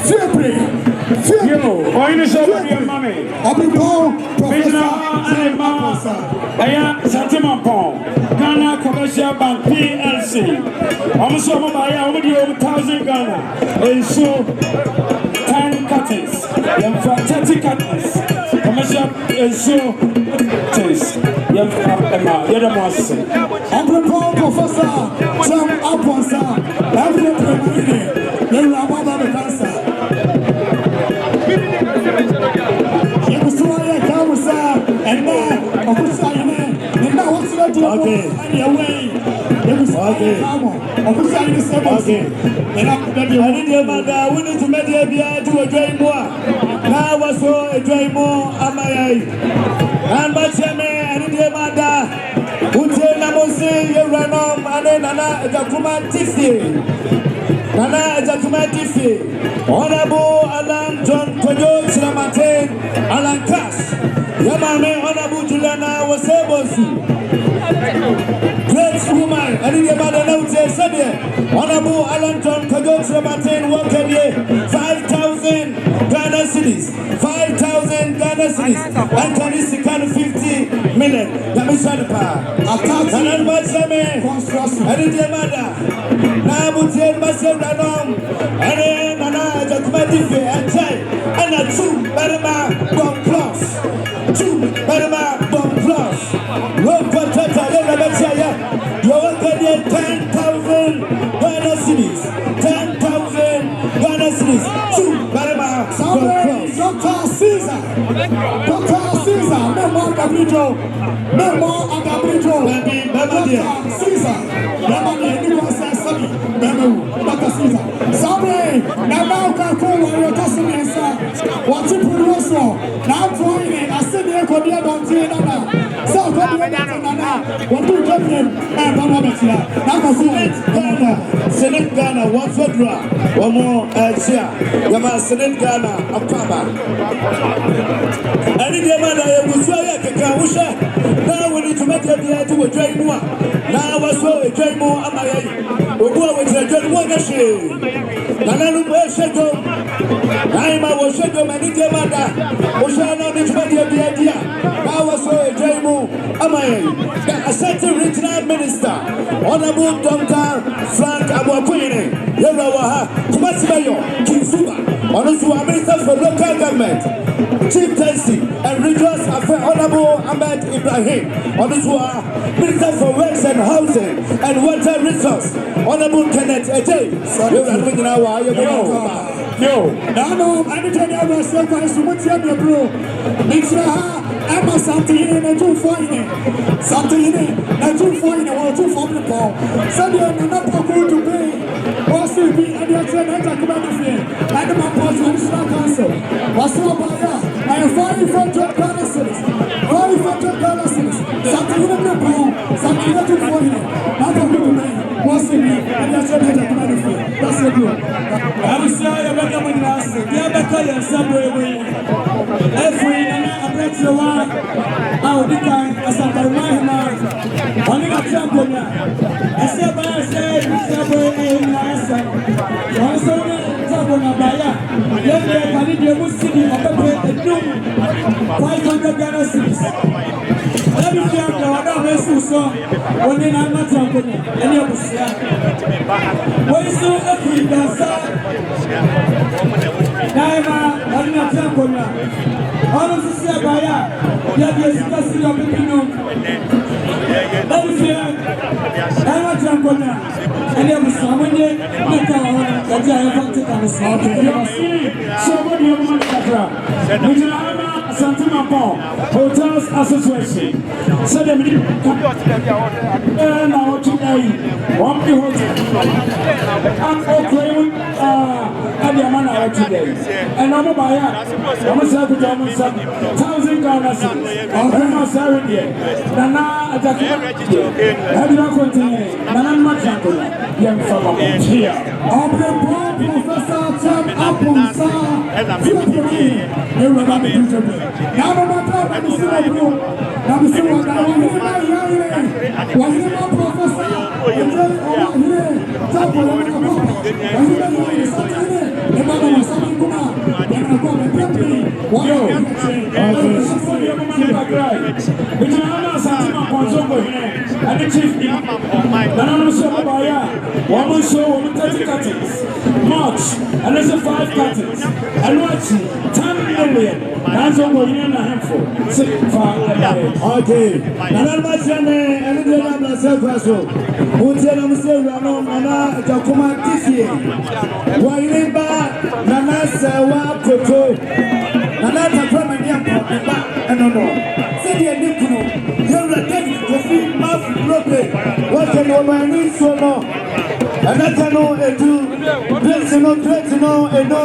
Fiepre, Fiepre, Abrepon, Professor Ochem Aponsa. Aya Santimampon, Ghana Commercial Bank PLC. Almost over by 1,000 Ghana. And so 10 curtains, 30 curtains. Commercial and so taste. Honorable Professor John Aponsa, every you are one of the cancer. You will see a cancer and now, of course, I now what's that to okay. Anyway, you will see a camel, of course, I say, okay. And after you need your mother, we need to make it to a dream more. Now was so a dream more, am I? And but your man, I need your mother. Utena Mose, you run on, and then Nana Jakuma Tiffy. Nana Jakuma Tiffy. Honorable Alan John Kojo Chilamaten, Alan Cash. Yamame, Honorable Juliana was able to. Great woman, I need your mother now to say, Honorable Alan John Kojo Chilamaten, what can you? 5,000 Ghana cities. 5,000 Ghana cities. And Chinese 50 million. Yamishanpa. Attack. And construction. And the mother. Now, Butin Massel Danom. And then Nana Jakumatife and Chai. And a 2 Berma bomb plus. 2 Berma bomb plus. One for Tata, you are getting 10,000 Ghana cities. 10,000 Ghana cities. 2 Berma bomb plus. Dr. Caesar. Dr. Caesar. Memo Gabrijo. Memo Gabrijo. Dr. Caesar. Memo Dr. Caesar. Sorry. Now Kaku, you're tossing me. What's it producer? Now, I said, you're going to be able to so what do champion and Bamatia. Now, Senate Ghana, one federal, one more Asia, Yama Senate Ghana, Akaba. Any demand I will say, Kakawusha. Now we need to make a deal to a drain one. Now I saw a drain more on my head. We go with a drain one. Nanalu Shego, Naima was Shego, Mani Demanda, Oshana, the 20th idea. Now I saw a drain more on my head. The Asset Regional Minister, Honorable Dr. Frank Abuapwene, Yerawaha, Kumasibayo, Kinsuba, Honorable Minister for Local Government, Chieftaincy, and Regional Affairs, Honorable Ahmed Ibrahim, Honorable Minister for Works and Housing and Water Resource, Honorable Kenneth Ete. no, I need to know myself. I should want to bro. I'm a something in a 240. Something in a 240 or 240 pound. Sunday, I'm not going to pay. What's it be? And you're trying to come out of here. And I'm a National Council. What's up about that? I am 500 Ghana's. 500 Ghana's. Something in a pound. Something in a 240. Not going to pay. What's it be? And you're trying to come out of here. That's it, bro. I'm sorry about the last. Yeah, because somewhere. Every I bet you one. How did I say my mind? Only got something. I said, but I said, it's a nice. Also, Tabona Baya. Yes, I need you to see the 500 Ghana cities. Let me tell you, I don't know so. When I'm not talking, any of us. When so every Naima, I'm not talking. All of the Sabaya, yet you're discussing your opinion. Let me say, I'm not Jambona, and there was someone yet, that I have to come and you're seeing somebody of Manchester. Santa Mamponghene Hotels Association. So they need to come now today. One hotel. I'm okay and the man out today. And I'm by I'm a second 1,000 Ghana cedis. I'm not sorry here. Nana attack. Have you not continued? Nana Machanko. Young fellow here. I'm the Professor Sam Aponsa. And I'm the now, I'm not going to see my bro. I'm still going to see my young. Was it my professor? I'm telling you, here. Top of the world. I'm going to see something. The man was something good. I'm going to pay me. What are you saying? And the chief, Nana Sabaya, woman show 30 cuttings, March, and there's a 5 cuttings, and watch 10 million. That's what we're in a handful. Okay. Nana Machane, and the Nana Selfaso, who tell them say, Nana Takuma Tifi, Wairimba, Nana Sawa Koto, Nana Takama, and no more. Say, Niku, you're a technical coffee, mouth broken. What can you manage so no? Another no, a two, no, a no,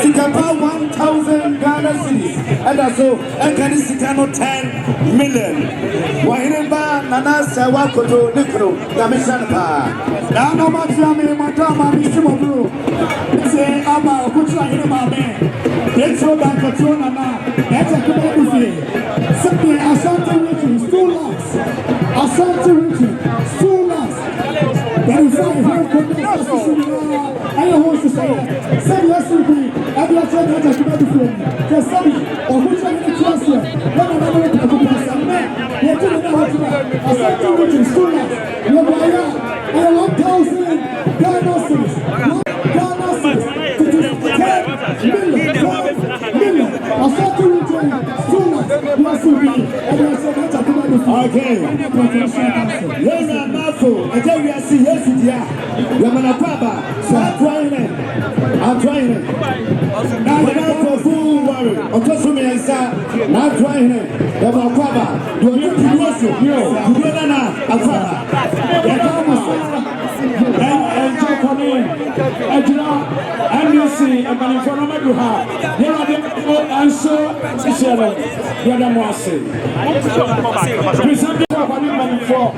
Sikapa 1,000 Ghana cedis. And also, I can see 10 million. Wahimba, Nana, Sawakoto, Nikro, Yamishanpa. Now, no matter how many Missimo Blue. Say, Abba, Kucha, in my man. Let's go back to Tronana. That's a community. Simply, Asante Richie, 2 lakhs. Asante Richie, 2 lakhs. There is a very good I want to say, say yes to me. I will tell you that you have to friend. Just say, or which one is the trust here? One of them will be a man. You're telling me how to do. I said to you, it's 2 lakhs. You're by and 1,000 Ghana cedis. Ghana cedis. To 10 million. I said to you, 2 lakhs. You are so big. And you are so much a good okay. Yes, I'm Marco. I tell you, I see yes, dear. You're my papa. So I'm trying it. Now you're not for full worry. Of course, me and sir, not trying it. You're my papa. You're not to listen. You're not a papa. You're not and Joe Connie, and you see, I'm going to follow my duha. Here are the people and so, Shelley, you're the Mossy. Present the money for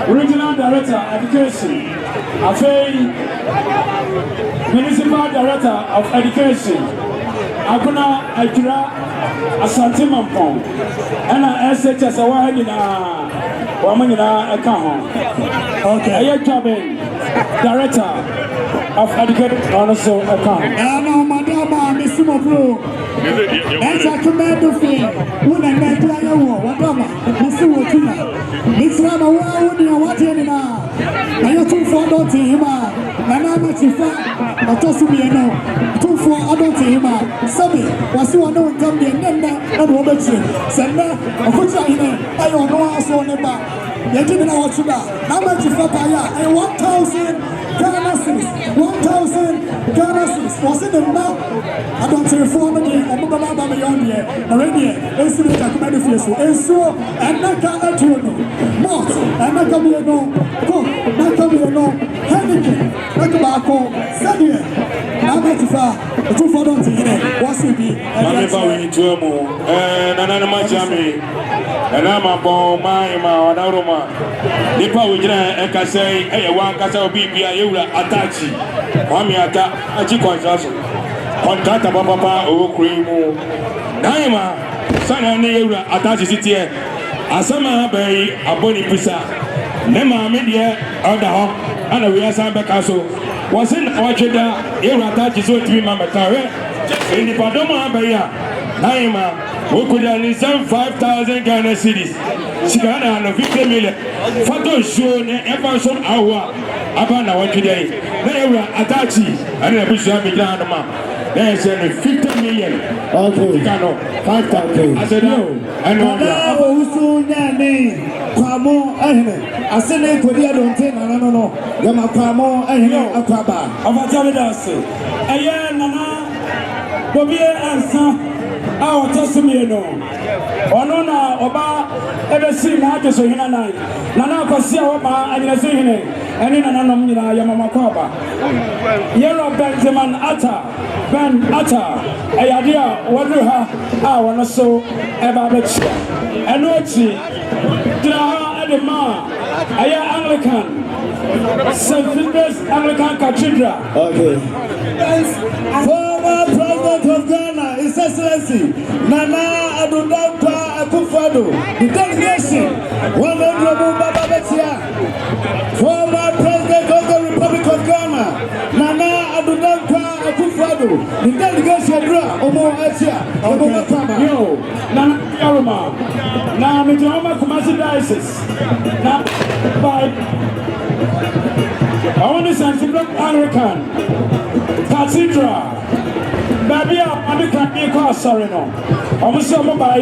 Regional Director Education, Municipal Director of Education, Akuna Akira Asante Mampong, and SHS Wamina Ekaho. Okay, Cabin Director of Education also Ekaho. Madama, Miss Mopro. That's a command thing. When I met Player War, whatever, Mr. Wakina. Mix Rama, what you want in now? I have 2 for adult him, and I'm a chifa, or toss me no. 2 for adult him, Sabi, was you know, come here, and Robert, Senda, a put in I don't know how so never. You're giving out to that. How much is for Paya? And 1,000 Ghana cedis. 1,000 Ghana cedis. Was it enough? I don't say 4 minutes. I'm going to be beyond here. Already, let's see the command face. And so, and not going to do Mort, and not going to know. Cook, not going to know. Henneken, not tobacco. Sadia. How much is that? 2 for don't see. What's it be? I'm about to more. And I'm Jamie. And I'm a bomb, my Roma. Nipa Wujina and Kasay, a one Casa Bibia, Atachi, Mamiata, Achiquansaso, Contata Papa, O Creamo, Naima, Sana Neura, Atachi City, Asama Bay, Aboni Pisa, Nema Media, Alda, and we are Samba Castle. Was in Orchida, Atachi, so to be Mamatare, in the Padoma Baya, Naima. Who could only send 5,000 Ghana cedis? Sigana and 50 million. Photo show ever some hour. Abana what today? They were Atachi and a Bishop Mijanama. They said 50 million. Okay, 5,000. I said no. And also name Kwamo Ehne. I said they could don't think I don't know. Yama Kwamo Ehne Akwaba. Of a Javidasi. A Nana Bobby and our testimony no. Onona oba ebe si na ake so hina nai. Nana akwasi oba anyina so hine. Eni nana nom nyina ya mama kwaba. Yellow Benjamin Ben Atta. Eyadia wadu ha wono so eba bechi. Eno echi dira ha edema aya Anglican St. Philip's Anglican Cathedral. Okay. Former President of Ghana, His Excellency Nana Adunampa Akufo-Addo, the delegation, 100 Baba Betia. Former President of the Republic of Ghana, Nana Adunampa Akufo-Addo, the delegation, Omo Etia, Omo Kama. Yo, Nana Yaroma, now Mijoma Kumasi Diocese, now by I want to send to Anglican Cathedral. Baby, I'm going to sorry no. I'm going to buy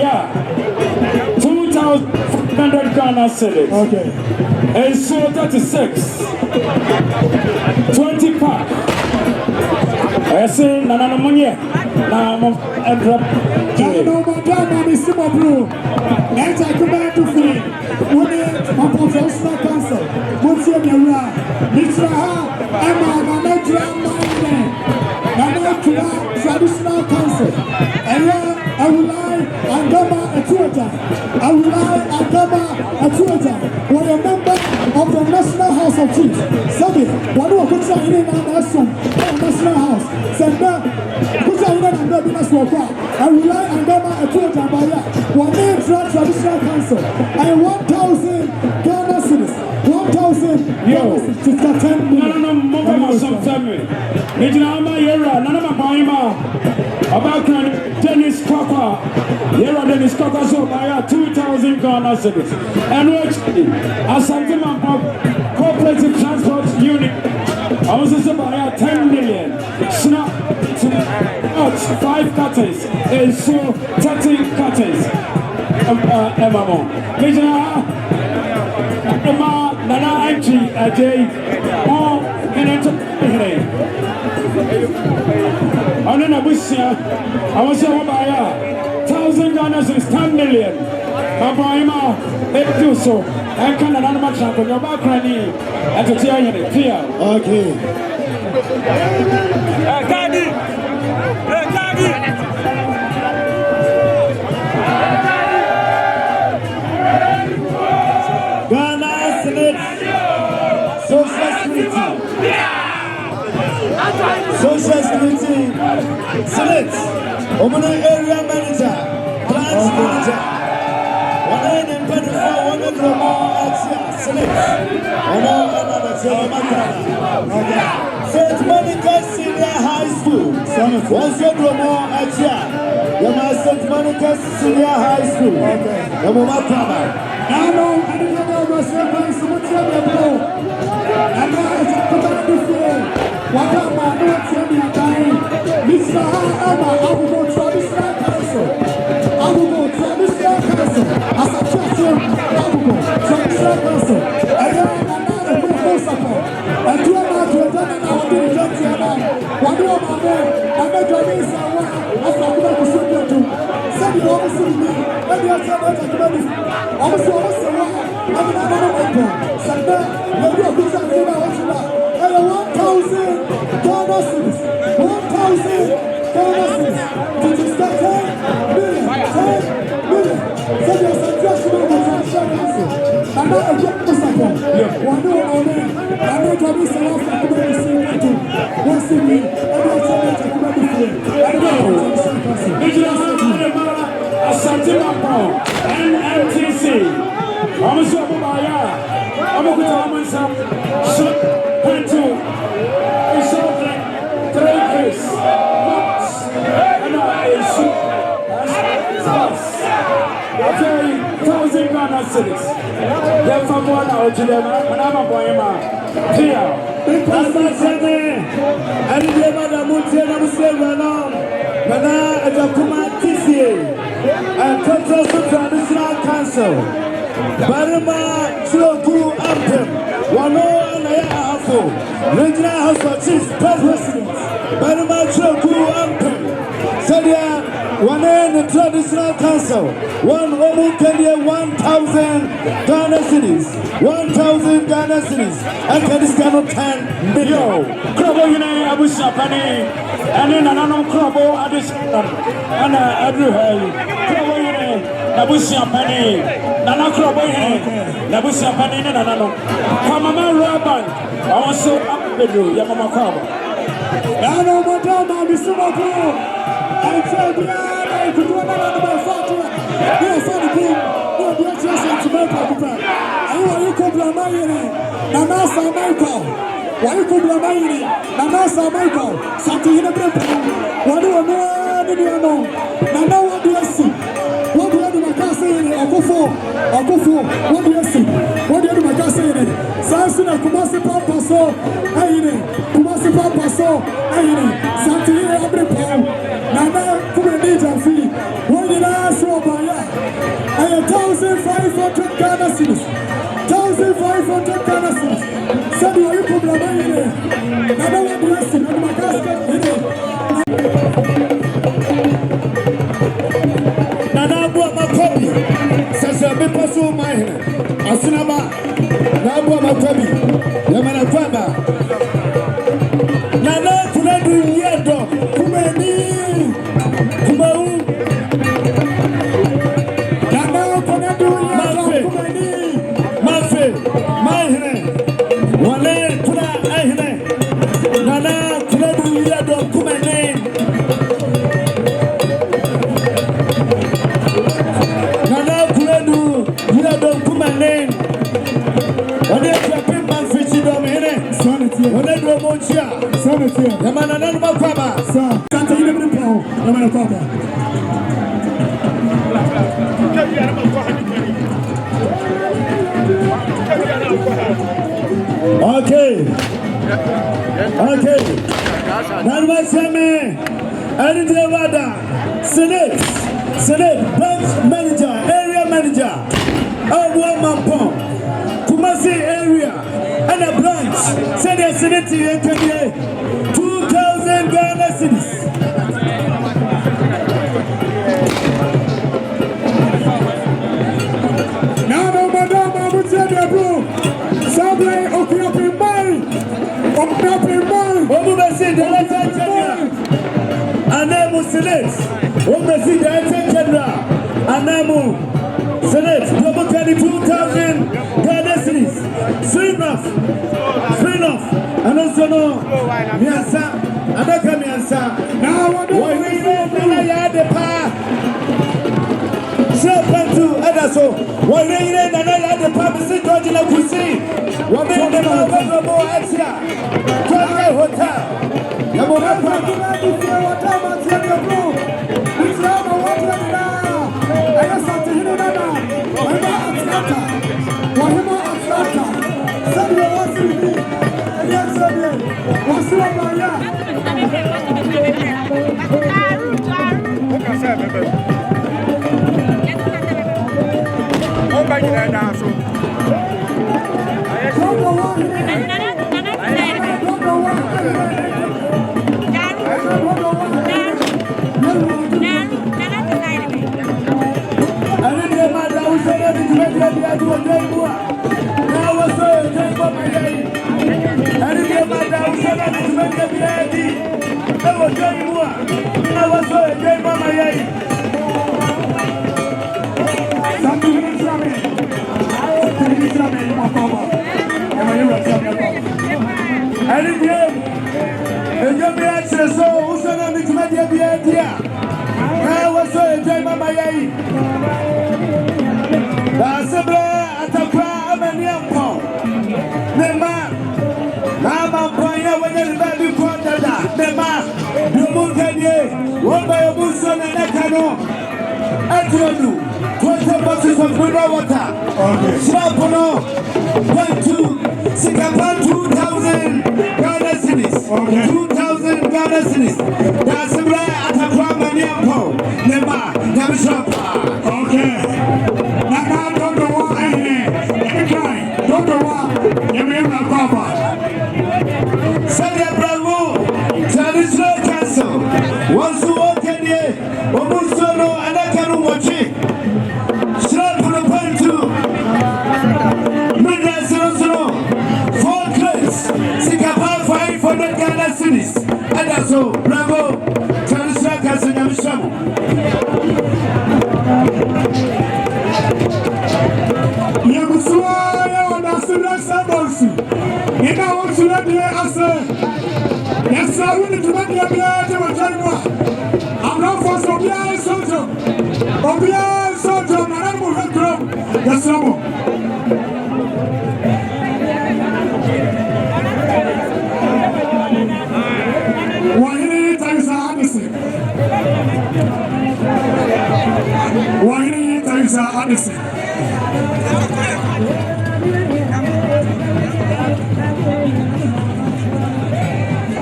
2,500 Ghana cedis. Okay. And so 36. 20 pack. I say, Nana Munya. Now I'm a drop. No, Madame, I'm a blue. Next, I come back to free. My professional council. What's your name? Mitra, Emma, traditional council. And I will lie and Gama a Twitter. I will lie and Gama a Twitter. We're a member of the National House of Chiefs. Sabi, one who puts in an National House. Send puts in an I will lie and Gama a Twitter by that. One name traditional council. And 1,000 Ghana cedis. 1,000 yo, to 10 million. No, Mama, some family. Nijama Yera, none of my Paima. About Dennis Cocker. Yera Dennis Cocker, so by 2,000 Ghana cedis. And actually, Asante Mampo Cooperative Transport Unit. I was also by 10 million. Snap. cut 5 cutters, and so 30 cutters. Emma, Emma, Nana, Angie, Jay, all in it. I don't know which year I was over by 1,000 Ghana is 10 million. Mamponghene, it do so. I can't another much on your background and to tell you the clear. Okay. Ghana Senate Social Security. Social Security Senate. Omuna area manager, plant manager. One in Penify, one in Senate. St. Monica Senior High School. Once you go more at you must St. Monica Senior High School. The Mama Prama. Now, I didn't know what's happening. So much of the blow. And now it's a put on the floor. What about my notes in the time? Mr. Emma, I will go to this council. I will go to this council. As a person, I will go to this council. And then I'm not a good support. And you are not to attend and I will do the job to your man. What do you want, man? I'm not driving someone. That's what I'm going to shoot you to. Send you over to me. Let me answer that. Obviously, I'm not Sunday, maybe a good time. I want 1,000 Ghana cedis. 1,000 Ghana cedis. To just get 10 million. 10 million. So there's a suggestion of the transition council. I'm not a joke to support. One day, I'm not going to say I'm not going to see you too. One see me, I'm not going to come back to you. I'm not going to say NMTC. I'm so Maya. I'm going to myself. Shut into it's like 3 days. And I shoot. Okay, 1,000 Ghana cedis. Then from 1 hour to them, and I'm a boy. Here. That's not saying. And the mother Mutia, I'm saying, Mana at the Kuma TC and Cultural Traditional Council. Barima Chiloku Ampem, Wano and Ayafo, Regional House of Chiefs, President, Barima Chiloku Ampem, Sadia, one in the Traditional Council, one Omu Kenya, 1,000 Ghana cedis, 1,000 Ghana cedis, and Kadiscano 10 million. Krobo Yune Abusha Pani, and then another Krobo Adis, and Adru Krobo Yune Abusha Pani. Nana Krobohene, Nabusa Panina, Nano. Kamama Raban, I was so up with you, Yamama Kaba. Nano Madama, Mr. Mako. I said, I could run out of my father. Yes, I do. No, just to make up. I want you to be a man. Nana Michael. Why you could be a man? Nana Michael. Something in the paper. What do you know? Nana, what do you see? What do you do? Akufo, what do you see? What do you do? My guy saying, Sansina, Kumasi Papa, so, Aine, Kumasi Papa, so, Aine, Santina, every pound, Nana, Kumanija fee. What did I show by ya? I am 1,500 Ghana cedis. 1,500 Ghana cedis. Said you could be a man. Nana, what do you see? My guy saying, Nana, what my copy says a bit of mine. Asinaba, Nabo, my copy, Yamana Kwaba. Nana, could I do Yedo? Kumani, Kumau. Nana, could I do Yedo? Kumani, Mafe, Mahine, Wale, Kuna, Ahine. Nana, could I do Yedo? Kumani. Okay. Now, And the other, Senate, branch manager, area manager, Mampong, Kumasi area, and a branch, Senate, and 2,000 Ghana cedis. Now, madam, I would say the blue. Somebody open up your mind. Open up your mind. Open up your mind. Anamu Senate. Open up your mind. Anamu Senate. Double 22,000 Ghana cedis. Free enough. And also no. Miansa. Anaka Miansa. Now, what do we know? The power. Pantu Adaso, one rain and another publicity to the cuisine. One minute available extra. Hotel. The Monapa, it's not a water now. I have something in another. Boxes of mineral water. Shapono, 2,000 Ghana cedis. 2,000 Ghana cedis. That's the way at a primary ample. Never shop. Okay. Now, don't know what I hear. Don't know what you mean, my papa. Sadia Bravo, Traditional Council. Once you walk in here, Omusono, and I can watch it. So, bravo, Traditional Council, Yamishamu. Yamusua, on a similar symbols. In our Sudan, I say, yes, I will to make your blood to a I'm not for some young soldier. Of young soldier, and I will have grown. Yes, Anderson.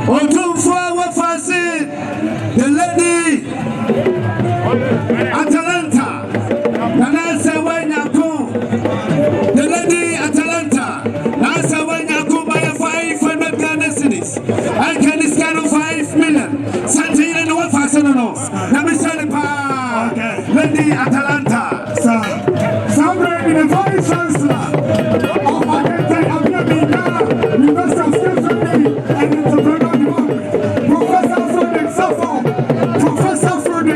On two forward fancy, the lady Atalanta, Nanasa Wanyaku, the lady Atalanta, Nasa Wanyaku by 500 Ghana cedis. I can discount 5 million. Santina and what fashion no. Lady Atalanta. Somewhere in the Vice Chancellor of Mamponghene, University of State and Entrepreneur Development, Professor Frederick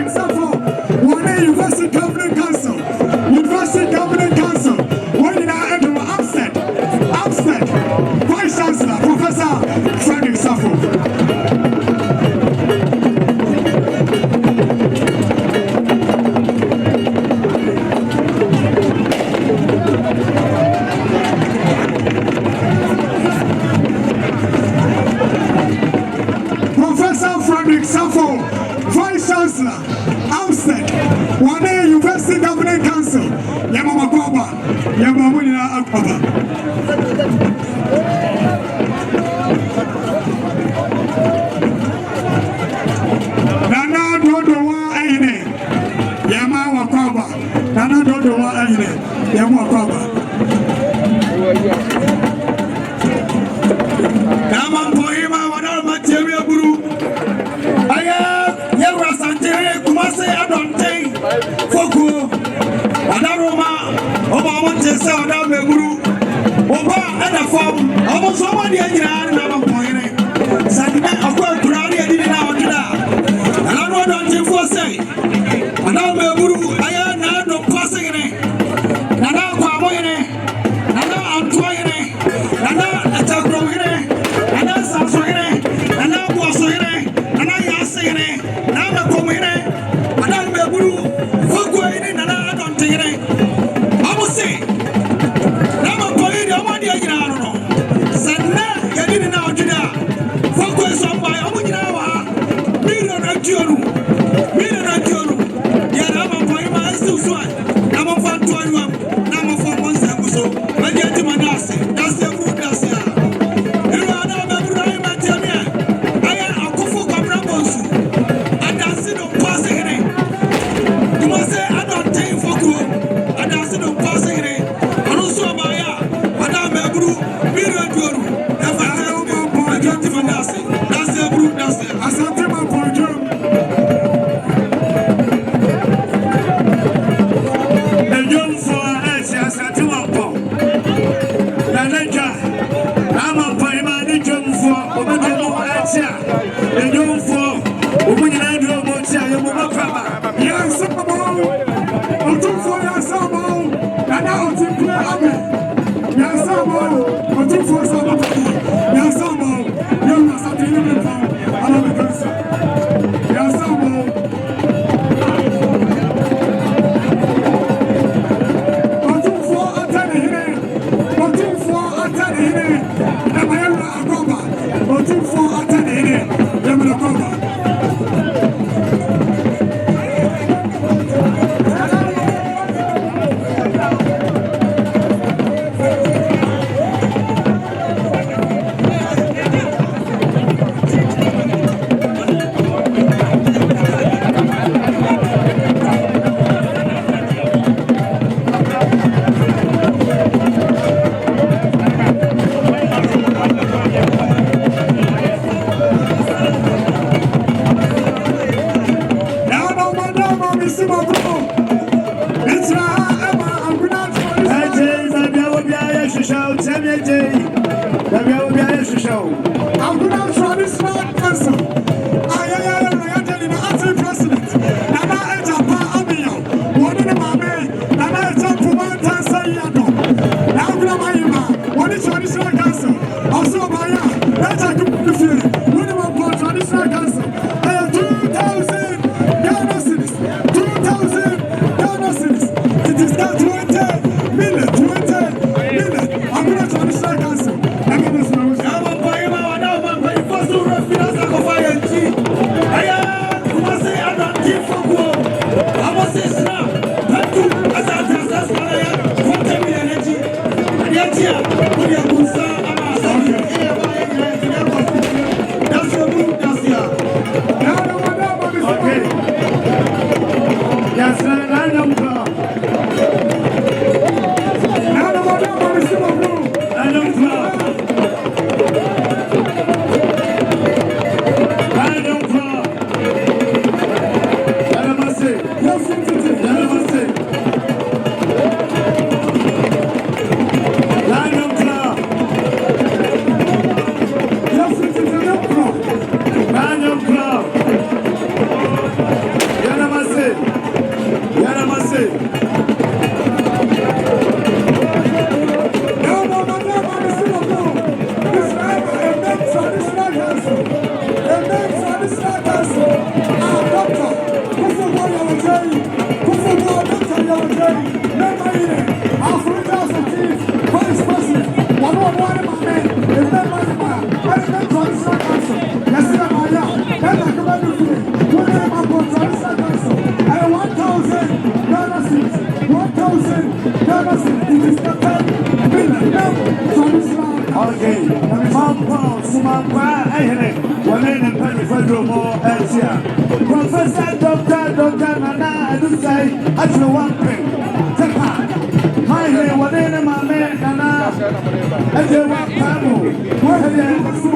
Safo, one University Governing Council, when you are able to upset, Vice Chancellor, Professor Frederick Safo. Vice Chancellor, Amstead, one University Governing Council, Yamama Baba, Yamamuna Akaba. Nana Yamu Akaba. Mamponghene, Madam Material Guru. I am Yara Sante, Kumase Adonte, Foku, Adaroma, Oba Tessa, Adam Guru, Oba, and a form, almost someone here in Mamponghene. Sadina, of course, Brownie, I didn't know that. And I don't think for say, Adam Guru, I am not no passing in it. Nana Kwamoyene, Nana Antoine, Nana Atagrohene, Nana Samsohene, Nana Bosohene, Nana Yasene, Nana Komene, Madame Beguru, Fogwene, Nana Adontegene. I will say, Nama Poyede, Amadia Girano, Sana, Yadina Juda, Fogwe Sombai, Amuginawa, Mira Naturu, Mira Naturu, Yanama Poima, still swan, Nama Fantuan, Nama for one Samuso, but yet Manase, that's the food that's here. You know, I'm a Brahim Matamia. I am a Kufu Cabrabos, and I see no passing in it. You must say, I don't take for good, and I see no passing in it. And also, Maya, Madame Begru, Mira Duru, if I can't even that's it. That's the brute, that's it. I said, I'm for you. The young for us, I said, to my pop. I'm a Paima, the young for, the young for, women and your mocha, your mama. Yes, some or two for your summer, and now to play Abbey. Yes, some or two for some. Yes, some you must have been in the I don't know. Yes, some Professor Dr. Nana, I do say, I feel one thing. My one in my man, and I do want Pamo.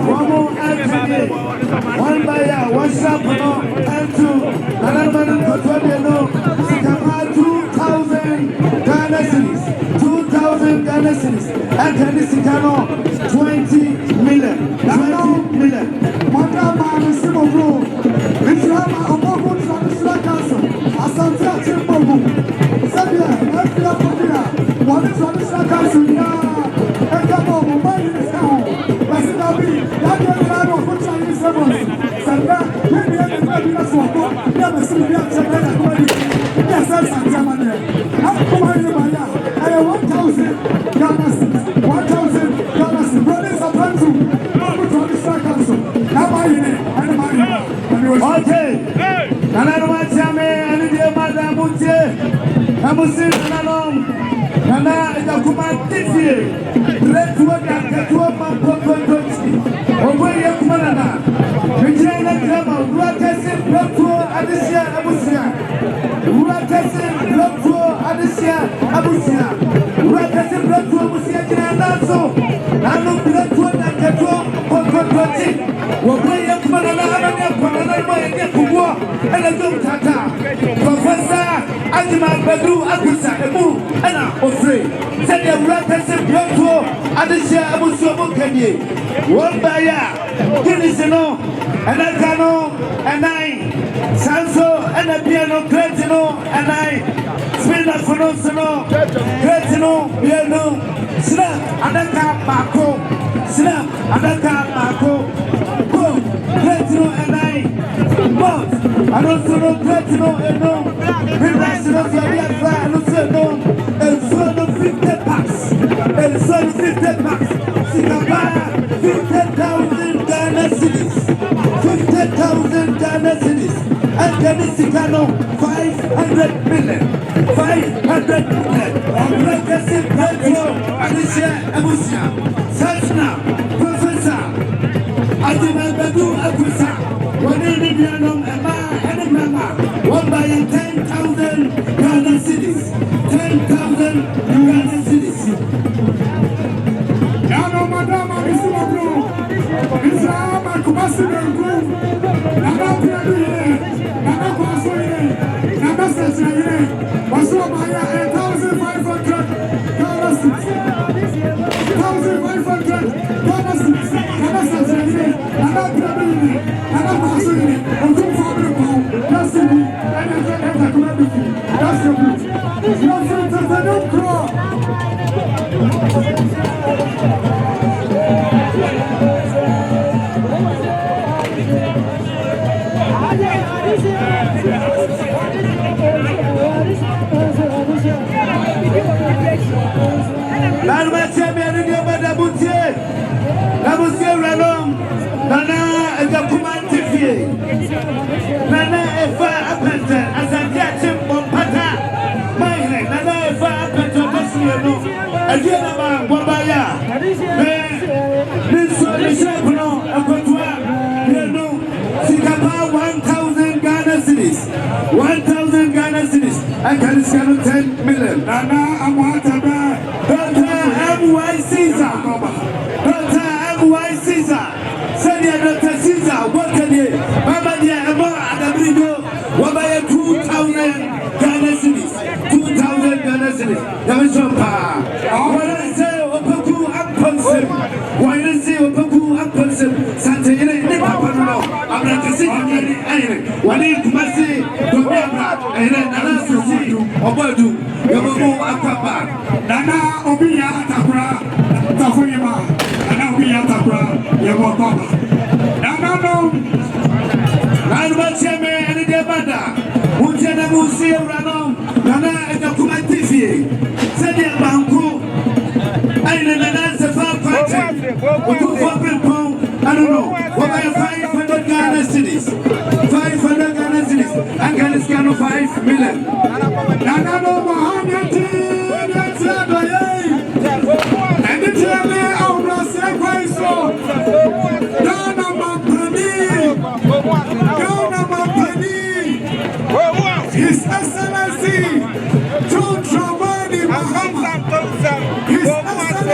One more activity. One by one shop, and two. Another man for 2,000 Ghana cities. 2,000 Ghana cities. And can this 20 million. 20 million. Madama and Simo Bro. If you have a mobile traditional council, Asante Achimbogu. Sabia, Afia Fabia, one traditional council. Ekabo, Mumbai is now. Basinabi, Daniel Kano, for Chinese rebels. Sanda, maybe I can be a swap. Never see me at Sabana. Yes, I'm Santamania. I'm coming in Maya. I have 1,000 Ghana cities. 1,000 Ghana cities. Brothers are trying to traditional council. Now I in it. Okay. Nana Machame and the Madame Mutie. Namusin Nanom. Nana Yakuman Tiffy. Red Wood and Katuama Popotochi. Away of Manana. Regina Grama. Rakasin Bloodflow Adisia Abusia. Rakasin Bloodflow Adisia Abusia. Rakasin Bloodflow Abusia Naso. Nano Bloodflow and Katuama Popotochi. Away of Manana. And a good tata. Professor Adima Badu Abusa, a move, and I'm afraid. Send your rappers and Blanco, Adisia Abuso Mukanye. One by ya, Kinisino, and I cano, and I, Sanso, and a piano, Cretino, and I, Spinner Fonosino, Cretino, piano, Snap, and a car Marco, Snap, and a car Marco, go, Cretino, and I. I don't know Platino and no Relaxing of Yaya, I don't know, and son of 50 bucks, and son of 50 bucks, Singapore, 50,000 Ghana cities, 50,000 Ghana cities, and Ghana 500 million, 500 million, and Legacy Platino, Alicia Abusia, Sajna, Professor, Adina Badu Abusa, one in the piano, one by 10,000 Ghana cities. 10,000 Ghana cities. Yano Madama Bisumabro. Islam and Kumasi Group. Nana Piaduye. Nana Kwasoye. Nana Seshaye. Wasumaya 1,500 Ghana cities. 1,500 Ghana cities. Nana Seshaye. Nana Piaduye. Nana Kwasoye. That's it. That's your boot. Your friends are the new crop. Nana and the command Nana Efa Apenta, as I get him on Pata. My name, Nana Efa Apenta, and the other man, Wabaya. This one is Shapuno, and Kotua, Singapore 1,000 Ghana cities. 1,000 Ghana cities. And can 10 million. Nana Amwataba, Dr. M.Y. Caesar. Dr. M.Y. Caesar. Senior Dr. Caesar, what can you? Baba dear, Emma and Abrigo, Wabaya 2,000 Ghana cities. 2,000 Ghana cities. There is some power. When I say Opoku Aponsim, when I say Opoku Aponsim, Santa Papa, I'm not to see anything. When you must say, Gobera, and then Nana Susi, Obodu, Yabu Akapa, Nana Obia Atabra, Tafuyama, Nana Obia Atabra, Yabu Papa. Nana, I'm not saying any Debada, Mutana Musi, Ranom, Nana and the Kumatifi, Sadia Banku, and then Nana Far Party, I don't know, what are 500 Ghana cities? 500 Ghana cities, and Ghana 5 million. Nana no Mohammed, and the German of Russia, so Ghana Mamponghene, His Excellency.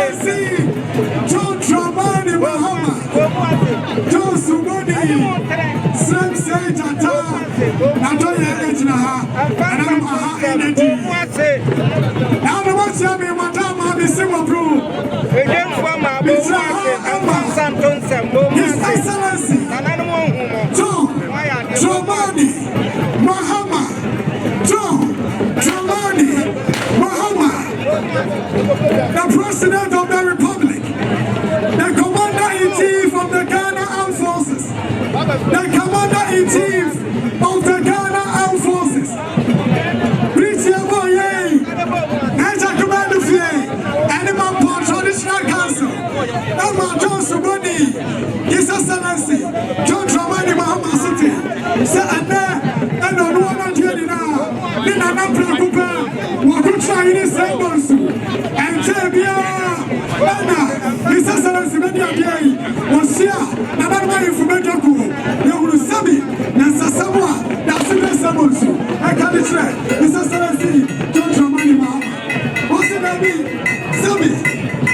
John Dramani Mahama, John Subodi, Sam Sayata, Natoya Ejnaha, and I'm Aha Energy. Now the ones you have Madame Abisimo Bro, His Excellency, John Dramani Mahama, John Dramani Mahama, the President of the Republic, the Commander-in-Chief of the Ghana Armed Forces, the Commander-in-Chief of the Ghana Armed Forces, Richard Boye, Major Commander Fie, and the Mamponghene Traditional Council, Nama John Subodi, His Excellency, John Dramani Mahama City, Sa'ana, and on one of the now, Nina Namprakupa, Wakucha in his symbols, and Jabia, Anna, His Excellency Media Day, was here, and I'm waiting for Medaku, you will Sabi, Nasa Samoa, that's the symbols. I can't try, His Excellency, John Dramani Mahama. What's the baby? Sabi,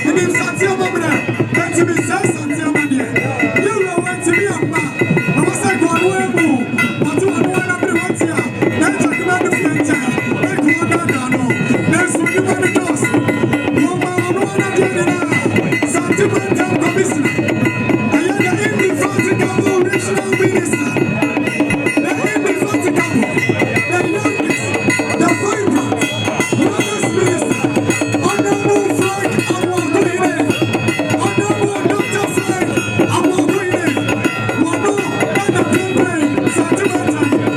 and if Santiago, then to be Santiago, you will want to be a man. I was like, one way more, but you want one of the ones here, then to come out of the future. Next week, you want to toss. No man, no one of the Santiago Commissioner. I am the indefatigable regional minister. The indefatigable, the youngest, the vibrant, youngest minister. Honorable Frank Awakuine. Honorable Dr. Frank Awakuine. Wano, and the campaign, Santiago,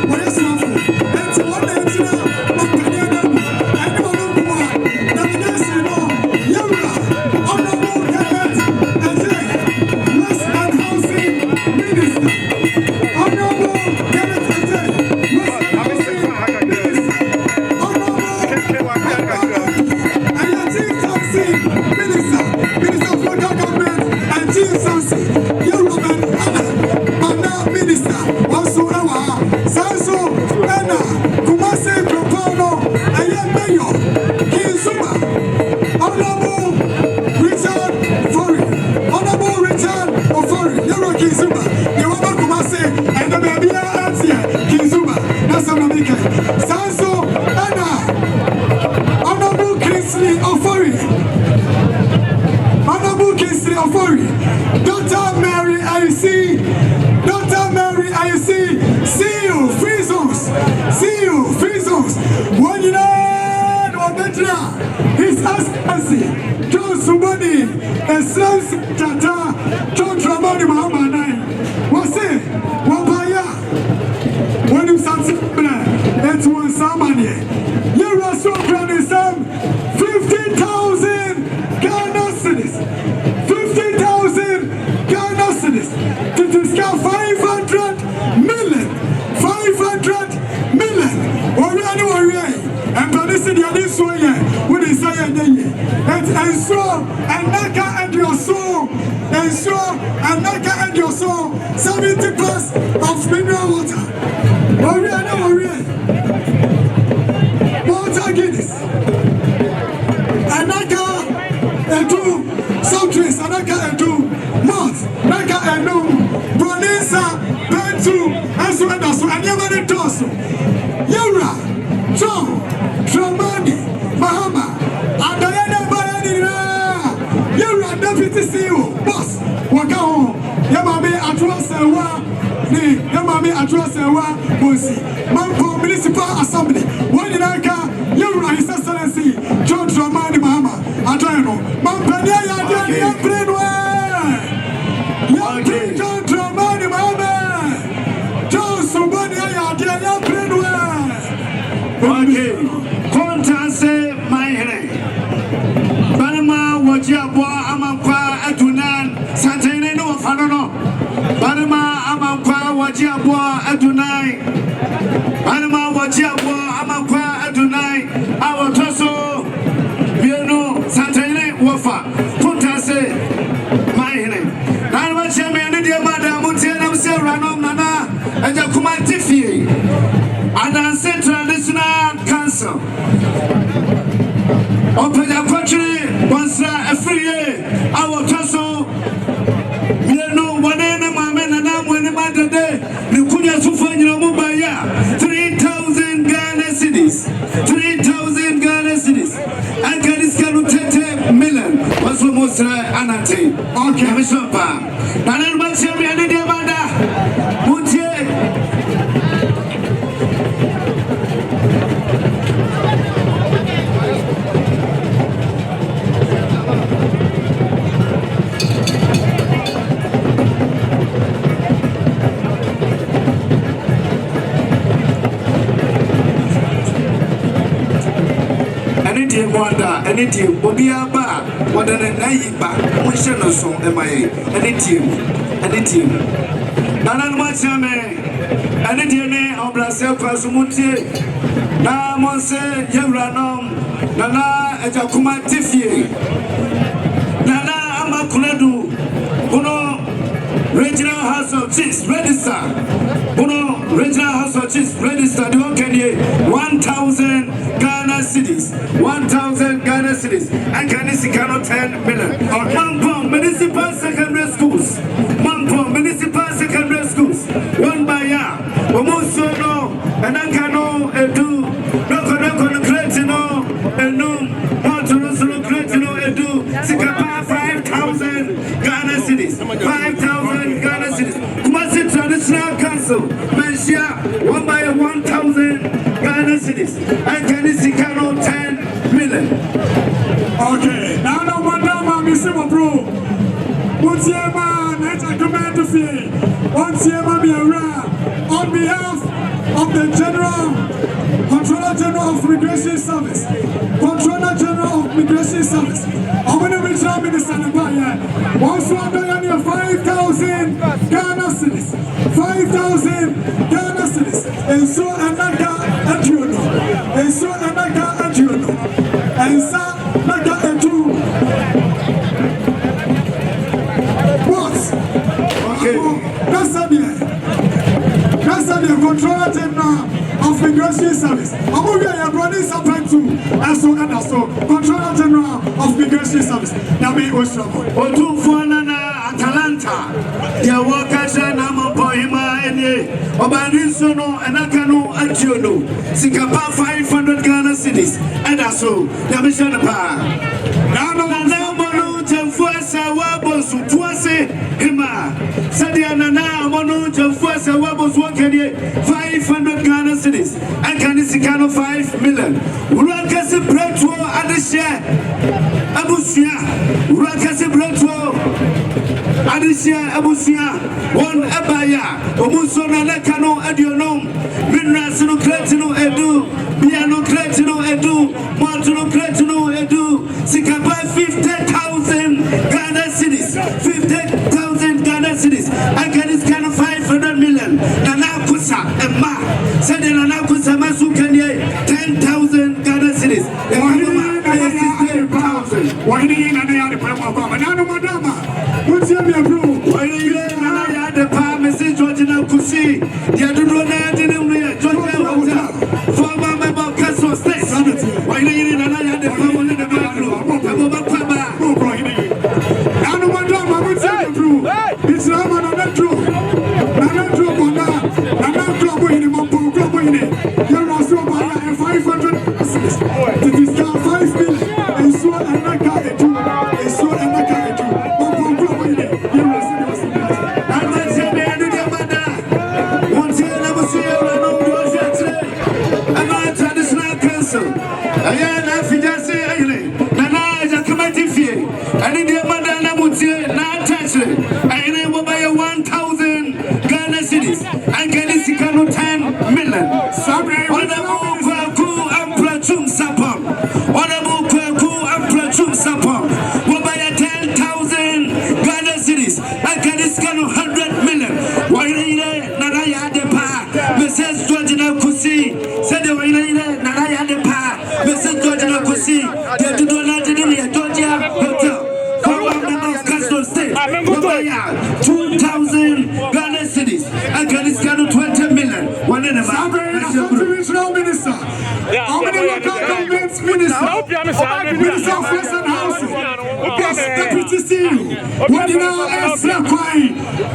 what is lawful? And to one nature, Mamponghene, and the Mamponghene, the Dignitary, Yura, Honorable Cadet, and West and Housing Minister. Honorable Cadet, and West and Housing Minister. Honorable and your Chief Taxi Minister, Minister of Local Government, and Chief Taxi, Yoruba and Anna Minister, also Ewa, Sanso, Anna, Kumase Propano, and your Mayor, Kizuma, Honorable Richard Ofori, Honorable Richard Ofori, Yoro Kizuma, Yoruba Kumase, and the baby Auntie Kizuma, that's what I'm making. Sanso, Anna, Honorable Kingsley Ofori, Honorable Kingsley Ofori, Dr. Mary IC, Dr. Mary IC, see you, free zones, see you, free zones. One United Ordetra, His Excellency, John Subodi, Excellency Tata, John Dramani Mahama Nai, Wase, Wapaya, when you something, it's one Samani. You are so proud of some 50,000 Ghana cedis, 50,000 Ghana cedis to discount 500 million. 500 million. Warrior, and Paris in this way, when they say and ensure and Naka and your soul, ensure and Naka and your soul, 70+ of mineral water. Warrior, water Guinness. Anaka and do some trees, Anaka and do months, Naka and do Bonisa, Bentu, and so and so, and Yamani Tosso. Yura, John, Dramani, Mahama, and Diana Bayanina. Yura, Deputy CEO, Boss, Wakao, Yamami address and one, Yamami address and one, Bosi, Mamponghene Municipal Assembly, one in Aka, Yura, His Excellency, John Dramani Mahama, Adriano, Mamponghene, John Dramani Mahama, John Subodi, okay, Contase, my head. Banama, what you are, Amampa, Adunan, Santana, no, Fanono. Banama, Amampa, what you are, Adunai. Banama, what you are, Amampa, Adunai. Our Tosso, Biano, Santana, Wafa, Contase, my head. Nana, Chairman, dear Madame, Mutiana, Ranom, Nana, and Jakuman Tiffy. And the Central National Council. Open your country once a free year. Anate. Okay, Miss Papa. Nanan Machami and the Amanda. Mutie. Anything, Bobiaba, what an Naiba, Mushano song, MIA, anything. Nanan Machame, anything of Brazil Pasumuti, Na Monse, Yavranom, Nana Ejakuma Tiffy, Nana Amakuledu, Uno, Regional House of Chiefs, register, Uno, Regional House of Chiefs, register, the Okanye, 1,000 Ghana cities, 1,000 Ghana cities, and Kanisicano 10 million. Mampong Municipal Secondary Schools, Mampong Municipal Secondary Schools, one by ya, Omosono, and Ankano, Edu, Noko Cretino, Enum, Montono Cretino, Edu, Sikapa 5,000 Ghana cities, 5,000 Ghana cities, Kumasi Traditional Council, Mensia, one by 1,000 Ghana cities, and Kanisicano 10 million. Okay, now no madama misimo bro. Utiema neta command fee. Utiema be around on behalf of the Controller General of Migration Service. Controller General of Migration Service. I'm going to reach out Minister Nabaya. Also under 5,000 Ghana cities. 5,000 Ghana cities. And so another Adjuno. And so another Adjuno. And so the Controller General of Migration Service. I'm going to be running something too. And so, Controller General of Migration Service. Nabi Oshomo. Otu Fuanana Atalanta. Their workers and Mamponghene and Obanisono and Akano Akiono. Sikapa 500 Ghana cities. And so, Yamishanapa. Now, Fuasa Wabos, Tuase, Hima, Sadiana, Mono, Fuasa Wabos, 500 Ghana cities, and Kanisicano 5 million. Rakasi Bretwo, Adisia, Abusia, Rakasi Bretwo, Adisia, Abusia, one Abaya, Omusona Lekano, Adionom, Minrasino Cretino Edu, Piano Cretino Edu, Montuno Cretino Edu, Sikapa 50,000 Ghana cities, 50,000 Ghana cities. I can this kind of 500 million. Nanakusa and Ma said in Nanakusa Masukanye 10,000 Ghana cities. Why do you need the Pama? Nano Madama, what's your blue? Why do you need the Pama? Mrs. Georgina Kusi, the other Georgia, former member of Castle State. Why do you need the Pama in the bathroom? It's not another true. Another true, another trouble in the Mamponghene. You're also buying 500 cities. It is now 5 million. And so, and I got it too. And so, and I got it too. Mamponghene. You're also I'm not saying the end of the matter. Once you never see you, I know what's your today. I'm not traditional council. I am not for just saying, Nana is a committee fee. I need the matter. I will buy 1,000 Ghana cities and Kanisicano 10 million. Honorable Kwaku and Plachum Sapam. Honorable Kwaku and Plachum Sapam will buy 10,000 Ghana cities and Kanisicano 100 million. Waile Naraya Depa, Mrs. Georgina Kusi, said the Waile Naraya Depa, Mrs. Georgina Kusi, the Dudolati Georgia Hotel. 2,000 Ghana cities and Kanisicano 20 million. One in a constitutional minister. How many local governments minister? Minister of First and Housing. Deputy CEO. What did I say?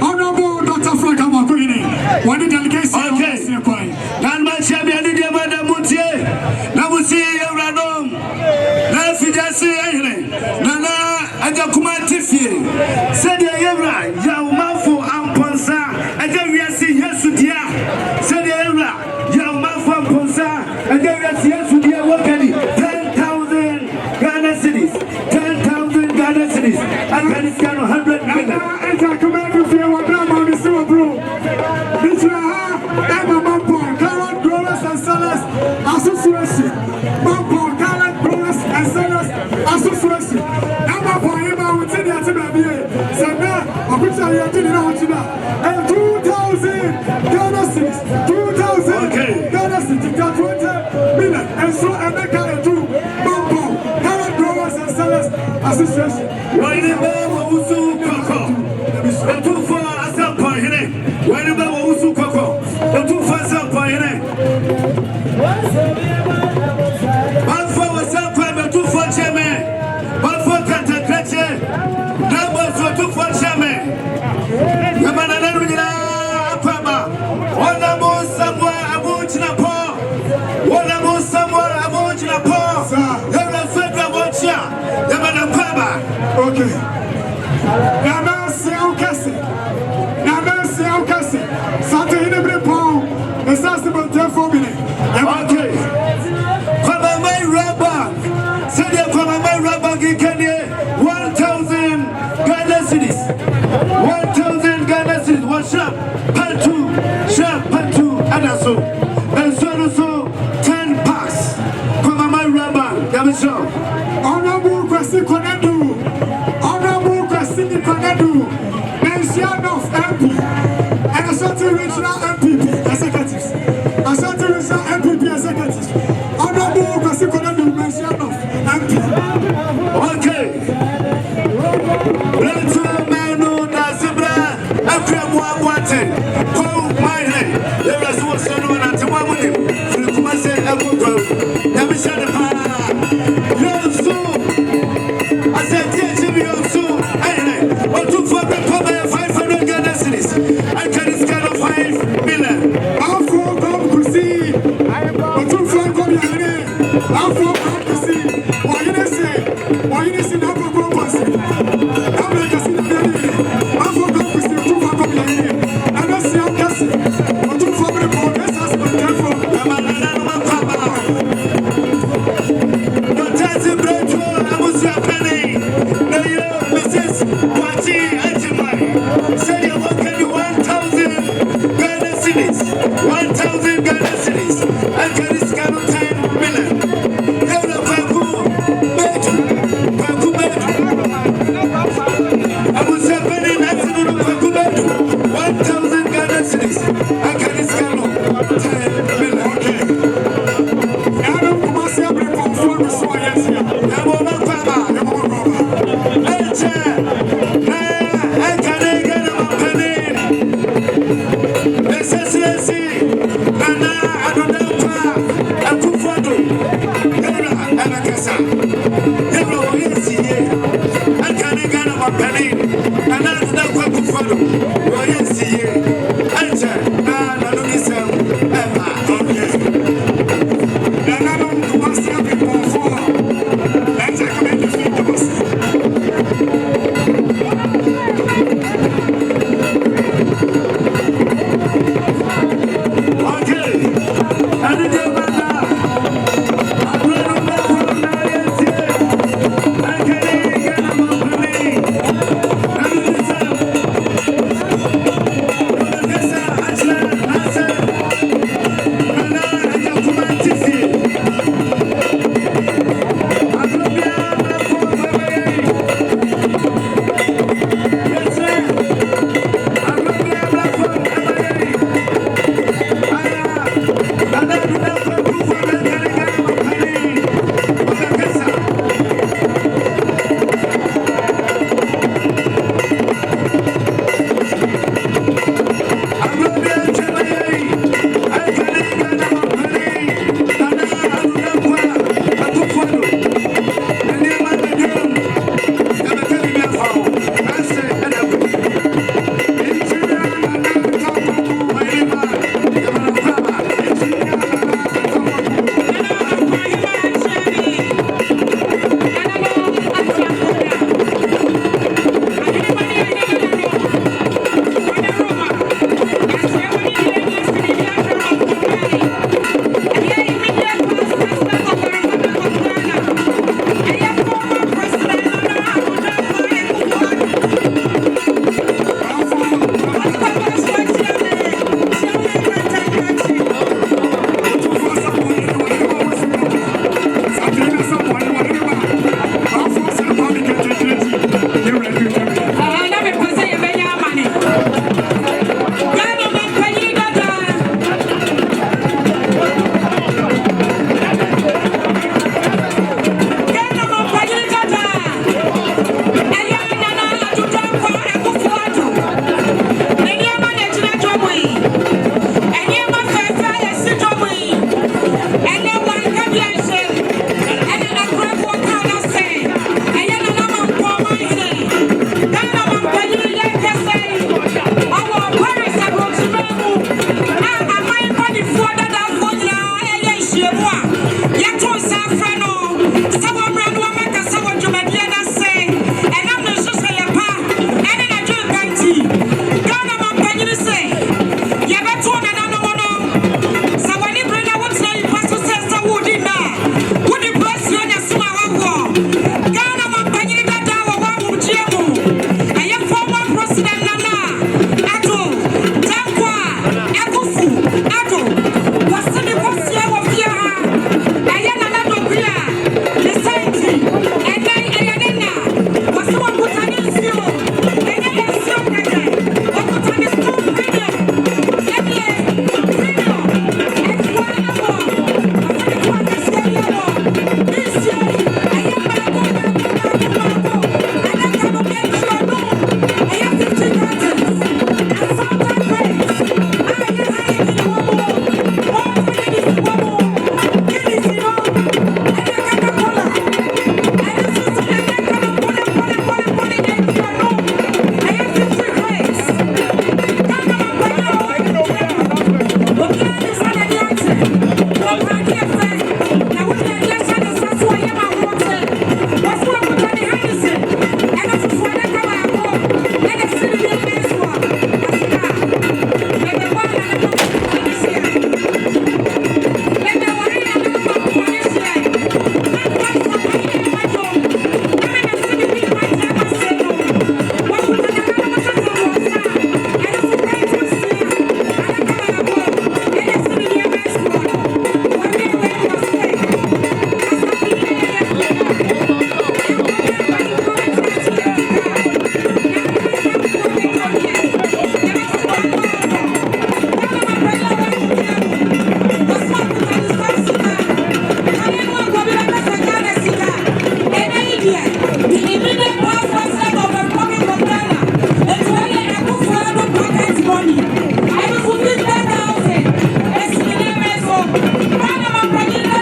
Honorable Dr. Frank Mamponghene. What did delegation? Okay. Nan Machabi and the Madame Moutier. Now we see you, Radom. Now, if you just say, Nana, and the command. Mamponghene. Said the Evra, Yaumafu Amponsa, and then we are seeing Yesudia. Said the Evra, Yaumafu Amponsa, and then we are seeing Yesudia Wakani. 10,000 Ghana cities. 10,000 Ghana cities. And then it's kind of 100 million. And I come back and say, what I'm on the silver, bro. This is Emma Mampong, current growers and sellers association. Mampong, current growers and sellers association. Emma Poema, we tell you to be here. Sana, I put you here to the Nautina. And 2,000 Ghana cities. 2,000 Ghana cities. 20 million. And so Emeka and 2 Mampong, current growers and sellers association. Why the man who's so coco? The two for us up by him. Why the man who's so coco? The two for us up by him. One for us up by the two for Chairman. One for Catacrache. Numbers for two for Chairman. The man alone with Papa. One more somewhere I want to Paul. One more somewhere I want to Paul. You're a federal watcher. The man of Papa. Okay. Nana Seokasi. Nana Seokasi. Santa Hinebre Paul. The Sassable Telephone. Okay. Come on, my rubber. Say the come on, my rubber. Get 1,000 Ghana cities. 1,000 Ghana cities. One sharp, pantu, and so. And so 10 packs. Come on, my rubber. That is so. Honorable Kwasi Konadu. Honorable Kwasi Konadu. Mention of MP. And Ashanti Regional MPP executives. Ashanti Regional MPP executives. Honorable Kwasi Konadu. Mention of MP. Okay. Let's go, Manu Nazibra. After one, go my head. There is one son and one with him. Come and say, I will go. Let me shut the fire. You're so. I said, yes, you're so. Or 500 Ghana cities. I can discount 5 million. How far come to see? Or 2 far come here. How far come to see? Why you say? Why you say now for come to see? How many can see the baby? How far come to see? 2 far come here. And I see how can see. Or 2 far come here. Let's ask my telephone. But that's a bread to I was your penny. No, you Mrs. Wachi Ajimai. Say you're working 1,000 Ghana cities. 1,000 Ghana cities. I can discount 10 million. You're a Paku Bedu. immediate past president of the Republic of Ghana, it's really a good for pocket money. I was looking at 10,000. It's the name is so. Ghana Mamponghene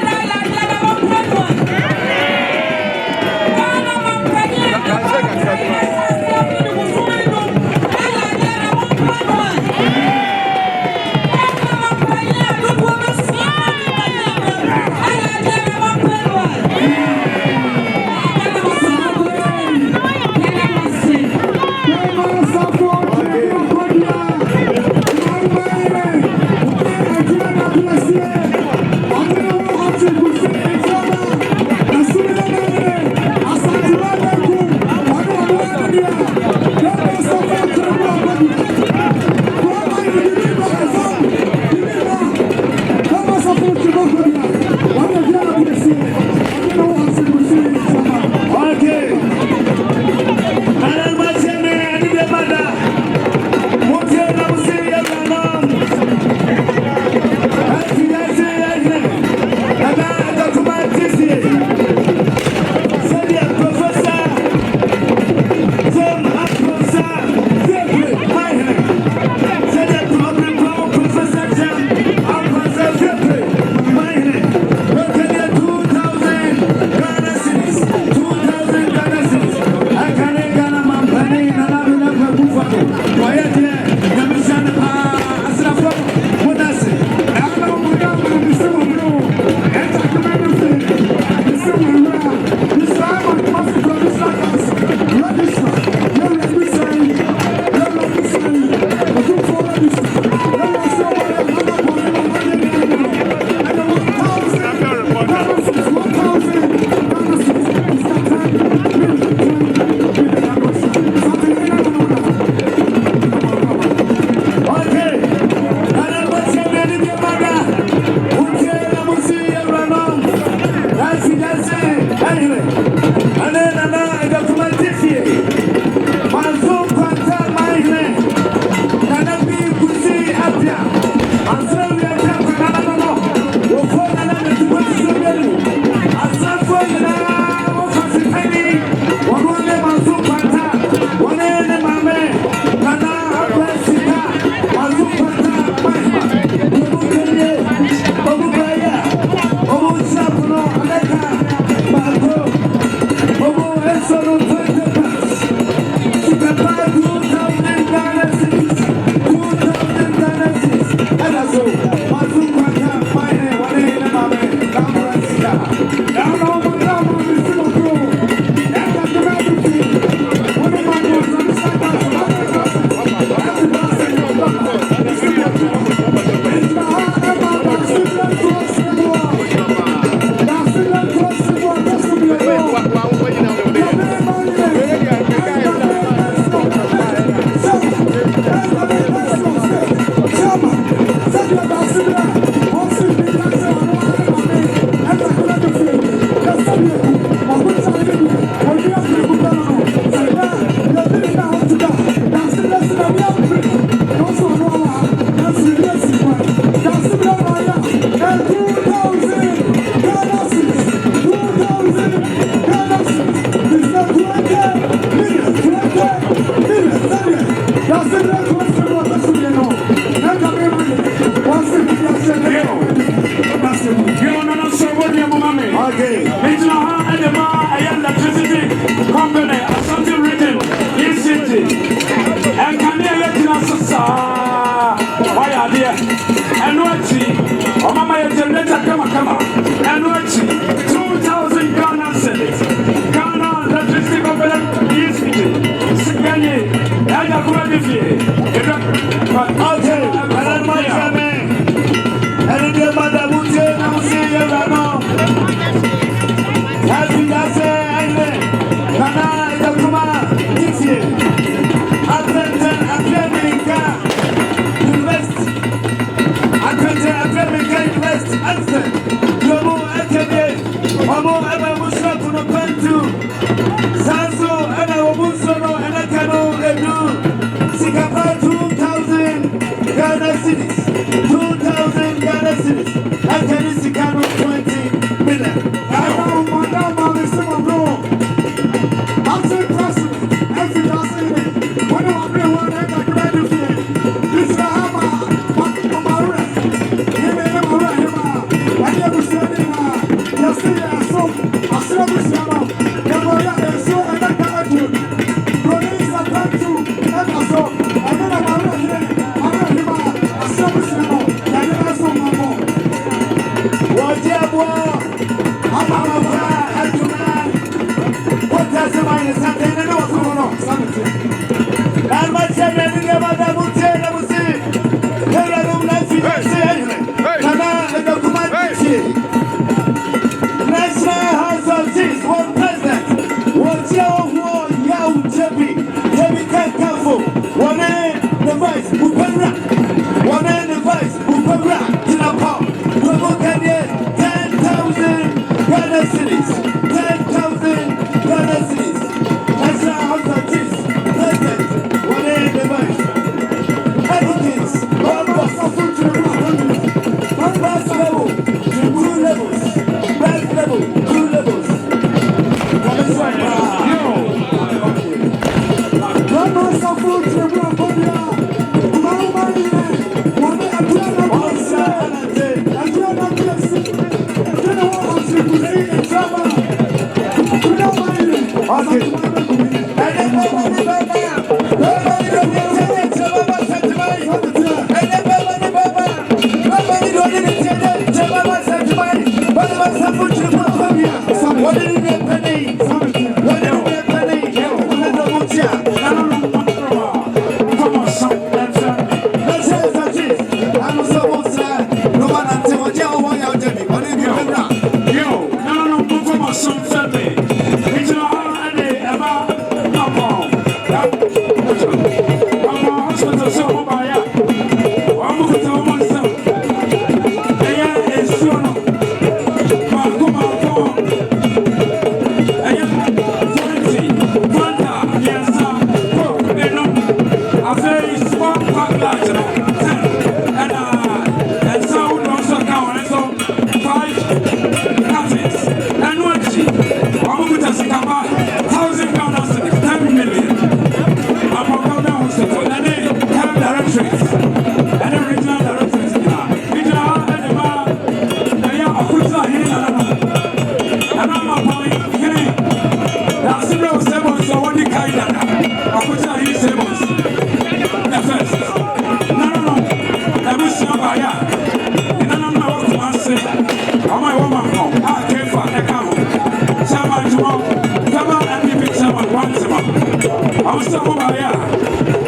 Sikapa 2,000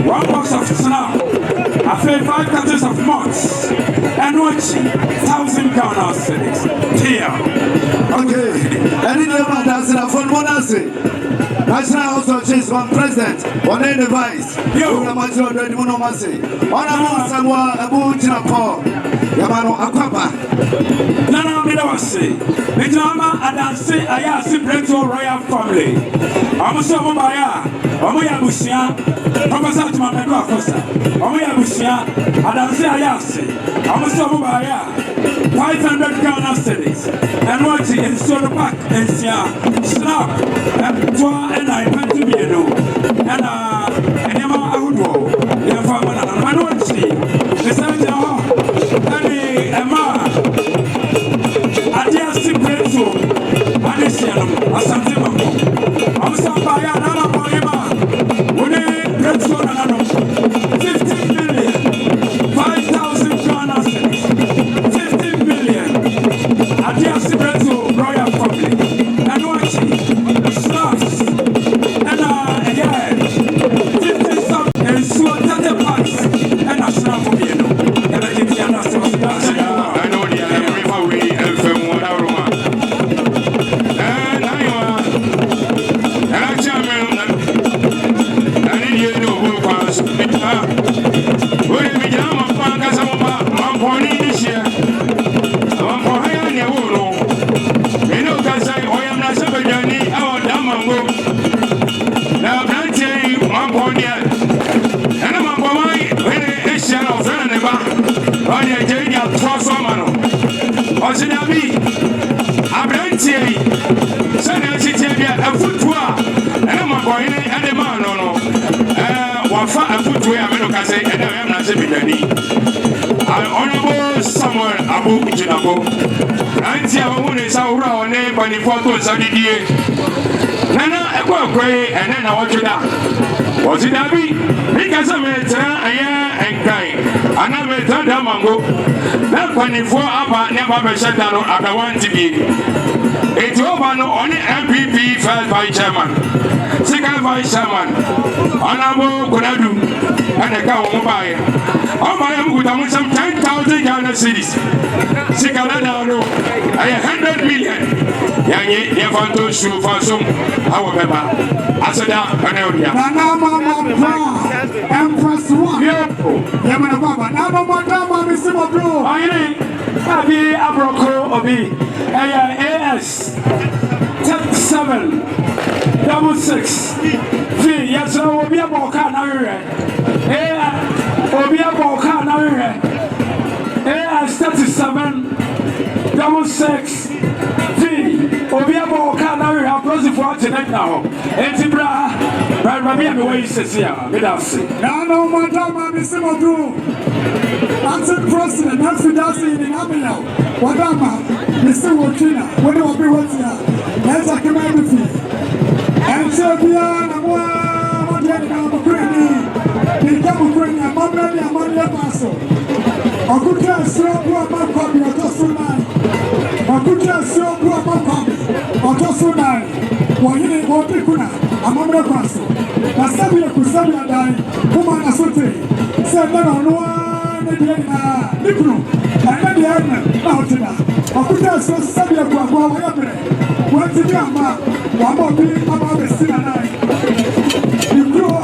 One box of snap, I feel 5 cartons of mods, and watch 1,000 Ghana cedis. Okay, any name that's in a phone, what I say. National House of Chiefs, one president, one in the vice. You are much older than one of say. One of someone about Paul, Yamano Aquapa. No, me don't say. Mijama, and I say, I am simply to royal family. I'm a son of my Omoya Busia, Professor to my Megacosa, Omoya Busia, and I say, I say, I'm a son of my 500 Ghana cedis, and what in Soda Park and Sia, Snap, and Twa, and I went to be a no, and Yama Audo, your father, and I don't see, the Saint and Emma, I just simply to Adesianum, Asantimo, I'm some by another poema, when a great son and 15 million, 5,000 Ghana cedis, 15 million, I just simply to royal family, and watching, slaps, and yeah, 50 something, and so that parts, and a snap for me, and I didn't understand. I know the other way and from what I want. And I chairman, I didn't hear no who was. When we jam up on Mamponghene this year, Mamponghene, you know, because I am not somebody, our Damango. Now, I'm telling you, Mamponghene, and I'm a boy, when it's a friend of the back, on your day, I'll trust someone. Osinabi, Abrantier, Sanatibia, a footwear, and I'm a boy, and a man, no. One fat a footwear, I say, and I am not saying I'm honorable somewhere above Jinabo. Nancy, I want to say, our name by the photos of the day. Nana, I go away, and then I want you down. Was it Abby? Because I'm a and crying. And I'm a Tandamango. That 24 hour never shut down at the one TV. It's over no only MPP first vice chairman, second vice chairman, honorable Kunadu, and a cow mobile. Oh, my am with some 10,000 Ghana cedis. Sikalano, I 100 million. Yangi, Yavanto, Shu, Fasum, however. Asada, Panonia. Nana, Empress One. Yamana Baba, Nana, Mama, Miss Simabro. Abi Abroko Obi AS 37 66 V. Yes, Obi Aboka Naire. Obi Aboka Naire. AS 37 66 V. Obi Aboka Naire. I'm closing for tonight now. Etibra, Rabbi, I'm away, says here. Nana, Mama, Miss Simabro. Acting President, that's the dance in Amina. Wadama, Mr. Wakina, when you will be what's here. Let's a community. And so, Biana, what are you become Ukrainian, Mamma, Mamma Paso. A good chance, so poor Mamma, or Tosunai. A good chance, so poor Mamma, or Tosunai. Wahine, Wapikuna, a Mamma Paso. Nasabia Kusabia died, woman Asote. Said, no, Nipru, and then the Admiral, Mountain. I could have so Sabia Guagua, whatever. What's the Yama? One more being about the Sinai. You grow, I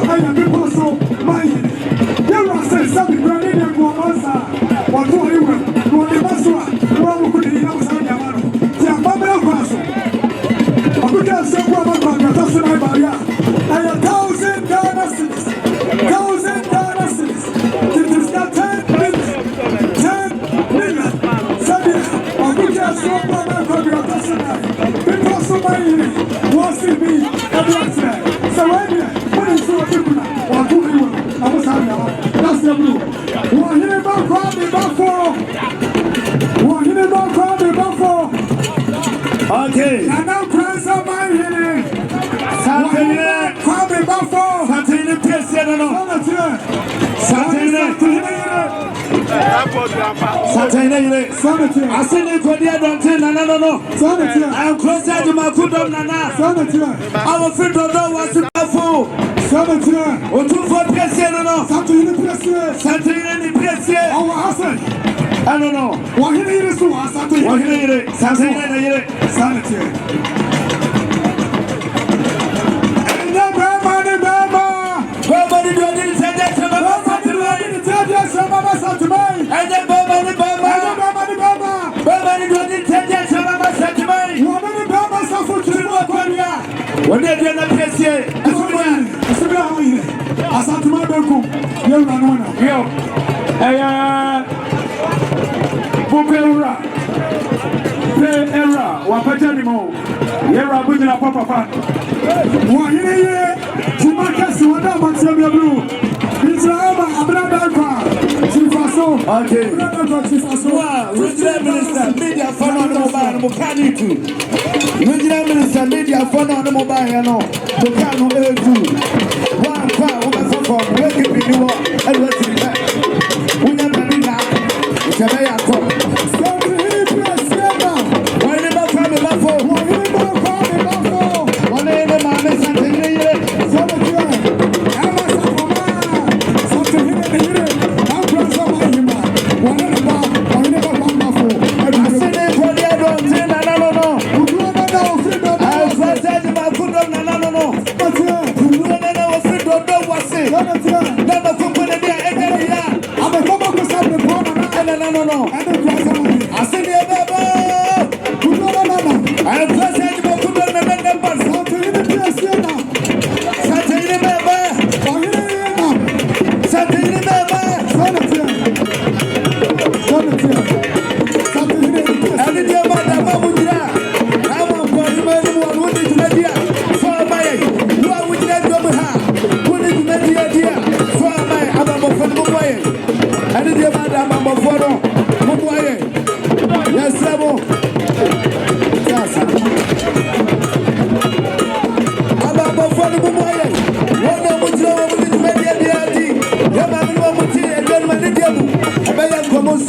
Okay. Nana Kwanza Mamponghene. Satine. Kwame Bafo. Satine Pese no. Satine. Satine. Asini Kodia Donte Nana no. I am closer to my kudom Nana. Our friend Dodo was Bafo. Otu for Pese no. Satine Pese. Our husband. I don't know. What he is to us. What he is. Satine. Nobody didn't say that to and then Nobody didn't say that to when they did not press here, era, Wapajanimo, Yera Bujina Papa. One here, Timakas, Wadaman Blue, Israel, Abraham, Chifaso, okay, Chifaso, Regional Minister, Media Fund on the Mobile, Mokani too. Regional Minister, Media Fund on the Mobile, no, Mokano L2. One car, woman from working with you and what's in that. We never did that. It's a very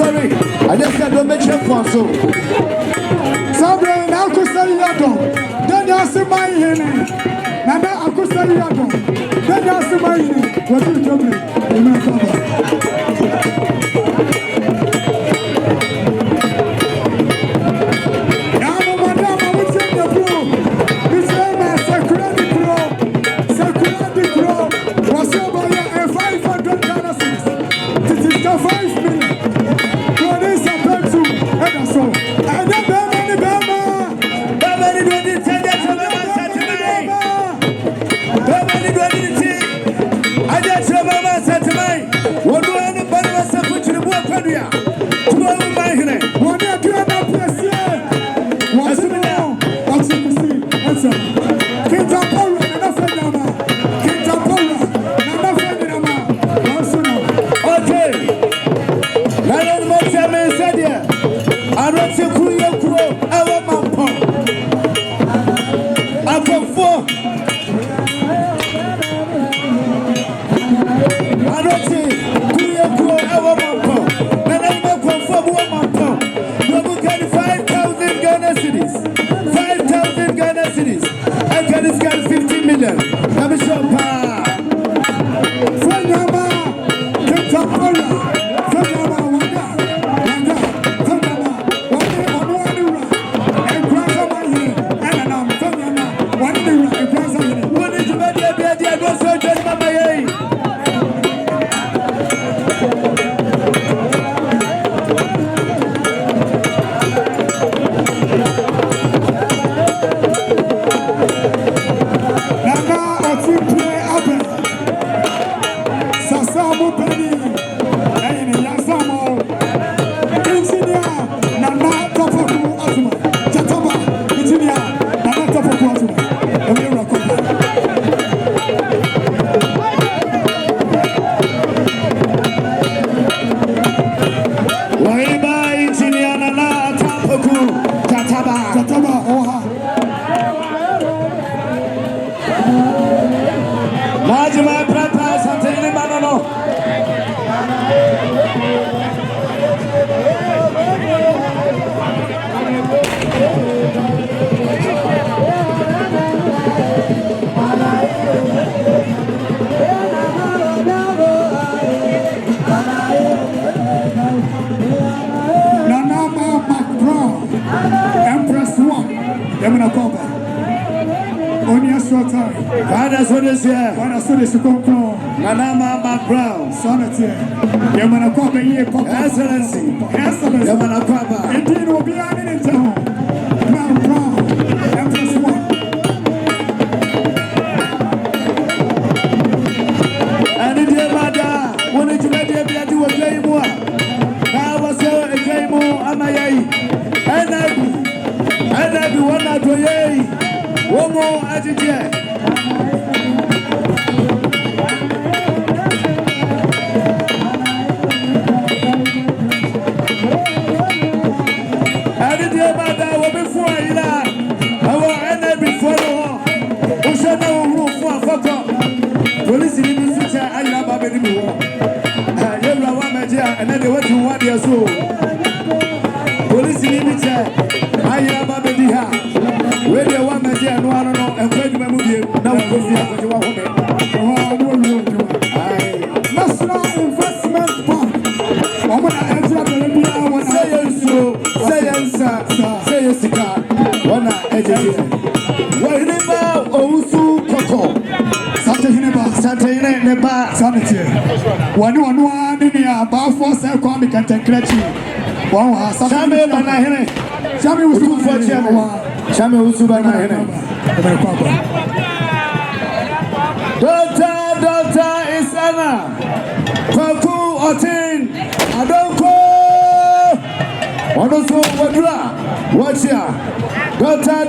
sorry, I just got to make sure for so. Sabre na kusali yado. Dani asema yene. Na akusali yado. Dani asema yene. Watu tobe. Amen. I just Father, so this year. Father, so this concro. Nanama background. Sonnet. Yamana Kwaba ye Excellency. Excellency. Yamana Kwaba. Indeed, will be an in town. Crown. Empress one. And in the Mada, when it you let the idea of Jaymua. I was so a Jaymo, Amaye. And I be one out of ye. One more agitator. And then they went to 1 year old. Police in the chair. I have a baby. Where they want me there, no, I don't know. And when you move, now we go see what you want. National Investment Bank. I'm going to enter the say yes, say yes, say yes, one education. Well, never also Coco. Saturday, never Saturday. One in the about 4 seconds can take credit. One has some Sammy was too for Sammy was too by Doctor is Anna. Kwaku Otin. I don't go. What also Wadra? What's ya? Doctor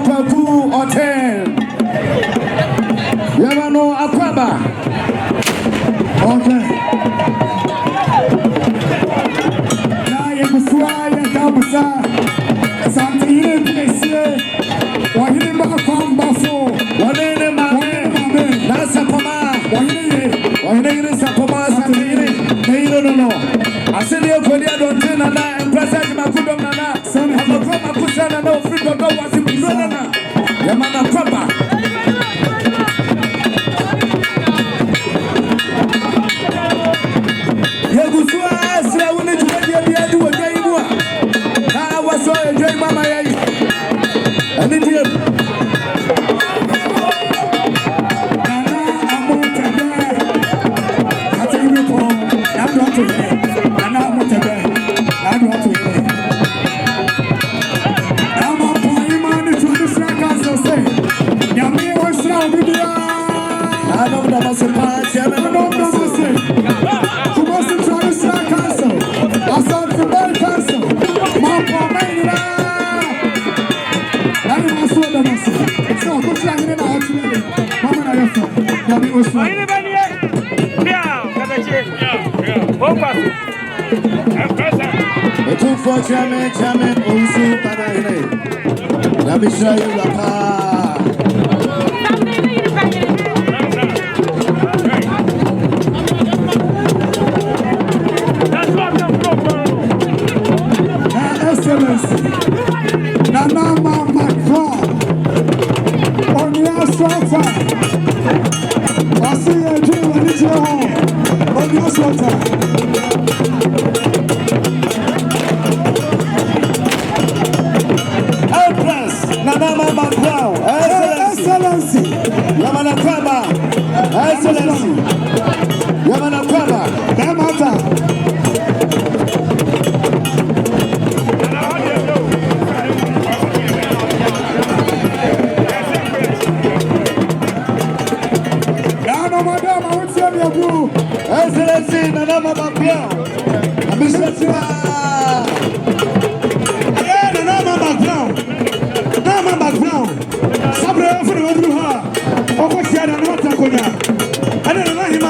Kwaku Otin. Yamano Akwaba. Okay. Now you can fly and come aside. Something in this year. Why you didn't come before? What in the man? That's a pama. Why did you say pama? They don't know. I said you could don't turn on that and present my good on that. Son of a proper person and no free to go was in Brunana. Yamana Papa. Chairman, also Panahine. Let me show you the car. Excellency, Nanama Macron, on your shelter. I see a dream and it's your home. On your shelter. Excellency, Yamana Kwaba, Excellency, Yamana Kwaba, Demata. Excellency, Nanama Macron, Mr. Nanama Macron, Sabre for the Ruha, or what's the other Natakoya? I don't know him.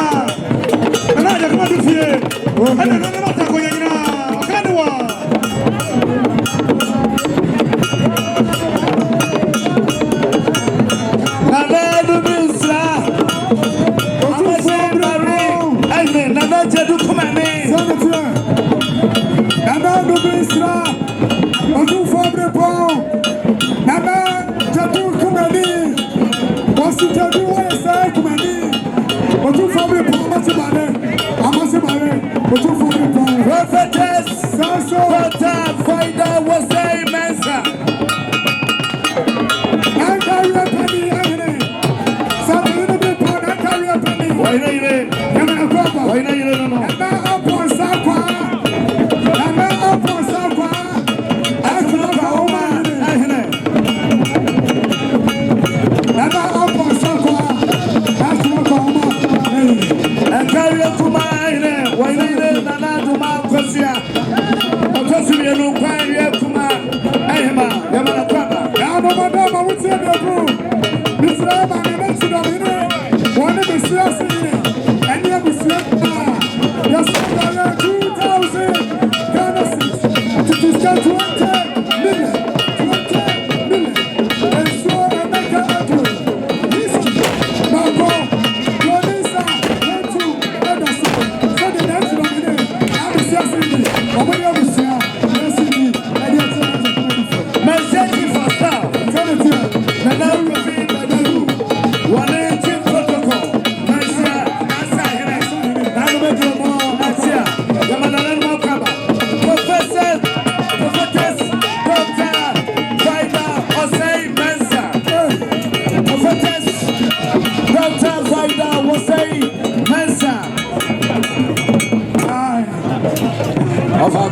And I just want to fear. I don't know Natakoya. Kanua.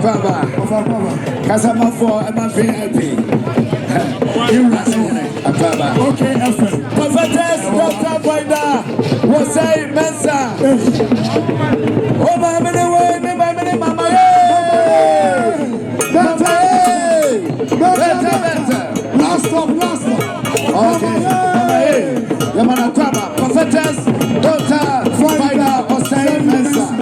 Akwaba. Kasama for Emma VIP. Akwaba. Okay, FM. Prophetess Dr. Boyda was saying Mensa. Oh, my many way, my many mama. Last stop. Okay. Yamana Kwaba. Prophetess Dr. Boyda was saying Mensa.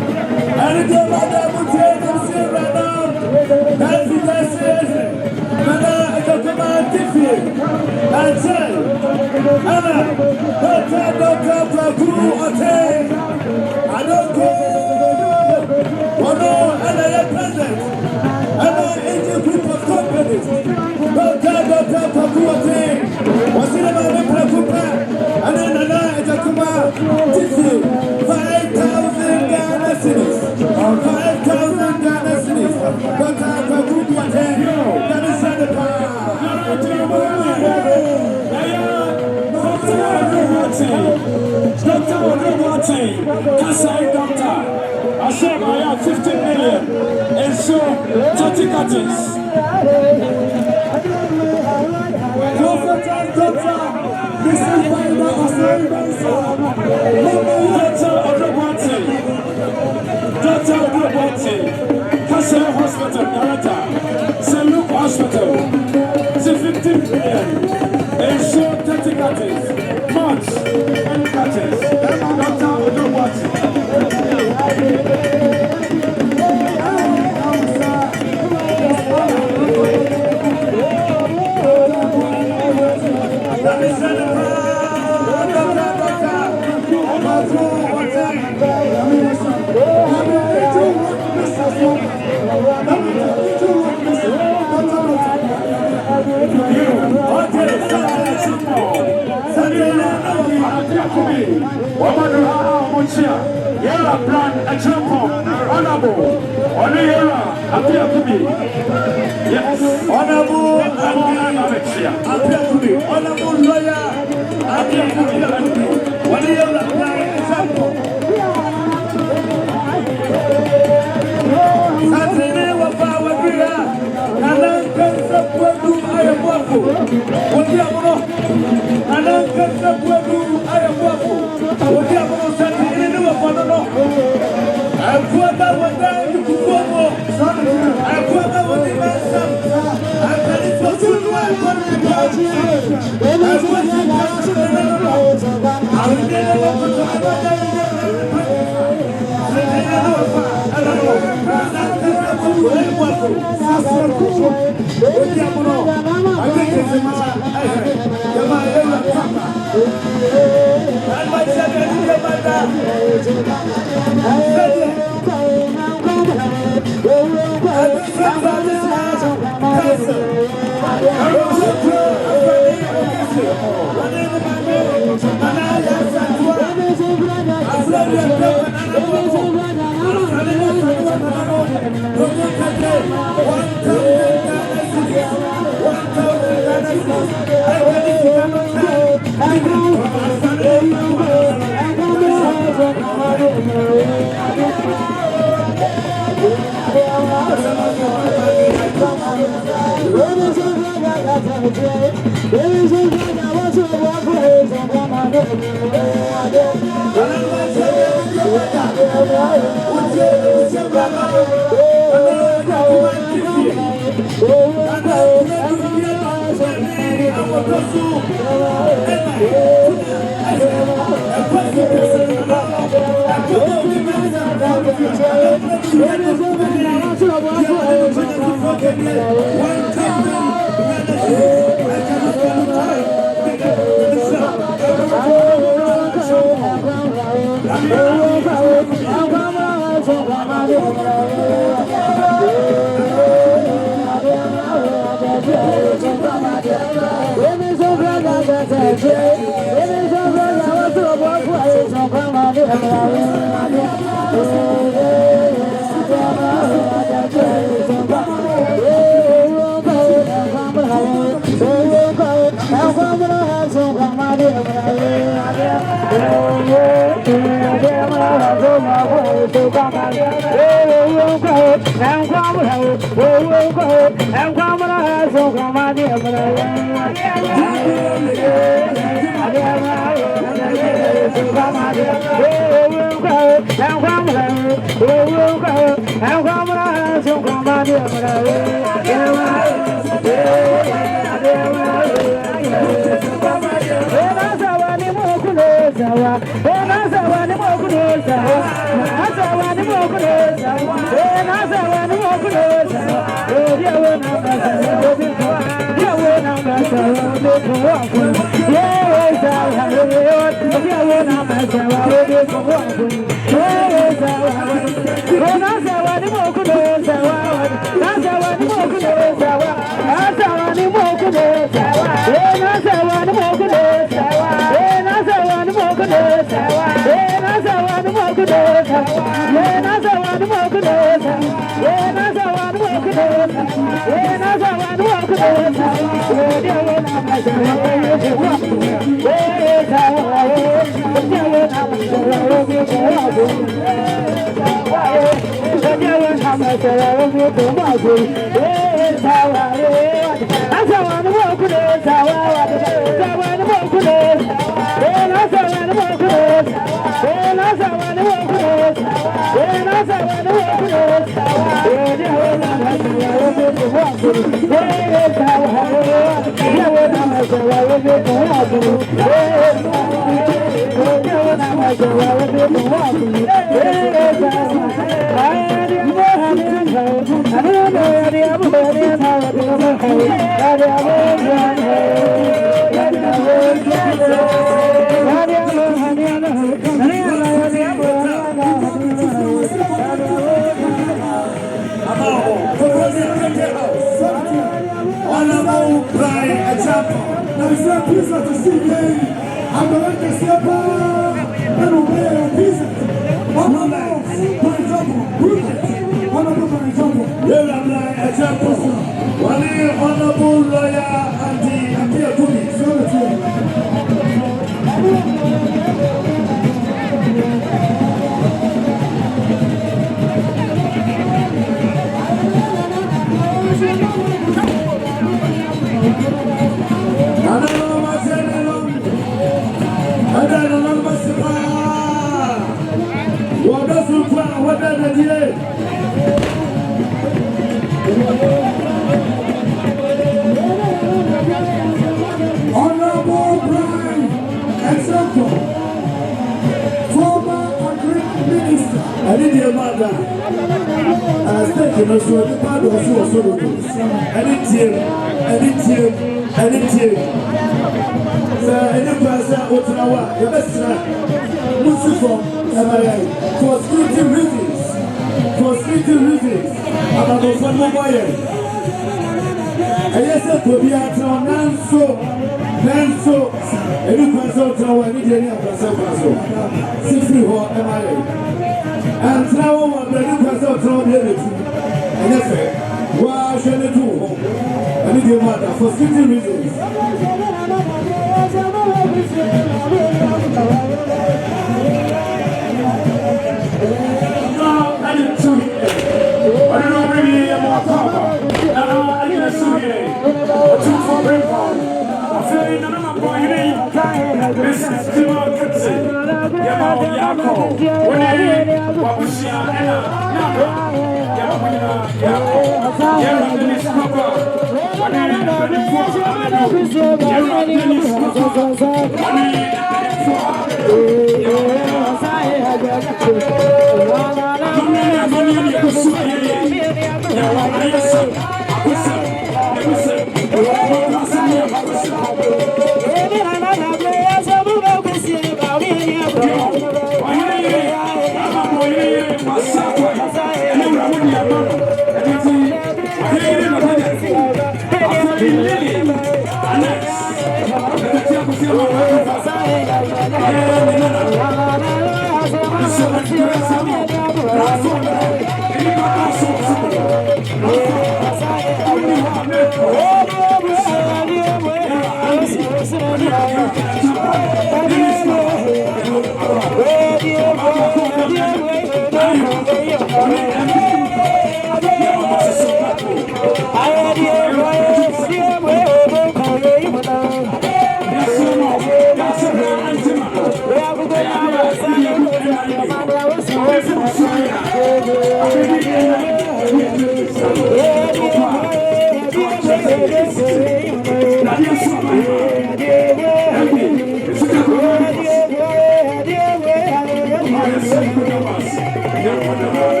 Yeah.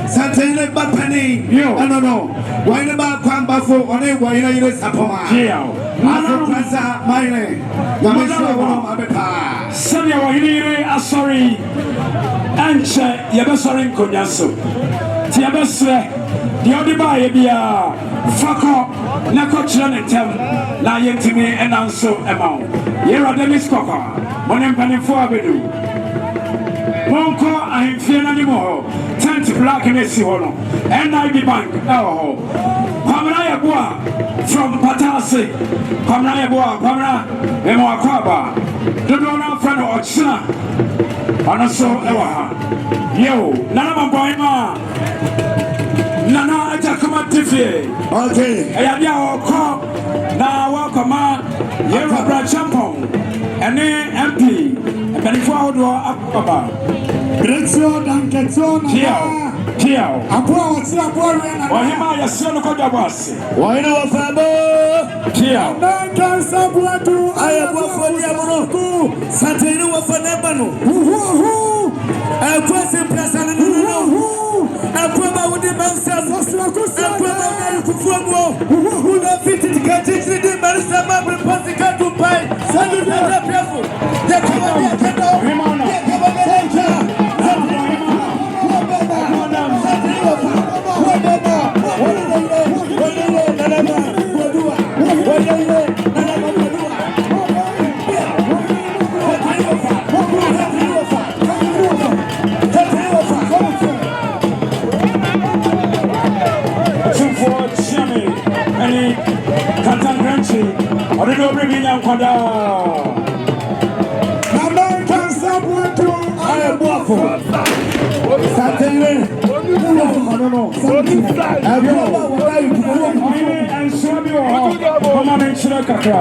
Certainly, but penny. I don't know. Why about Kwambafo on it? Why you Sapoma? Prasa, my name. Sanya wahiri sorry. Anche yabesorin konyaso. Ti yabesre di odiba yebia fako na kochira netem na yentimi enanso emaw. Yera demis koko. Monem panifo abedu. Monko ahimfie na nimo tent black na si ho no. NIB bank ewo. Kwamra yeboa from Patase. Kwamra yeboa, kwamra emo akwaba. Dodo na friend ochina. Anaso ewa ha. Yo, nana mamboima. Nana ajakuma TV. Okay. Eya dia oko na wakoma yero bra champon. Ene MP. Benifo hodo akaba. Gretio danketona. Kiao. Apo wati apo na. Ohima yasio no kodwa boss. Why no fabo? Kiao. Nanka sabuatu Ayabo fodi amoro. Satinu wa faneba no. Akwase prasa no. Akwaba wudi bansa sosra kusa. Akwaba na kufuamo. Una fiti tikati de marisa mabre pasika tu pai. Sanu de prefo. Ya kama ya kendo. Ya kama ya I don't know, bring me down, Kwada. American sabuatu ayabo. Certainly. I don't know. And show me how. Come on, mention a kakra.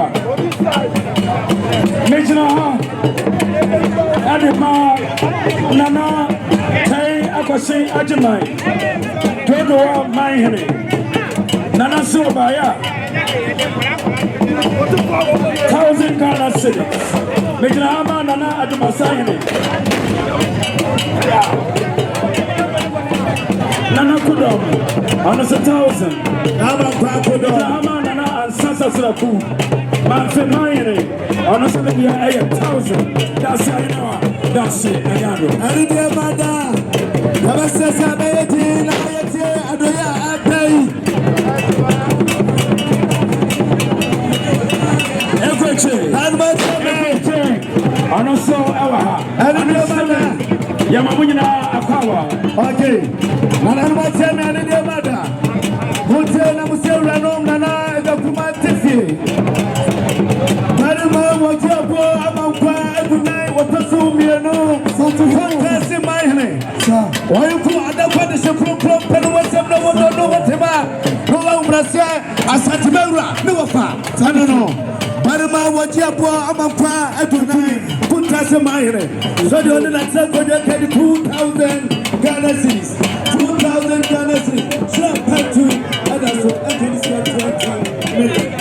Mention a ha. Adima, Nana, Tay, Akasi, Ajamai. Dodo, Mamponghene. Nana Sobaya. 1,000 Ghana cedis. Mention a ha, Nana, Ajamasahene. Nana Kudom, on 1,000. Nana Nana and Sasa Sraku. Mamponghene, on 1,000. That's how you know. That's it. Ayano. Aridia Mada. Nabasa Sabayeti, Nabayeti, Adoya Apei. Everything. On also our Aridia Mada. Yamamunina Akawa. Okay. Nana Matana Aridia Mada. Hotel Namusera no Nana, the Kumatifi. Marima, what you have Amampa, every night, what the Sumiano, so to fantasy my honey. Why you put other parties from and what's up, no one don't know whatever. No one Brasia, Asatimera, no far. I don't know. Marima, what you have Amampa, every night, put us in my honey. So the only that's up for your 2,000 Ghana cedis. 2,000 Ghana cedis. Slap back to others who enter this 20 million.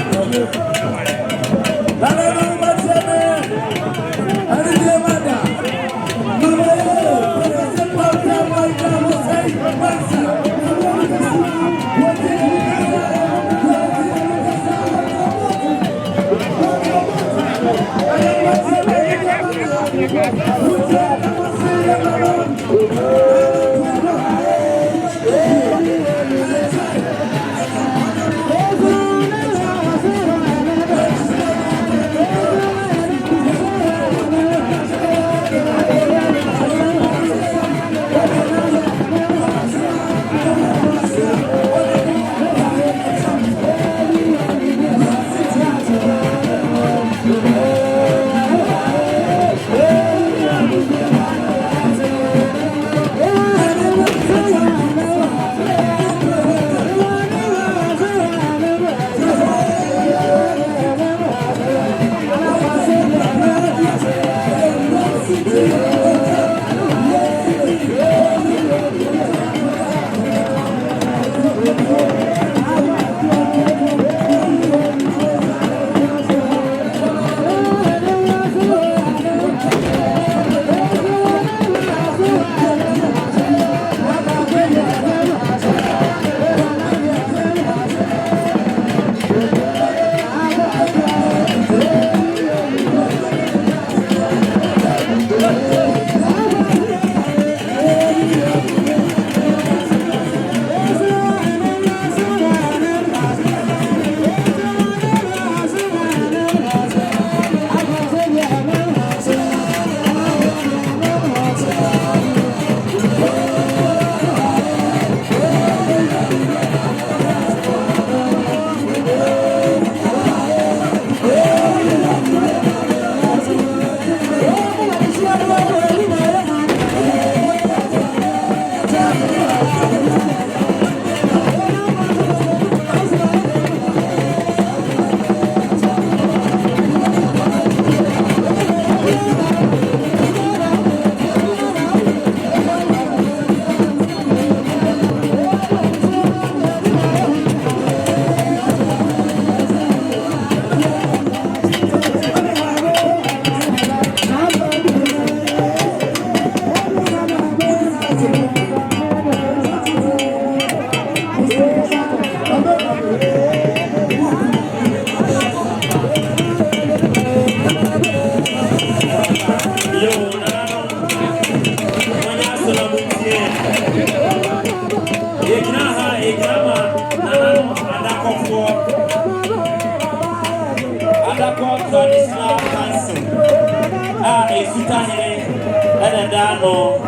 ano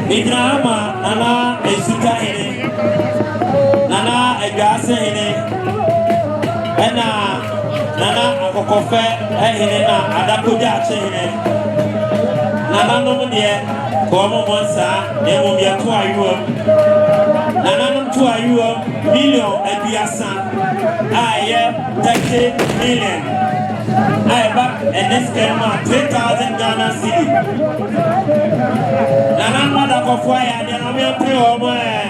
Idrama Nana Esuka Hene Nana Egase Hene Ena Nana Akokofe Hene na Adakoja Hene Nana Nomunie Komo Monsa Nemo Bia to ayu Nana no to ayu million Ebiasa aye 30 million I back and this camera 3,000 Ghana cedi. Nana mother of fire, then I'm your pro man.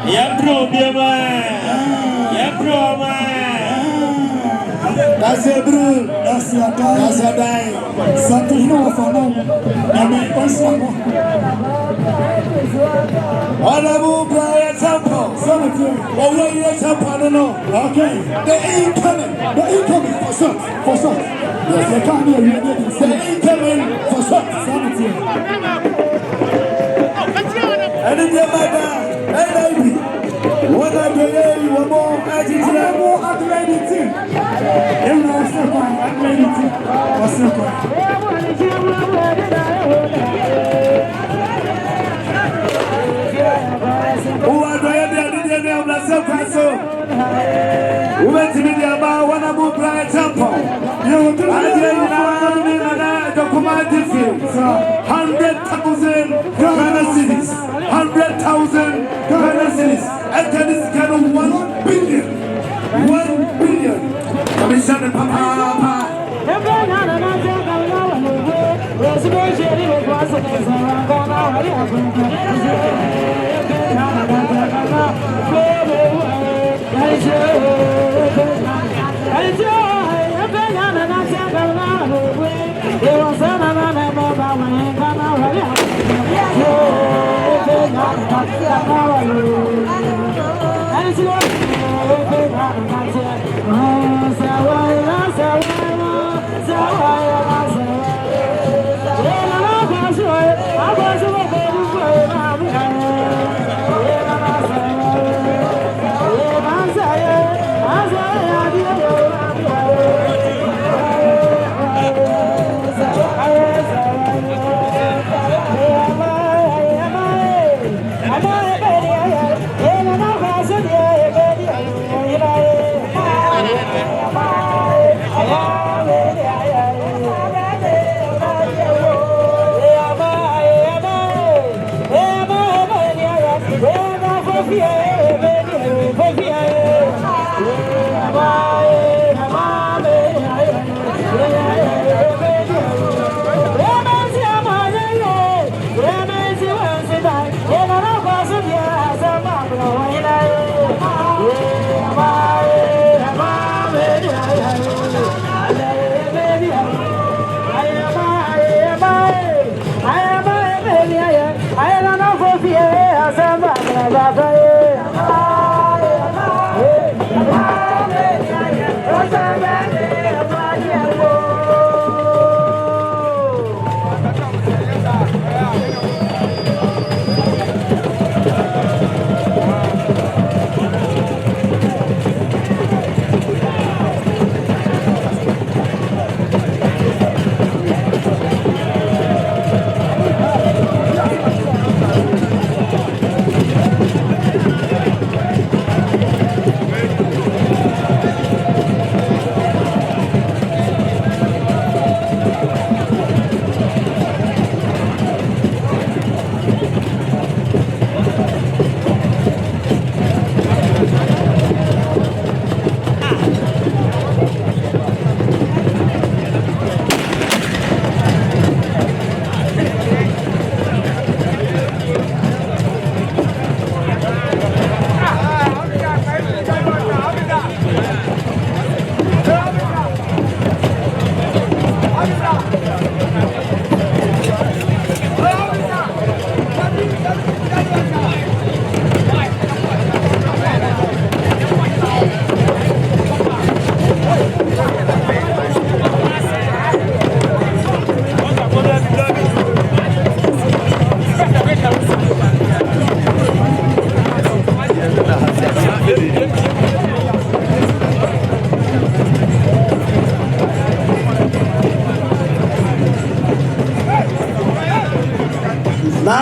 Your pro man. Your pro man. That's a brew. That's a die. Something more for now. I mean, also. Honorable Brian Temple. Oh, wait, yes, Temple, no. Okay. The incoming. For sure. Yes, they come here. The incoming for sure. And in your mother, and baby. What are the day you were more agitated? More accredited. You know, accredited. Who are the went to be about one of the Brian Temple. You documented fields, 100,000 Ghana cities, 100,000 Ghana cities, and that is kind of 1 billion. 1 billion. Commissioner Papa.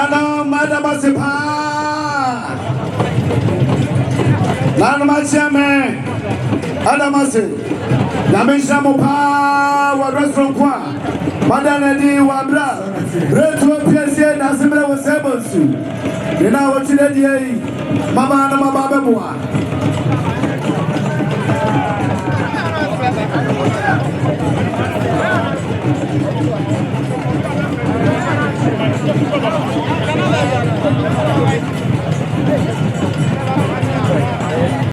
Nana Madama Sepa Nana Machame Adamase Yamisha Mopa wa restaurant kwa Madana di wabra Retro PSA na simile wa sebonsu Nina wachile di Mama na mababa mwa